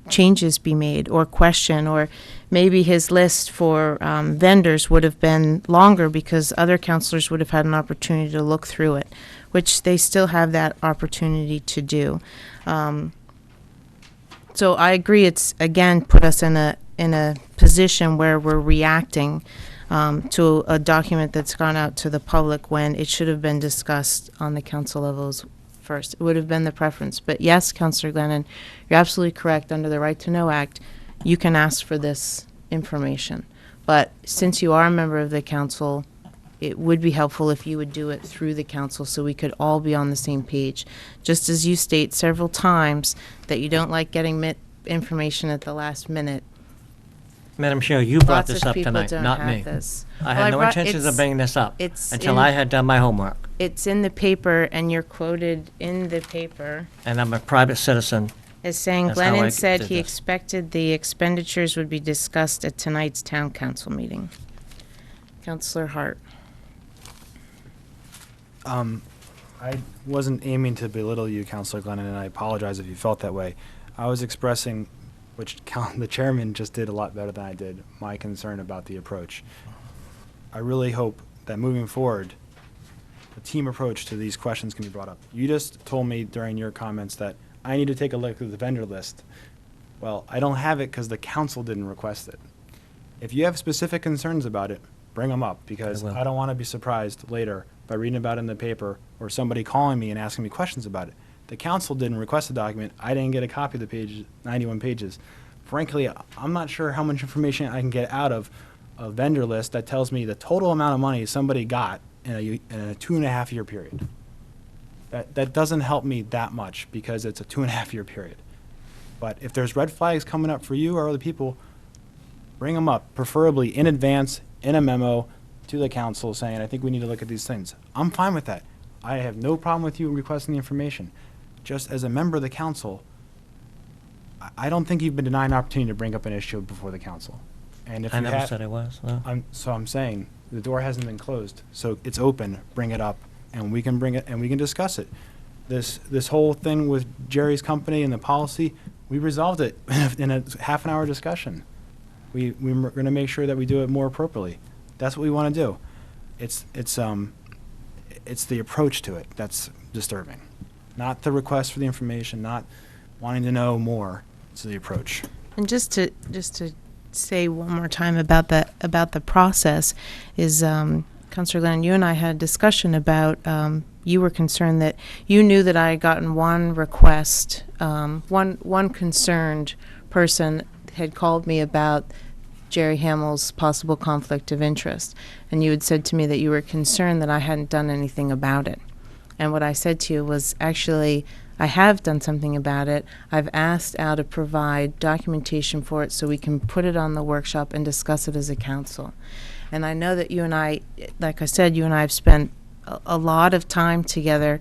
S1: changes be made or question, or maybe his list for vendors would have been longer because other councilors would have had an opportunity to look through it, which they still have that opportunity to do. So I agree, it's again put us in a position where we're reacting to a document that's gone out to the public when it should have been discussed on the council levels first. It would have been the preference. But yes, Councilor Glennon, you're absolutely correct. Under the Right to Know Act, you can ask for this information. But since you are a member of the council, it would be helpful if you would do it through the council so we could all be on the same page. Just as you state several times that you don't like getting information at the last minute,
S3: Madam Chair, you brought
S1: Lots
S3: this
S1: of
S3: up
S1: people
S3: tonight,
S1: don't
S3: not
S1: have
S3: me.
S1: this.
S3: I
S1: Well,
S3: had no
S1: brought-
S3: intentions of
S1: it's-
S3: bringing this up
S1: it's
S3: until
S1: in-
S3: I had done my homework.
S1: It's in the paper, and you're quoted in the paper
S3: And I'm a private citizen.
S1: as saying
S3: That's how I
S1: Glennon said
S3: did
S1: he
S3: this.
S1: expected the expenditures would be discussed at tonight's town council meeting. Councillor Hart.
S10: I wasn't aiming to belittle you, Councilor Glennon, and I apologize if you felt that way. I was expressing, which the chairman just did a lot better than I did, my concern about the approach. I really hope that moving forward, a team approach to these questions can be brought up. You just told me during your comments that I need to take a look at the vendor list. Well, I don't have it because the council didn't request it. If you have specific concerns about it, bring them up, because
S3: will.
S10: I don't want to be surprised later by reading about it in the paper or somebody calling me and asking me questions about it. The council didn't request a document. I didn't get a copy of the page, 91 pages. Frankly, I'm not sure how much information I can get out of a vendor list that tells me the total amount of money somebody got in a 2.5-year period. That doesn't help me that much because it's a 2.5-year period. But if there's red flags coming up for you or other people, bring them up, preferably in advance, in a memo to the council saying, I think we need to look at these things. I'm fine with that. I have no problem with you requesting the information. Just as a member of the council, I don't think you've been denied an opportunity to bring up an issue before the council. And if
S3: I
S10: you
S3: never
S10: have-
S3: said I was, no.
S10: So I'm saying, the door hasn't been closed, so it's open, bring it up, and we can bring it, and we can discuss it. This whole thing with Jerry's company and the policy, we resolved it in a half-an-hour discussion. We're gonna make sure that we do it more appropriately. That's what we wanna do. It's the approach to it that's disturbing. Not the request for the information, not wanting to know more, it's the approach.
S1: And just to say one more time about the process is, Councillor Glenn, you and I had a discussion about, you were concerned that you knew that I had gotten one request, one concerned person had called me about Jerry Hamill's possible conflict of interest. And you had said to me that you were concerned that I hadn't done anything about it. And what I said to you was, actually, I have done something about it. I've asked Al to provide documentation for it so we can put it on the workshop and discuss it as a council. And I know that you and I, like I said, you and I have spent a lot of time together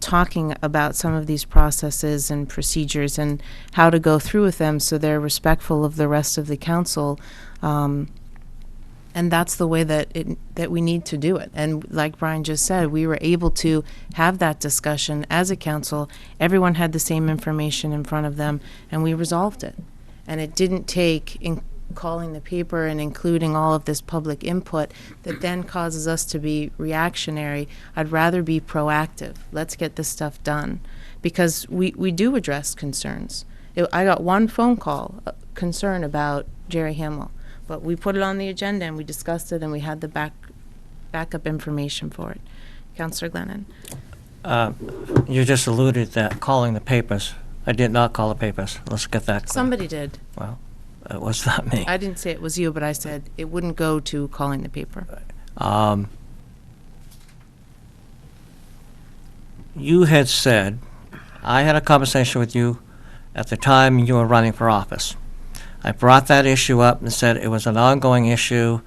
S1: talking about some of these processes and procedures and how to go through with them so they're respectful of the rest of the council. And that's the way that we need to do it. And like Brian just said, we were able to have that discussion as a council. Everyone had the same information in front of them, and we resolved it. And it didn't take calling the paper and including all of this public input that then causes us to be reactionary. I'd rather be proactive. Let's get this stuff done. Because we do address concerns. I got one phone call, concern about Jerry Hamill. But we put it on the agenda and we discussed it and we had the backup information for it. Councillor Glennon.
S3: You just alluded that calling the papers. I did not call the papers. Let's get that clear.
S1: Somebody did.
S3: Well, it was not me.
S1: I didn't say it was you, but I said it wouldn't go to calling the paper.
S3: You had said, I had a conversation with you at the time you were running for office. I brought that issue up and said it was an ongoing issue.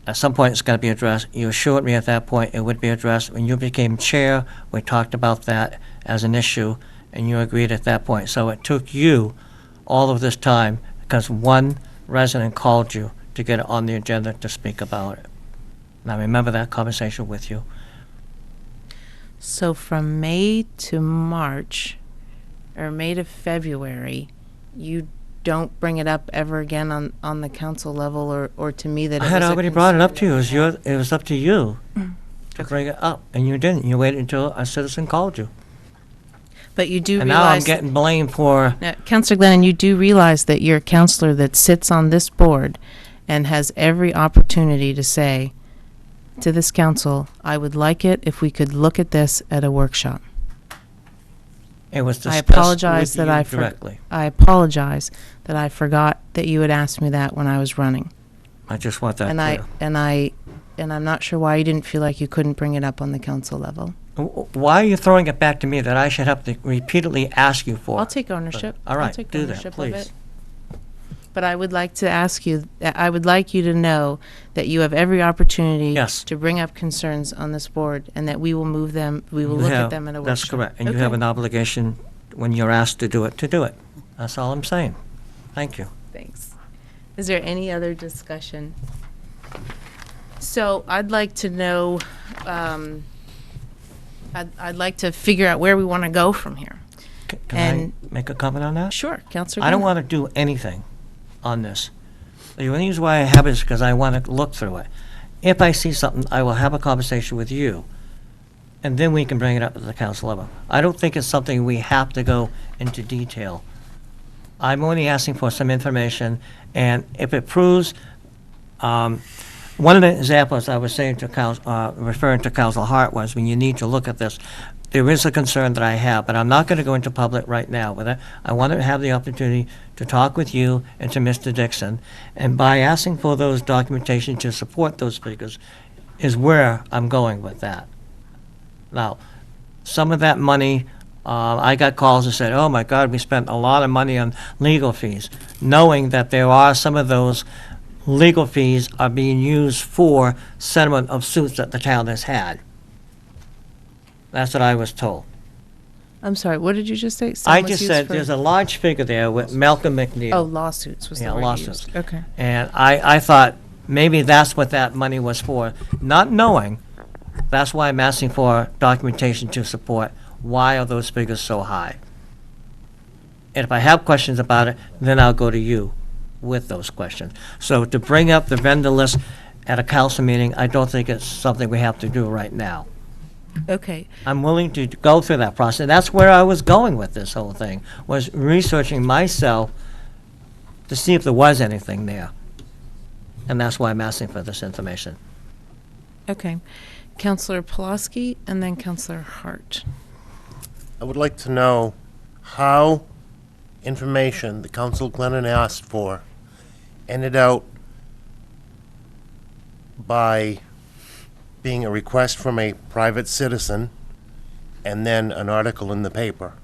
S3: At some point, it's going to be addressed. You assured me at that point it would be addressed. When you became chair, we talked about that as an issue, and you agreed at that point. So it took you all of this time because one resident called you to get it on the agenda to speak about it. And I remember that conversation with you.
S1: So from May to March, or May to February, you don't bring it up ever again on the council level or to me that
S3: I
S1: it
S3: had
S1: was a
S3: already brought it up to
S1: concern.
S3: you. It was up to you to bring it up, and you didn't. You waited until a citizen called you.
S1: But you do
S3: And now I'm
S1: realize,
S3: getting blamed for,
S1: now, Councillor Glennon, you do realize that you're a councillor that sits on this board and has every opportunity to say to this council, I would like it if we could look at this at a workshop.
S3: it was
S1: I
S3: discussed
S1: apologize
S3: with
S1: that
S3: you directly.
S1: I apologize that I forgot that you had asked me that when I was running.
S3: I just want that
S1: And
S3: clear.
S1: I'm not sure why you didn't feel like you couldn't bring it up on the council level.
S3: Why are you throwing it back to me that I should have to repeatedly ask you for?
S1: I'll take ownership.
S3: All
S1: I'll
S3: right,
S1: take
S3: do that,
S1: ownership of
S3: please.
S1: it. But I would like to ask you, I would like you to know that you have every opportunity
S3: Yes.
S1: to bring up concerns on this board, and that we will move them, we will
S3: You
S1: look
S3: have-
S1: at them in a workshop.
S3: That's correct. And you
S1: Okay.
S3: have an obligation, when you're asked to do it, to do it. That's all I'm saying. Thank you.
S1: Thanks. Is there any other discussion? So I'd like to know, I'd like to figure out where we want to go from here.
S3: Can
S1: And-
S3: I make a comment on that?
S1: Sure, Counselor.
S3: I don't
S1: Gunn.
S3: want to do anything on this. The only reason why I have it is because I want to look through it. If I see something, I will have a conversation with you, and then we can bring it up at the council level. I don't think it's something we have to go into detail. I'm only asking for some information, and if it proves, one of the examples I was saying to referring to Council Hart was, when you need to look at this, there is a concern that I have, but I'm not going to go into public right now with it. I want to have the opportunity to talk with you and to Mr. Dixon, and by asking for those documentation to support those figures is where I'm going with that. Now, some of that money, I got calls that said, oh my God, we spent a lot of money on legal fees, knowing that there are some of those legal fees are being used for settlement of suits that the town has had. That's what I was told.
S1: I'm sorry, what did you just say?
S3: I
S1: Some was
S3: just
S1: used
S3: said
S1: for-
S3: there's a large figure there with Malcolm McNeil.
S1: Oh, lawsuits was the
S3: Yeah,
S1: word you
S3: lawsuits.
S1: used. Okay.
S3: And I thought maybe that's what that money was for, not knowing. That's why I'm asking for documentation to support why are those figures so high. And if I have questions about it, then I'll go to you with those questions. So to bring up the vendor list at a council meeting, I don't think it's something we have to do right now.
S1: Okay.
S3: I'm willing to go through that process. That's where I was going with this whole thing, was researching myself to see if there was anything there. And that's why I'm asking for this information.
S1: Okay. Counselor Pulaski and then Counselor Hart.
S4: I would like to know how information the Council Glennon asked for ended out by being a request from a private citizen and then an article in the paper,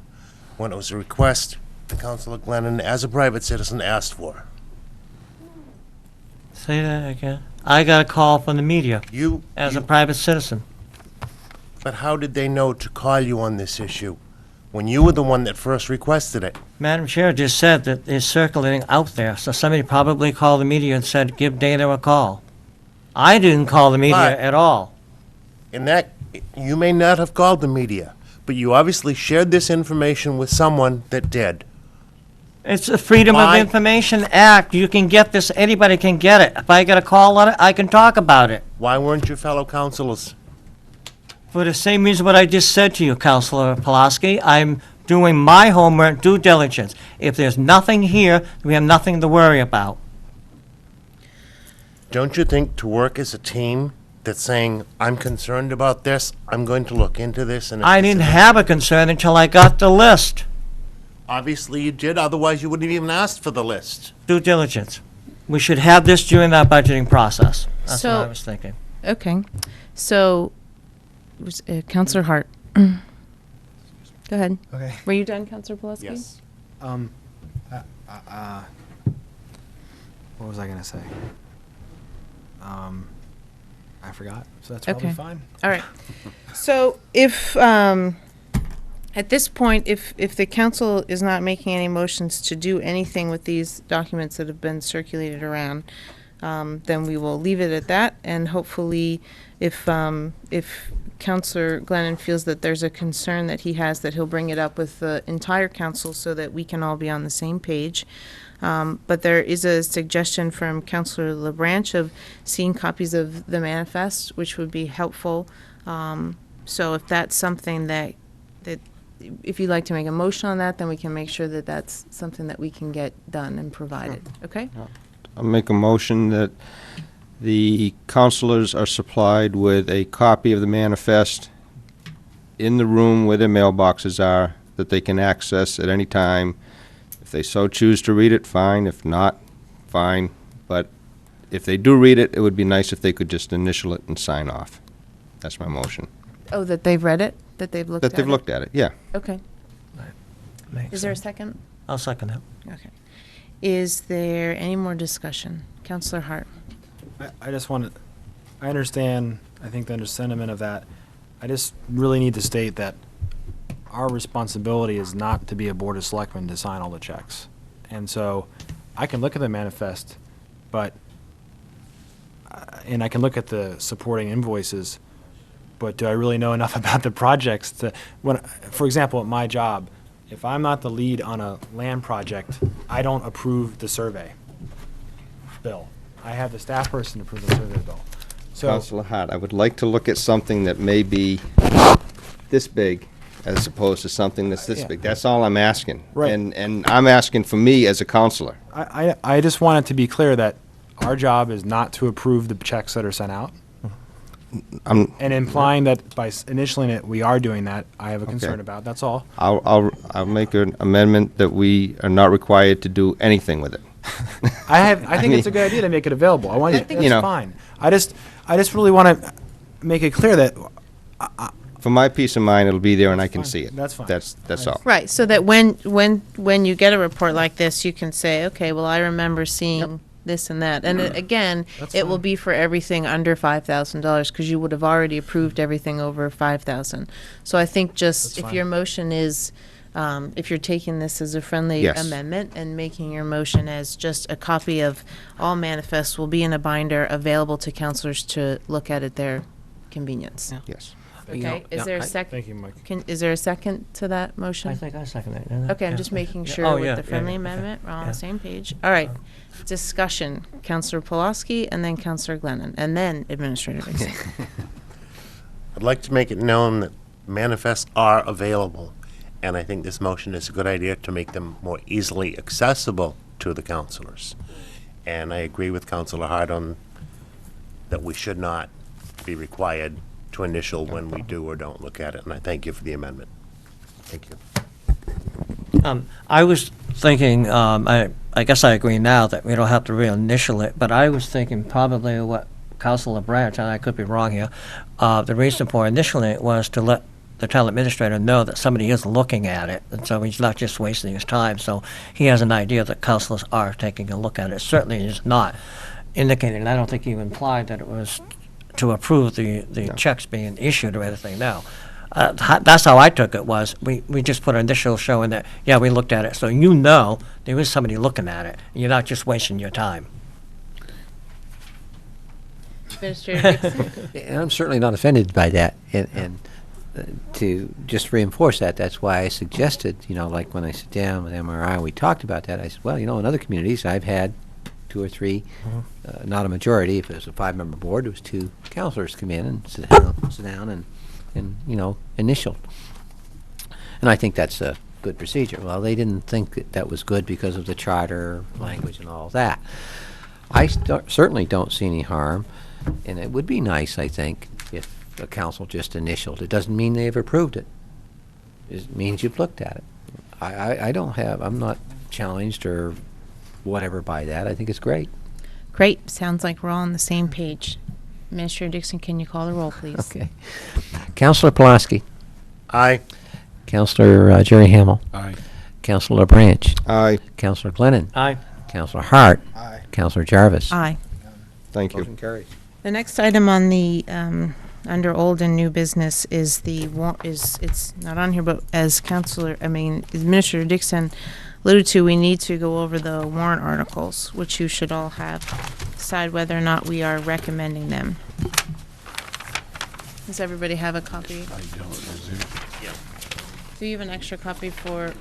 S4: when it was a request the Councilor Glennon, as a private citizen, asked for.
S3: Say that again. I got a call from the media
S4: You,
S3: as a private citizen.
S4: but how did they know to call you on this issue when you were the one that first requested it?
S3: Madam Chair just said that it's circulating out there, so somebody probably called the media and said, give Dana a call. I didn't call the media
S4: But-
S3: at all.
S4: In that, you may not have called the media, but you obviously shared this information with someone that did.
S3: It's a Freedom of
S4: Why-
S3: Information Act. You can get this, anybody can get it. If I get a call on it, I can talk about it.
S4: Why weren't your fellow councilors?
S3: For the same reason what I just said to you, Councilor Pulaski, I'm doing my homework, due diligence. If there's nothing here, we have nothing to worry about.
S4: Don't you think to work as a team that's saying, I'm concerned about this, I'm going to look into this, and if
S3: I
S4: this
S3: didn't
S4: is-"
S3: have a concern until I got the list.
S4: Obviously you did, otherwise you wouldn't have even asked for the list.
S3: Due diligence. We should have this during our budgeting process. That's what I
S1: So-
S3: was thinking.
S1: Okay. So, Counselor Hart. Go ahead.
S6: Okay.
S1: Were you done, Counselor Pulaski?
S6: What was I gonna say? I forgot, so that's probably
S1: Okay.
S6: fine.
S1: All right. So if, at this point, if the council is not making any motions to do anything with these documents that have been circulated around, then we will leave it at that. And hopefully, if Counselor Glennon feels that there's a concern that he has, that he'll bring it up with the entire council so that we can all be on the same page. But there is a suggestion from Counselor LaBranche of seeing copies of the manifest, which would be helpful. So if that's something that if you'd like to make a motion on that, then we can make sure that that's something that we can get done and provided, okay?
S5: I'll make a motion that the councilors are supplied with a copy of the manifest in the room where their mailboxes are, that they can access at any time. If they so choose to read it, fine. If not, fine. But if they do read it, it would be nice if they could just initial it and sign off. That's my motion.
S1: Oh, that they've read it? That they've looked at it?
S5: That they've looked at it, yeah.
S1: Okay.
S3: Makes
S1: Is there a
S3: sense.
S1: second?
S3: I'll second that.
S1: Okay. Is there any more discussion? Counselor Hart?
S10: I just want to, I understand, I think the sentiment of that. I just really need to state that our responsibility is not to be a board of selectmen to sign all the checks. And so I can look at the manifest, but, and I can look at the supporting invoices, but do I really know enough about the projects to, for example, at my job, if I'm not the lead on a land project, I don't approve the survey bill. I have the staff person approve the survey bill. So,
S5: Councilor Hart, I would like to look at something that may be this big as opposed to something that's this
S10: Yeah.
S5: big. That's all I'm asking.
S10: Right.
S5: And I'm asking for me as a counselor.
S10: I just want it to be clear that our job is not to approve the checks that are sent out. And implying that by initialing it, we are doing that, I have a concern
S5: Okay.
S10: about, that's all.
S5: I'll make an amendment that we are not required to do anything with it.
S10: I think it's a good idea to make it available. I want you,
S1: think
S10: that's
S5: you know-
S10: fine. I just really want to make it clear that,
S5: For my peace of mind, it'll be there and I can
S10: fine.
S5: see it.
S10: That's fine.
S5: That's all.
S1: Right, so that when you get a report like this, you can say, okay, well, I remember seeing this and that. And again,
S10: That's
S1: it will
S10: fine.
S1: be for everything under $5,000 because you would have already approved everything over 5,000. So I think just,
S10: That's
S1: if
S10: fine.
S1: your motion is, if you're taking this as a friendly
S5: Yes.
S1: amendment and making your motion as just a copy of all manifests will be in a binder available to counselors to look at their convenience.
S5: Yes.
S3: You know,
S1: Okay, is
S3: yeah,
S1: there a
S10: Thank
S1: second?
S10: you, Mike.
S1: Is there a second to that motion?
S3: I think I second that. didn't I?
S1: Okay, I'm
S3: Yeah.
S1: just making
S3: Yeah.
S1: sure
S3: Oh,
S1: with
S3: yeah,
S1: the
S3: yeah,
S1: friendly
S3: yeah, okay.
S1: amendment, we're all on
S3: Yeah.
S1: the same page. All right, discussion, Counselor Pulaski, and then Counselor Glennon, and then Administrator Dixon.
S4: I'd like to make it known that manifests are available, and I think this motion is a good idea to make them more easily accessible to the councilors. And I agree with Counselor Hart on that we should not be required to initial when we do or don't look at it, and I thank you for the amendment. Thank you.
S3: I was thinking, I guess I agree now that we don't have to reinitial it, but I was thinking probably what Councilor Branch, and I could be wrong here, the reason for initialing it was to let the town administrator know that somebody is looking at it, and so he's not just wasting his time, so he has an idea that councilors are taking a look at it. Certainly is not indicating, and I don't think you implied that it was to approve the checks being issued or anything, no. That's how I took it, was we just put an initial showing that, yeah, we looked at it, so you know there is somebody looking at it, and you're not just wasting your time.
S1: Administrator Dixon?
S7: And I'm certainly not offended by that. And to just reinforce that, that's why I suggested, like when I sit down with MRI, we talked about that. I said, well, in other communities, I've had 2 or 3, not a majority. If it was a 5-member board, it was 2 counselors come in and sit down and initial. And I think that's a good procedure. Well, they didn't think that was good because of the charter language and all that. I certainly don't see any harm, and it would be nice, I think, if the council just initialed. It doesn't mean they've approved it. It means you've looked at it. I'm not challenged or whatever by that. I think it's great.
S1: Great, sounds like we're all on the same page. Administrator Dixon, can you call the roll, please?
S7: Okay. Councilor Pulaski,
S4: Aye.
S7: Councilor Jerry Hamel,
S12: Aye.
S7: Councilor Branch,
S5: Aye.
S7: Councilor Glennon,
S3: Aye.
S7: Councilor Hart,
S6: Aye.
S7: Councilor Jarvis.
S1: Aye.
S5: Thank you.
S7: Motion carries.
S1: The next item on the, under old and new business is it's not on here, but as Administrator Dixon alluded to, we need to go over the warrant articles, which you should all have, decide whether or not we are recommending them. Does everybody have a copy?
S12: I don't, is there?
S1: Do you have an extra copy for,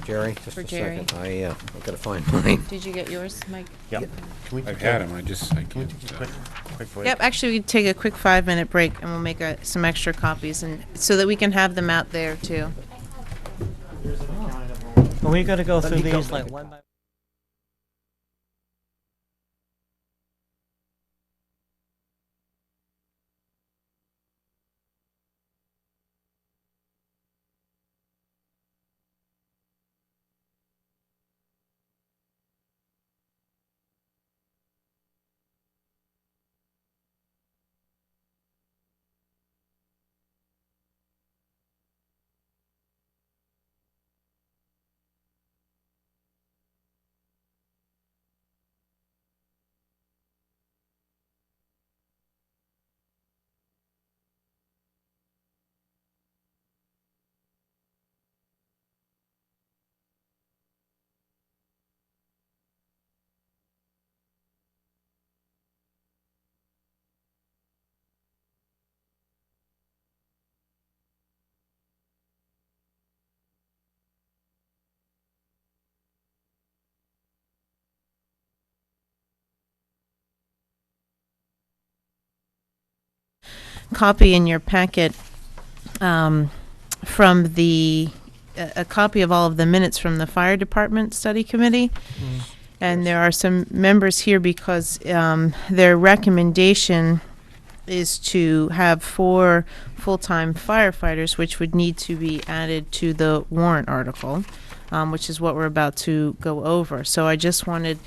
S7: Jerry, just
S1: For
S7: a
S1: Jerry.
S7: second. I've got to find mine.
S1: did you get yours, Mike?
S4: Yep. Can we
S12: I've
S4: take
S12: had
S4: a-
S12: them, I
S4: Can we
S12: can't.
S4: take a quick break?
S1: Yep, actually, we can take a quick 5-minute break and we'll make some extra copies and so that we can have them out there too.
S3: Are we gonna go through these like one by
S1: copy in your packet from a copy of all of the minutes from the Fire Department Study Committee. And there are some members here because their recommendation is to have 4 full-time firefighters, which would need to be added to the warrant article, which is what we're about to go over. So I just wanted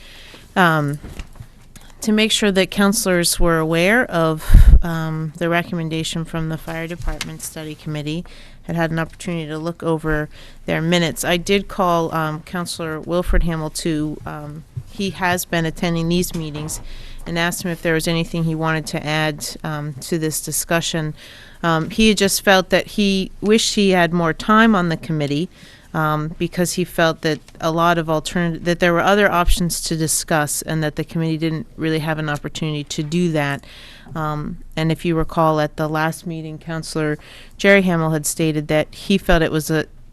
S1: to make sure that counselors were aware of the recommendation from the Fire Department Study Committee, had an opportunity to look over their minutes. I did call Counselor Wilfred Hamill he has been attending these meetings, and asked him if there was anything he wanted to add to this discussion. He just felt that he wished he had more time on the committee, because he felt that that there were other options to discuss, and that the committee didn't really have an opportunity to do that. And if you recall, at the last meeting, Councillor Jerry Hamill had stated that he felt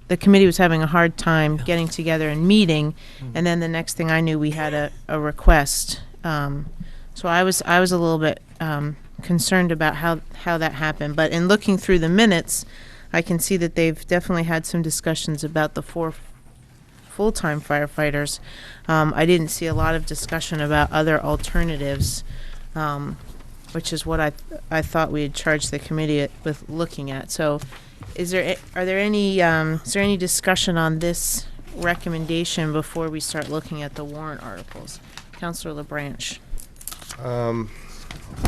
S1: the committee was having a hard time getting together and meeting, and then the next thing I knew, we had a request. So I was a little bit concerned about how that happened. But in looking through the minutes, I can see that they've definitely had some discussions about the 4 full-time firefighters. I didn't see a lot of discussion about other alternatives, which is what I thought we had charged the committee with looking at. So, is there any discussion on this recommendation before we start looking at the warrant articles? Councillor LaBranche.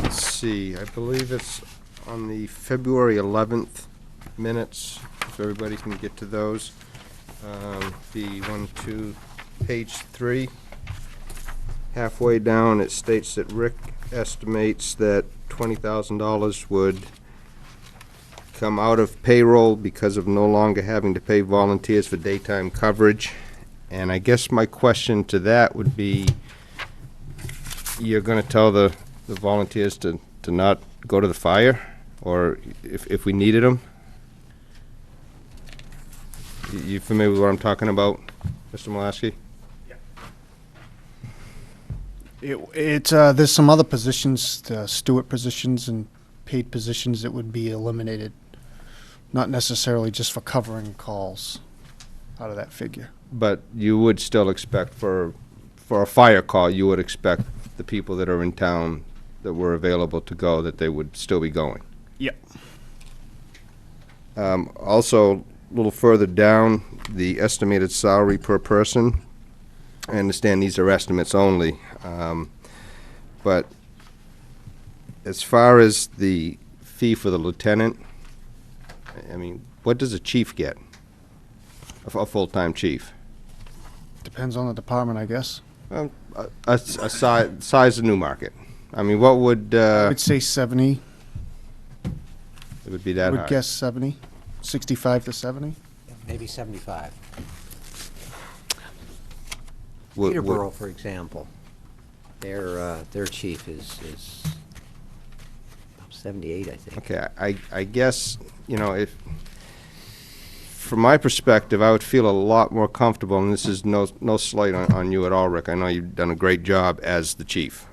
S5: Let's see, I believe it's on the February 11th minutes, if everybody can get to those. Page 3. Halfway down, it states that Rick estimates that $20,000 would come out of payroll because of no longer having to pay volunteers for daytime coverage. And I guess my question to that would be, you're going to tell the volunteers to not go to the fire, or if we needed them? You familiar with what I'm talking about, Mr. Molaski?
S6: There's some other positions, the steward positions and paid positions that would be eliminated, not necessarily just for covering calls out of that figure.
S5: But you would still expect for a fire call, you would expect the people that are in town that were available to go, that they would still be going.
S6: Yep.
S5: Also, a little further down, the estimated salary per person. I understand these are estimates only, but as far as the fee for the lieutenant, I mean, what does a chief get? A full-time chief?
S6: Depends on the department, I guess.
S5: A size of Newmarket. I mean, what would...
S6: I would say 70.
S5: It would be that
S6: I
S5: high.
S6: would guess 70, 65 to 70.
S7: Maybe 75.
S5: Would-
S7: Peterborough, for example, their chief is 78, I think.
S5: Okay, I guess, if, from my perspective, I would feel a lot more comfortable, and this is no slight on you at all, Rick. I know you've done a great job as the chief.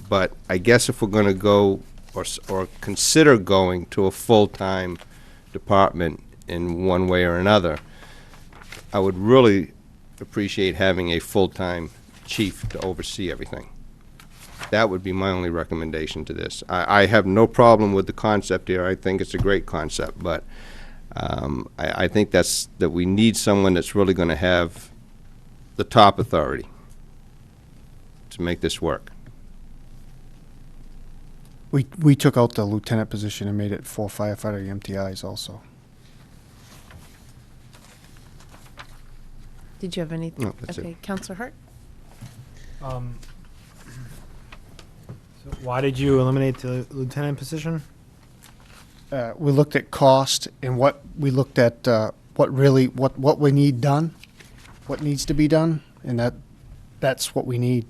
S5: But I guess if we're going to go or consider going to a full-time department in one way or another, I would really appreciate having a full-time chief to oversee everything. That would be my only recommendation to this. I have no problem with the concept here. I think it's a great concept, but I think that we need someone that's really going to have the top authority to make this work.
S6: We took out the lieutenant position and made it 4 firefighter MTIs also.
S1: Did you have anything?
S5: No, that's
S1: okay,
S5: it.
S1: Councillor Hart.
S10: So why did you eliminate the lieutenant position?
S6: We looked at cost and we looked at what we need done, what needs to be done, and that's what we need.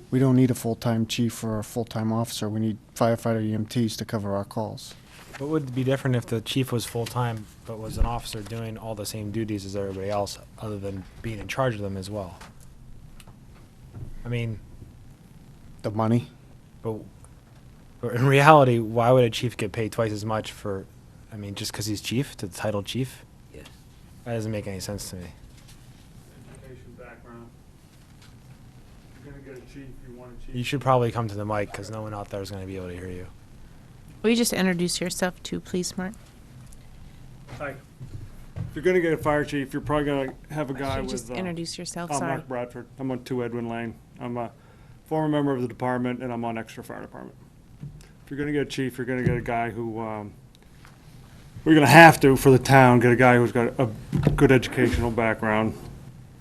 S6: We don't need a full-time chief or a full-time officer. We need firefighter EMTs to cover our calls.
S10: What would be different if the chief was full-time but was an officer doing all the same duties as everybody else, other than being in charge of them as well? I mean,
S6: The money.
S10: but But in reality, why would a chief get paid twice as much for, I mean, just because he's chief, the title chief?
S3: Yes.
S10: That doesn't make any sense to me.
S8: Education background. If you're gonna get a chief, you want a chief.
S10: You should probably come to the mic because no one out there is going to be able to hear you.
S1: Will you just introduce yourself too, please, Mark?
S8: Hi. If you're gonna get a fire chief, you're probably gonna have a guy
S1: Should
S8: with.
S1: just introduce yourself,
S8: I'm
S1: sorry.
S8: Mark Bradford. I'm on 2 Edwin Lane. I'm a former member of the department, and I'm on extra fire department. If you're gonna get a chief, you're gonna get a guy who, we're gonna have to, for the town, get a guy who's got a good educational background.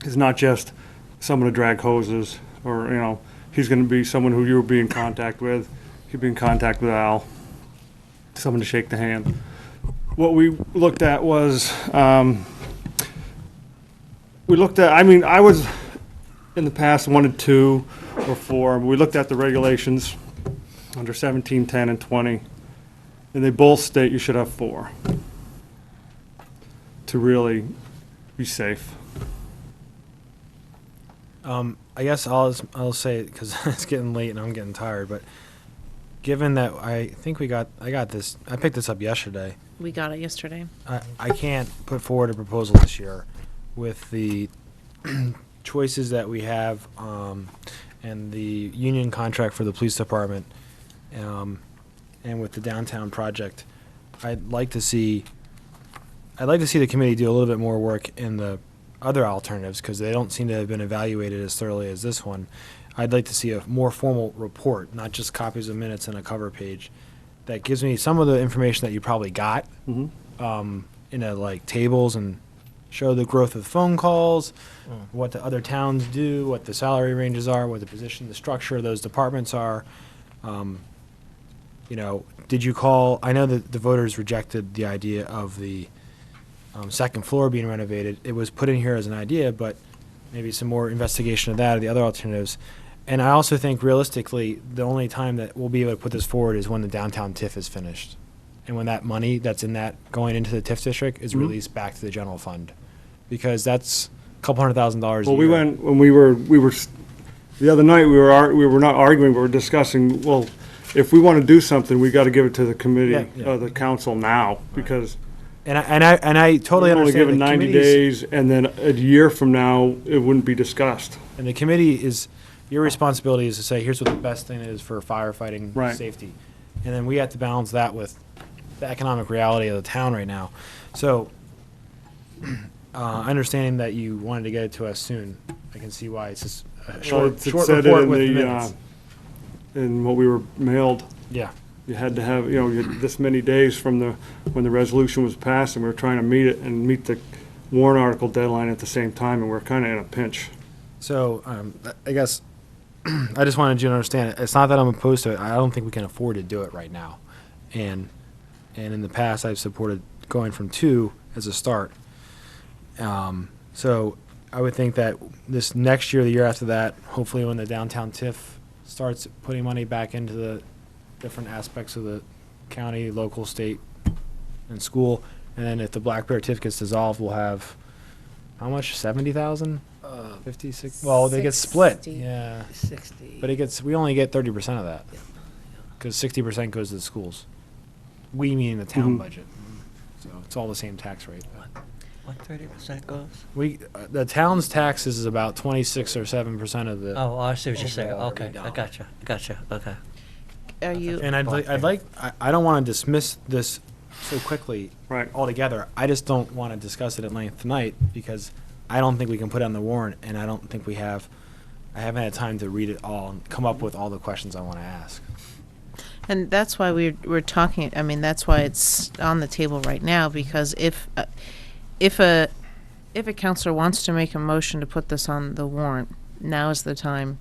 S8: He's not just someone to drag hoses, or, you know, he's gonna be someone who you'll be in contact with. He'll be in contact with Al, someone to shake the hand. What we looked at was, I was, in the past, wanted 2 or 4. We looked at the regulations under 17, 10, and 20, and they both state you should have 4 to really be safe.
S10: I guess I'll say, because it's getting late and I'm getting tired, but given that I picked this up yesterday.
S1: We got it yesterday.
S10: I can't put forward a proposal this year with the choices that we have and the union contract for the police department and with the downtown project. I'd like to see the committee do a little bit more work in the other alternatives because they don't seem to have been evaluated as thoroughly as this one. I'd like to see a more formal report, not just copies of minutes and a cover page, that gives me some of the information that you probably got in a, like tables and show the growth of phone calls, what the other towns do, what the salary ranges are, what the position, the structure of those departments are. You know, did you call? I know that the voters rejected the idea of the second floor being renovated. It was put in here as an idea, but maybe some more investigation of that or the other alternatives. And I also think realistically, the only time that we'll be able to put this forward is when the downtown TIF is finished. And when that money that's in that going into the TIF district is released back to the general fund. Because that's a couple $100,000 a
S8: Well,
S10: year.
S8: we were, the other night, we were not arguing, we were discussing, well, if we want to do something, we got to give it to the committee,
S10: Yeah.
S8: the council now, because
S10: And I totally
S8: we're only
S10: understand
S8: given
S10: the
S8: 90
S10: committee's-
S8: days, and then a year from now, it wouldn't be discussed.
S10: And the committee is, your responsibility is to say, here's what the best thing is for firefighting
S8: Right.
S10: safety. And then we have to balance that with the economic reality of the town right now. So, understanding that you wanted to get it to us soon, I can see why it's just a
S8: Well,
S10: short,
S8: it
S10: short
S8: said
S10: report
S8: it
S10: with
S8: in
S10: minutes.
S8: in what we were mailed.
S10: Yeah.
S8: You had to have, you had this many days from when the resolution was passed, and we were trying to meet it and meet the warrant article deadline at the same time, and we're kind of in a pinch.
S10: So, I guess, I just wanted you to understand, it's not that I'm opposed to it, I don't think we can afford to do it right now. And in the past, I've supported going from 2 as a start. So, I would think that this next year, the year after that, hopefully when the downtown TIF starts putting money back into the different aspects of the county, local, state, and school, and then if the Black Bear TIF gets dissolved, we'll have, how much, 70,000? 56, well, they get split,
S3: 60.
S10: yeah.
S3: 60.
S10: But we only get 30% of that, because 60% goes to the schools. We mean the town budget, so it's all the same tax rate.
S3: What 30% goes?
S10: The town's taxes is about 26 or 7% of the.
S3: Oh, I see what you're saying.
S10: overall
S3: Okay, I gotcha. Okay.
S1: Are you,
S10: And I don't want to dismiss this so quickly
S8: Right.
S10: altogether. I just don't want to discuss it at length tonight because I don't think we can put it on the warrant, and I don't think I haven't had time to read it all and come up with all the questions I want to ask.
S1: and that's why we're talking, I mean, that's why it's on the table right now, because if a counselor wants to make a motion to put this on the warrant, now is the time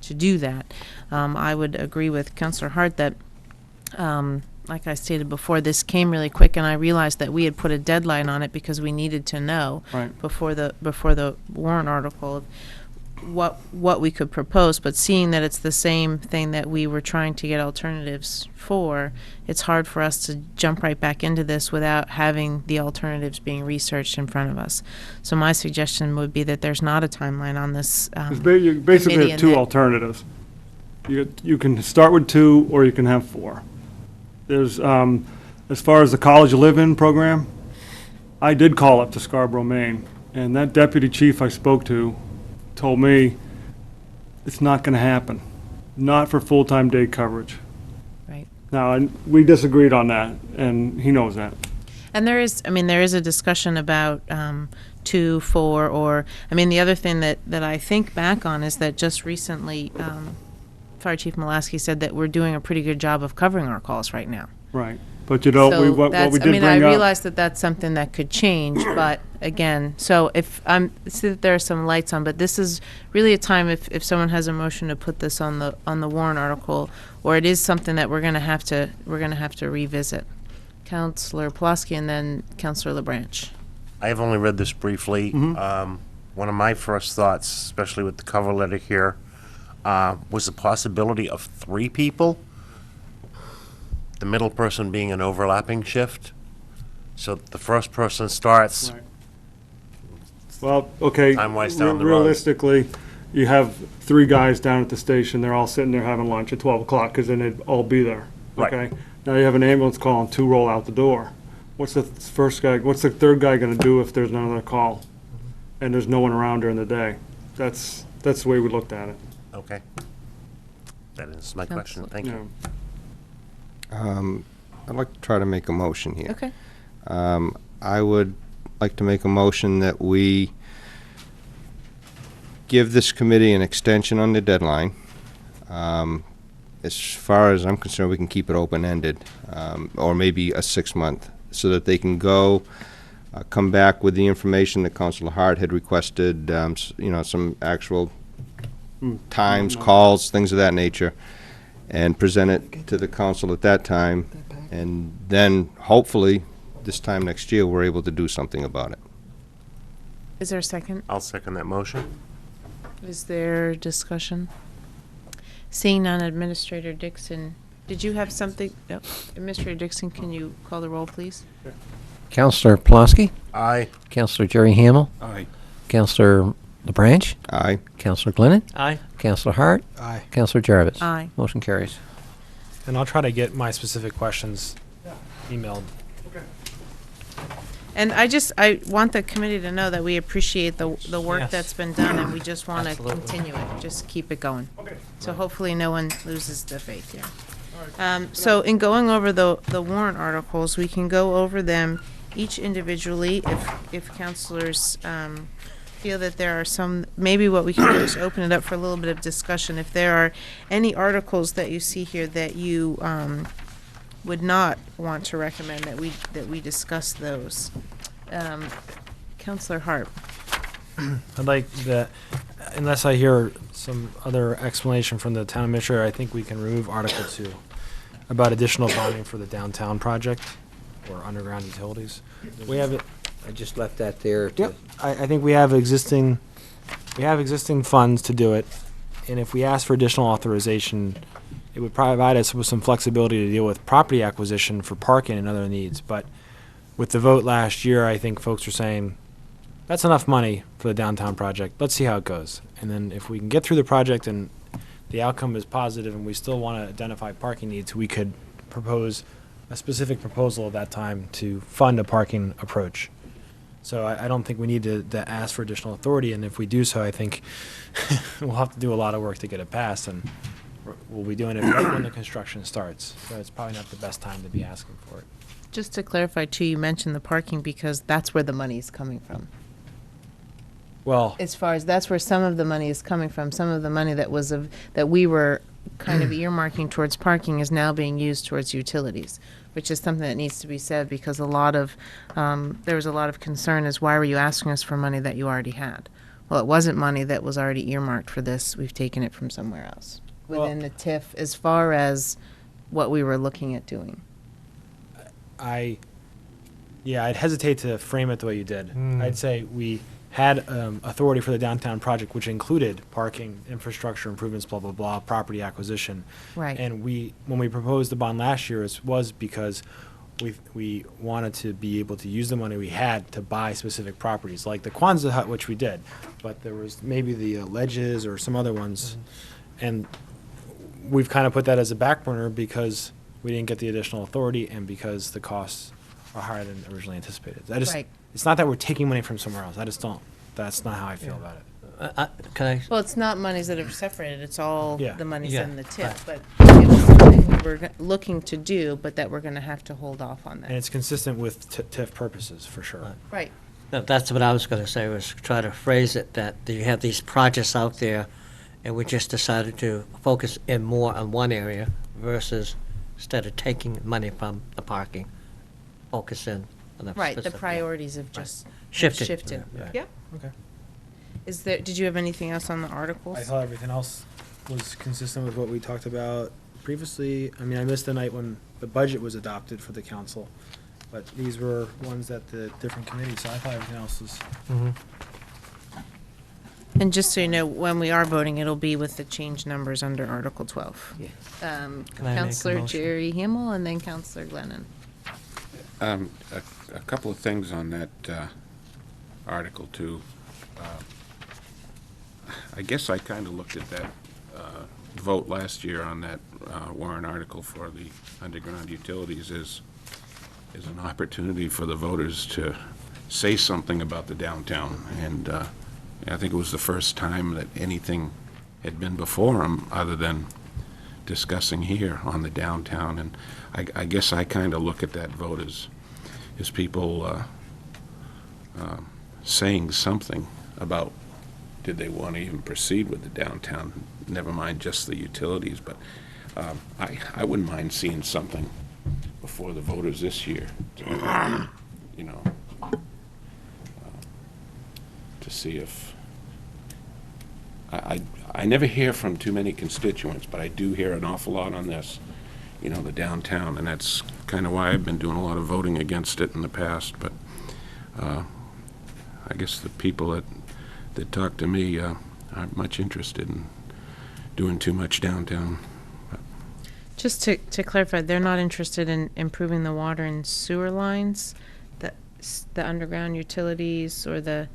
S1: to do that. I would agree with Counselor Hart that, like I stated before, this came really quick, and I realized that we had put a deadline on it because we needed to know
S8: Right.
S1: before the warrant article what we could propose. But seeing that it's the same thing that we were trying to get alternatives for, it's hard for us to jump right back into this without having the alternatives being researched in front of us. So my suggestion would be that there's not a timeline on this.
S8: You basically
S1: committee
S8: have
S1: and
S8: 2
S1: that-
S8: alternatives. You can start with 2, or you can have 4. There's, as far as the college live-in program, I did call up to Scarborough, Maine, and that deputy chief I spoke to told me it's not going to happen, not for full-time day coverage.
S1: Right.
S8: Now, we disagreed on that, and he knows that.
S1: And there is a discussion about 2, 4, or, the other thing that I think back on is that just recently, Fire Chief Mulaski said that we're doing a pretty good job of covering our calls right now.
S8: Right. But what we did bring up.
S1: I realize that that's something that could change, but again, so if see that there are some lights on, but this is really a time if someone has a motion to put this on the warrant article, or it is something that we're gonna have to revisit. Councillor Pulaski and then Councillor LaBranche.
S4: I have only read this briefly.
S8: Mm-hmm.
S4: One of my first thoughts, especially with the cover letter here, was the possibility of 3 people, the middle person being an overlapping shift. So the first person starts,
S8: Right. Well, okay,
S4: Time-wise down the road.
S8: realistically, you have 3 guys down at the station, they're all sitting there having lunch at 12 o'clock, because then they'd all be there,
S4: Right.
S8: okay? Now you have an ambulance call and 2 roll out the door. What's the third guy gonna do if there's another call? And there's no one around during the day? That's the way we looked at it.
S4: okay. That is my question, thank
S8: Yeah.
S4: you.
S5: I'd like to try to make a motion here.
S1: Okay.
S5: I would like to make a motion that we give this committee an extension on the deadline. As far as I'm concerned, we can keep it open-ended, or maybe a 6-month, so that they can go, come back with the information that Councilor Hart had requested, some actual times, calls, things of that nature, and present it to the council at that time, and then hopefully this time next year we're able to do something about it.
S1: Is there a second?
S4: I'll second that motion.
S1: Is there discussion? Seeing none, Administrator Dixon, did you have something? No. Administrator Dixon, can you call the roll, please?
S7: Councillor Pulaski,
S4: Aye.
S7: Councillor Jerry Hamel,
S12: Aye.
S7: Councillor LaBranche,
S5: Aye.
S7: Councillor Glennon,
S3: Aye.
S7: Councillor Hart,
S10: Aye.
S7: Councillor Jarvis.
S1: Aye.
S7: Motion carries.
S10: And I'll try to get my specific questions emailed.
S1: And I want the committee to know that we appreciate the work
S3: Yes.
S1: that's been done, and we just want to
S3: Absolutely.
S1: continue it, just keep it going.
S8: Okay.
S1: So hopefully no one loses the faith here. So in going over the warrant articles, we can go over them each individually if councilors feel that there are some, maybe what we can do is open it up for a little bit of discussion. If there are any articles that you see here that you would not want to recommend that we discuss those. Councillor Hart.
S10: I'd like that, unless I hear some other explanation from the town administrator, I think we can remove Article 2 about additional bonding for the downtown project or underground utilities. We have it.
S7: I just left that there to.
S10: Yep. I think we have existing funds to do it, and if we ask for additional authorization, it would provide us with some flexibility to deal with property acquisition for parking and other needs. But with the vote last year, I think folks are saying, that's enough money for the downtown project. Let's see how it goes. And then if we can get through the project and the outcome is positive and we still want to identify parking needs, we could propose a specific proposal at that time to fund a parking approach. So I don't think we need to ask for additional authority, and if we do so, I think we'll have to do a lot of work to get it passed, and we'll be doing it right when the construction starts. So it's probably not the best time to be asking for it.
S1: Just to clarify too, you mentioned the parking because that's where the money is coming from.
S10: Well,
S1: As far as, that's where some of the money is coming from. Some of the money that we were kind of earmarking towards parking is now being used towards utilities, which is something that needs to be said because there was a lot of concern as why were you asking us for money that you already had? Well, it wasn't money that was already earmarked for this. We've taken it from somewhere else within the TIF as far as what we were looking at doing.
S10: I'd hesitate to frame it the way you did. I'd say we had authority for the downtown project, which included parking, infrastructure improvements, blah, blah, blah, property acquisition.
S1: Right.
S10: And when we proposed the bond last year, it was because we wanted to be able to use the money we had to buy specific properties, like the Kwanzaa hut, which we did. But there was maybe the ledges or some other ones. And we've kind of put that as a back burner because we didn't get the additional authority and because the costs are higher than originally anticipated.
S1: Right.
S10: It's not that we're taking money from somewhere else. That's not how I feel about it.
S3: Can I?
S1: Well, it's not monies that are separated, it's all
S10: Yeah.
S1: the monies
S3: Yeah.
S1: in the TIF, but it was something we were looking to do, but that we're gonna have to hold off on
S10: And
S1: that.
S10: it's consistent with TIF purposes, for sure.
S1: Right.
S3: No, that's what I was going to say, was try to phrase it that you have these projects out there, and we just decided to focus in more on one area versus, instead of taking money from the parking, focus in on the
S1: Right, the
S3: specific-
S1: priorities have just
S3: Shifted.
S1: shifted.
S3: Yeah.
S1: Yep.
S10: Okay.
S1: Did you have anything else on the articles?
S10: I thought everything else was consistent with what we talked about previously. I mean, I missed the night when the budget was adopted for the council, but these were ones that the different committees, so I thought everything else was.
S1: And just so you know, when we are voting, it'll be with the change numbers under Article 12.
S3: Can I make a
S1: Counselor
S3: motion?
S1: Jerry Hamel and then Counselor Glennon.
S12: A couple of things on that Article 2. I guess I kind of looked at that vote last year on that warrant article for the underground utilities as an opportunity for the voters to say something about the downtown. And I think it was the first time that anything had been before them other than discussing here on the downtown. And I guess I kind of look at that vote as people saying something about did they want to even proceed with the downtown, never mind just the utilities. But I wouldn't mind seeing something before the voters this year, you know, to see if, I never hear from too many constituents, but I do hear an awful lot on this, you know, the downtown, and that's kind of why I've been doing a lot of voting against it in the past. But I guess the people that talk to me aren't much interested in doing too much downtown.
S1: Just to clarify, they're not interested in improving the water and sewer lines, the underground utilities, or the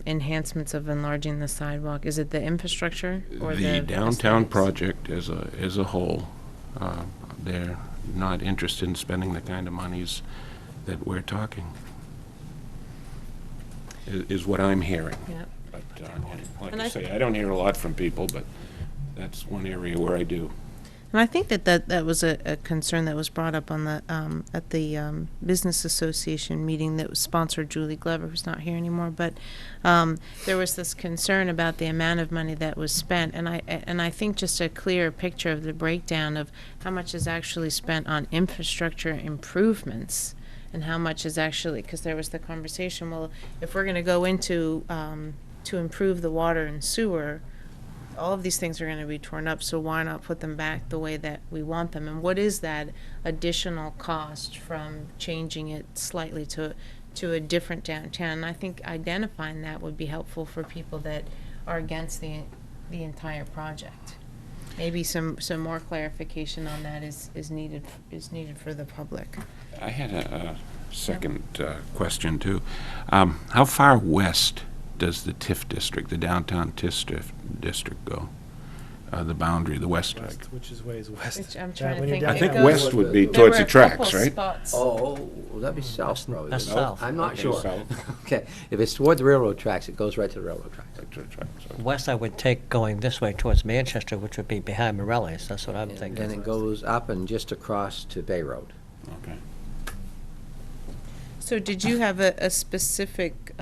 S1: enhancements of enlarging the sidewalk. Is it the infrastructure or
S12: The downtown
S1: aesthetics?
S12: project as a whole, they're not interested in spending the kind of monies that we're talking, is what I'm hearing.
S1: Yeah.
S12: But, like
S1: And
S12: I
S1: I-
S12: say, I don't hear a lot from people, but that's one area where I do.
S1: And I think that was a concern that was brought up on the at the Business Association meeting that was sponsored Julie Glover, who's not here anymore. But there was this concern about the amount of money that was spent, and I think just a clear picture of the breakdown of how much is actually spent on infrastructure improvements and how much is actually, because there was the conversation, well, if we're going to go into to improve the water and sewer, all of these things are going to be torn up, so why not put them back the way that we want them? And what is that additional cost from changing it slightly to a different downtown? And I think identifying that would be helpful for people that are against the entire project. Maybe some more clarification on that is needed for the public.
S12: I had a second question, too. How far west does the TIF district, the downtown TIF district go? The boundary, the west.
S10: Which is ways west.
S1: Which I'm trying to
S10: when you're
S1: think.
S10: down
S12: I think
S1: It goes-
S12: west would be
S1: There
S12: towards
S1: were
S12: the
S1: a couple
S12: tracks, right?
S1: spots.
S7: Oh, well, that'd be south, probably.
S3: That's
S7: No,
S3: south.
S7: I'm not
S12: Okay,
S7: sure.
S12: south.
S7: Okay, if it's toward the railroad tracks, it goes right to the railroad tracks.
S3: West I would take going this way towards Manchester, which would be behind Morelli's. That's what I'm
S7: And
S3: thinking.
S7: then it goes up and just across to Bay Road.
S12: Okay.
S1: So did you have a specific,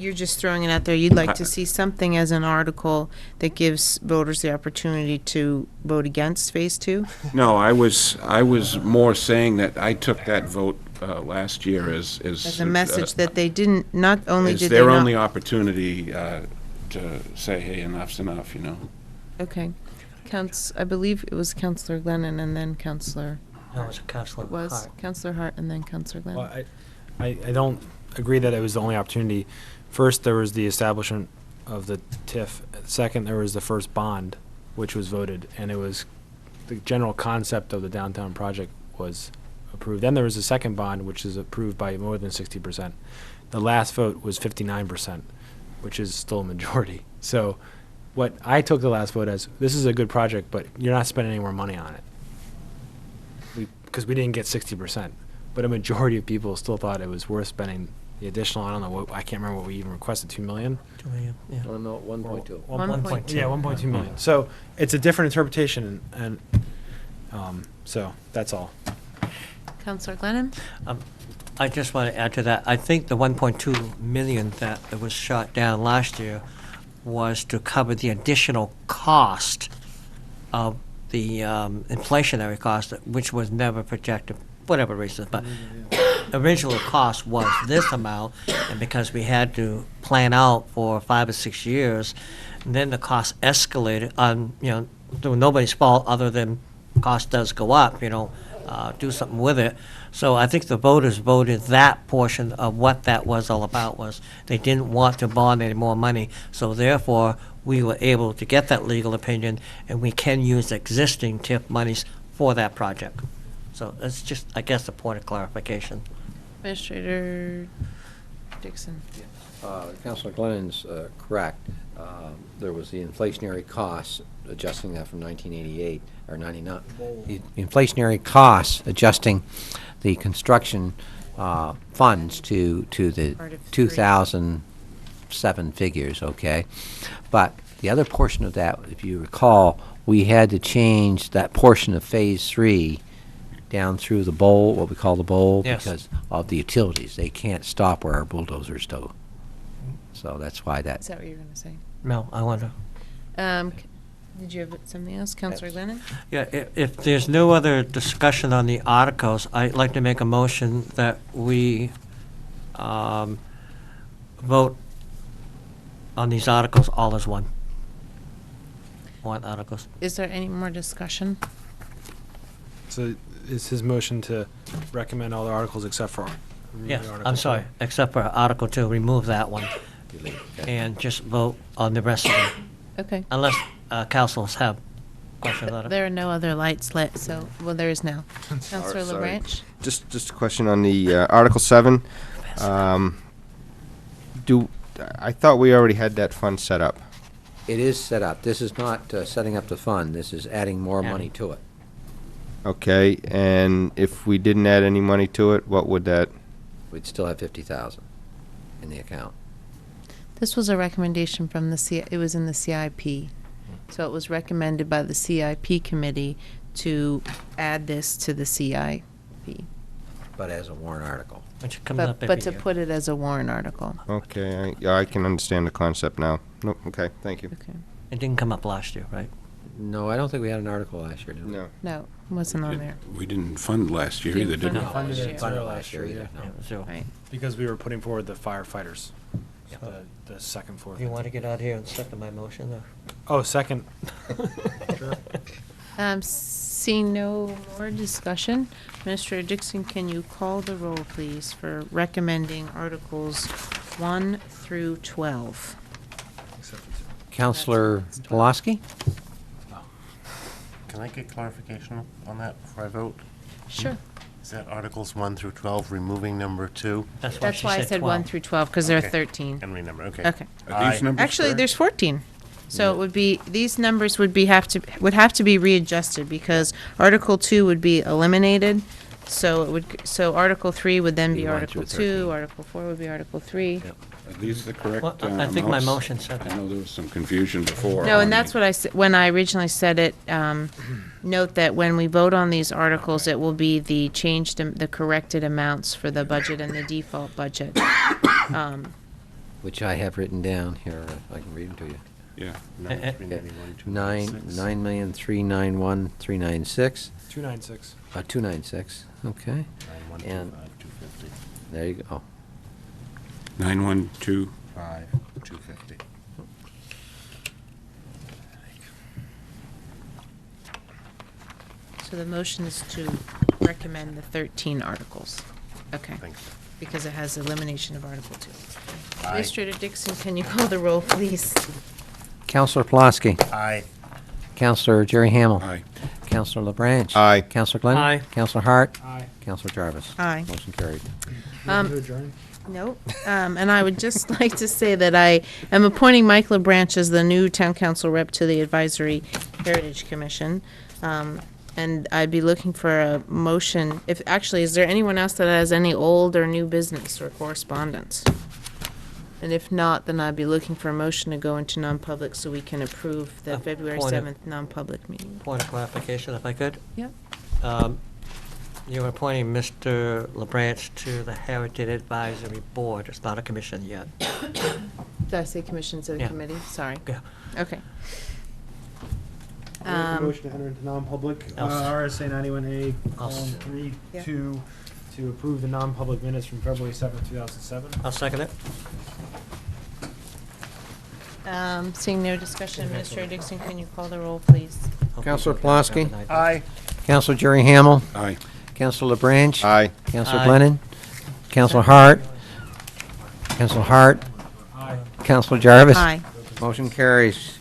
S1: you're just throwing it out there, you'd like to see something as an article that gives voters the opportunity to vote against Phase 2?
S12: No, I was more saying that I took that vote last year as
S1: As a message that they didn't, not only
S12: is
S1: did they
S12: their only
S1: not.
S12: opportunity to say, hey, enough's enough, you know?
S1: Okay. I believe it was Counselor Glennon and then
S3: No, it's a Councilor Hart.
S1: Counselor Hart and then Counselor Glennon.
S10: Well, I don't agree that it was the only opportunity. First, there was the establishment of the TIF. Second, there was the first bond, which was voted, and it was the general concept of the downtown project was approved. Then there was a second bond, which is approved by more than 60%. The last vote was 59%, which is still a majority. So what I took the last vote as, this is a good project, but you're not spending any more money on it. Because we didn't get 60%. But a majority of people still thought it was worth spending the additional, I don't know, I can't remember what we even requested, 2 million?
S3: 2 million, yeah.
S7: 1.2.
S1: 1.2.
S10: Yeah, 1.2 million. So it's a different interpretation, and so that's all.
S1: Counselor Glennon?
S3: I just want to add to that. I think the 1.2 million that was shot down last year was to cover the additional cost of the inflationary cost, which was never projected, whatever reason. But original cost was this amount, and because we had to plan out for 5 or 6 years, and then the cost escalated on, through nobody's fault other than cost does go up, do something with it. So I think the voters voted that portion of what that was all about was they didn't want to bond any more money. So therefore, we were able to get that legal opinion, and we can use existing TIF monies for that project. So it's just, I guess, a point of clarification.
S1: Administrator Dixon.
S7: Councilor Glennon's correct. There was the inflationary costs, adjusting that from 1988, or 99. The inflationary costs, adjusting the construction funds to the
S1: Part of
S7: 2007 figures, okay? But the other portion of that, if you recall, we had to change that portion of Phase 3 down through the bowl, what we call the bowl,
S3: Yes.
S7: because of the utilities. They can't stop where our bulldozers do. So that's why
S1: Is
S7: that,
S1: that what you were going to say?
S3: No, I wonder.
S1: Did you have something else, Counselor Glennon?
S3: Yeah, if there's no other discussion on the articles, I'd like to make a motion that we vote on these articles all as one. Warrant articles.
S1: Is there any more discussion?
S10: So is his motion to recommend all the articles except for?
S3: Yes,
S10: Article
S3: I'm sorry,
S10: 4?
S3: except for Article 2, remove that one, and just vote on the rest of them,
S1: Okay.
S3: unless councils have questions on it.
S1: There are no other lights lit, so, well, there is now. Counselor
S5: Sorry.
S1: LaBranch?
S5: Just a question on the Article 7. I thought we already had that fund set up.
S7: it is set up. This is not setting up the fund. This is adding more
S3: Adding.
S7: money to it.
S5: Okay, and if we didn't add any money to it, what would that?
S7: We'd still have 50,000 in the account.
S1: This was a recommendation from it was in the CIP. So it was recommended by the CIP committee to add this to the CIP.
S7: But as a warrant article.
S3: Which comes up
S1: But
S3: every
S1: to
S3: year.
S1: put it as a warrant article.
S5: Okay, I can understand the concept now. No, okay, thank you.
S1: Okay.
S3: It didn't come up last year, right?
S7: No, I don't think we had an article last year, did we?
S5: No.
S1: No, it wasn't on there.
S12: We didn't fund last year
S1: Didn't
S12: either, did
S1: fund
S12: we?
S1: it last year.
S7: Funded last year either, no.
S3: Yeah, zero.
S1: Right.
S10: Because we were putting forward the firefighters,
S3: Yeah.
S10: the second floor.
S3: Do you want to get out here and second my motion, or?
S10: Oh, second.
S1: Seeing no more discussion, Administrator Dixon, can you call the roll, please, for recommending Articles 1 through 12?
S7: Counselor Pulaski?
S4: Can I get clarification on that before I vote?
S1: Sure.
S4: Is that Articles 1 through 12, removing number 2?
S3: That's
S1: That's why I said 1 through 12, because there are
S4: Okay.
S1: 13.
S4: And renumber, okay.
S1: Okay.
S12: Are these numbers
S1: Actually,
S12: correct?
S1: there's 14. So it would be, these numbers would have to be readjusted, because Article 2 would be eliminated. So Article 3 would then
S7: Be
S1: be
S7: 1
S1: Article
S7: through 13.
S1: 2, Article 4 would be Article 3.
S7: Yep.
S12: Are these the correct
S3: Well, I think my
S12: amounts?
S3: motion said
S12: I
S3: that.
S12: know there was some confusion before.
S1: No,
S12: on
S1: and that's
S12: the-
S1: what I said, when I originally said it, note that when we vote on these articles, it will be the the corrected amounts for the budget and the default budget.
S7: Which I have written down here. I can read them to you.
S12: Yeah.
S4: No,
S3: Eh, eh.
S4: 391, 296.
S7: 9,391,396.
S10: 296.
S7: 296, okay.
S4: 9125, 250.
S7: There you go.
S12: 912,
S4: 5, 250.
S1: So the motion is to recommend the 13 articles. Okay,
S4: Thank you.
S1: because it has elimination of Article 2.
S4: Aye.
S1: Administrator Dixon, can you call the roll, please?
S7: Counselor Pulaski.
S4: Aye.
S7: Counselor Jerry Hamel.
S12: aye.
S7: Counselor LaBranche.
S5: Aye.
S7: Counselor Glenn.
S3: Aye.
S7: Counselor Hart.
S10: Aye.
S7: Counselor Jarvis.
S1: Aye.
S7: Motion carried.
S1: Nope. And I would just like to say that I am appointing Mike LeBranch as the new town council rep to the Advisory Heritage Commission. And I'd be looking for a motion, if, actually, is there anyone else that has any old or new business or correspondence? And if not, then I'd be looking for a motion to go into non-public so we can approve the February
S3: point of-
S1: 7th non-public meeting.
S3: Point of clarification, if I could.
S1: Yep.
S3: You're appointing Mr. LeBranch to the Heritage Advisory Board. It's not a commission yet.
S1: Did I say commission instead of
S3: Yeah.
S1: committee? Sorry.
S3: Yeah.
S1: Okay.
S10: Motion to enter into non-public,
S3: I'll s-
S10: RSA 91A,
S3: I'll s-
S10: 3,
S1: Yeah.
S10: 2, to approve the non-public minutes from February 7th, 2007.
S3: I'll second it.
S1: Seeing no discussion, Administrator Dixon, can you call the roll, please?
S7: Counselor Pulaski?
S10: Aye.
S7: Counselor Jerry Hamel?
S12: Aye.
S7: Counselor LeBranch?
S5: Aye.
S7: Counselor
S3: Aye.
S7: Glennon? Counselor Hart? Counselor Hart?
S10: Aye.
S7: Counselor Jarvis?
S1: Aye.
S7: Motion carries.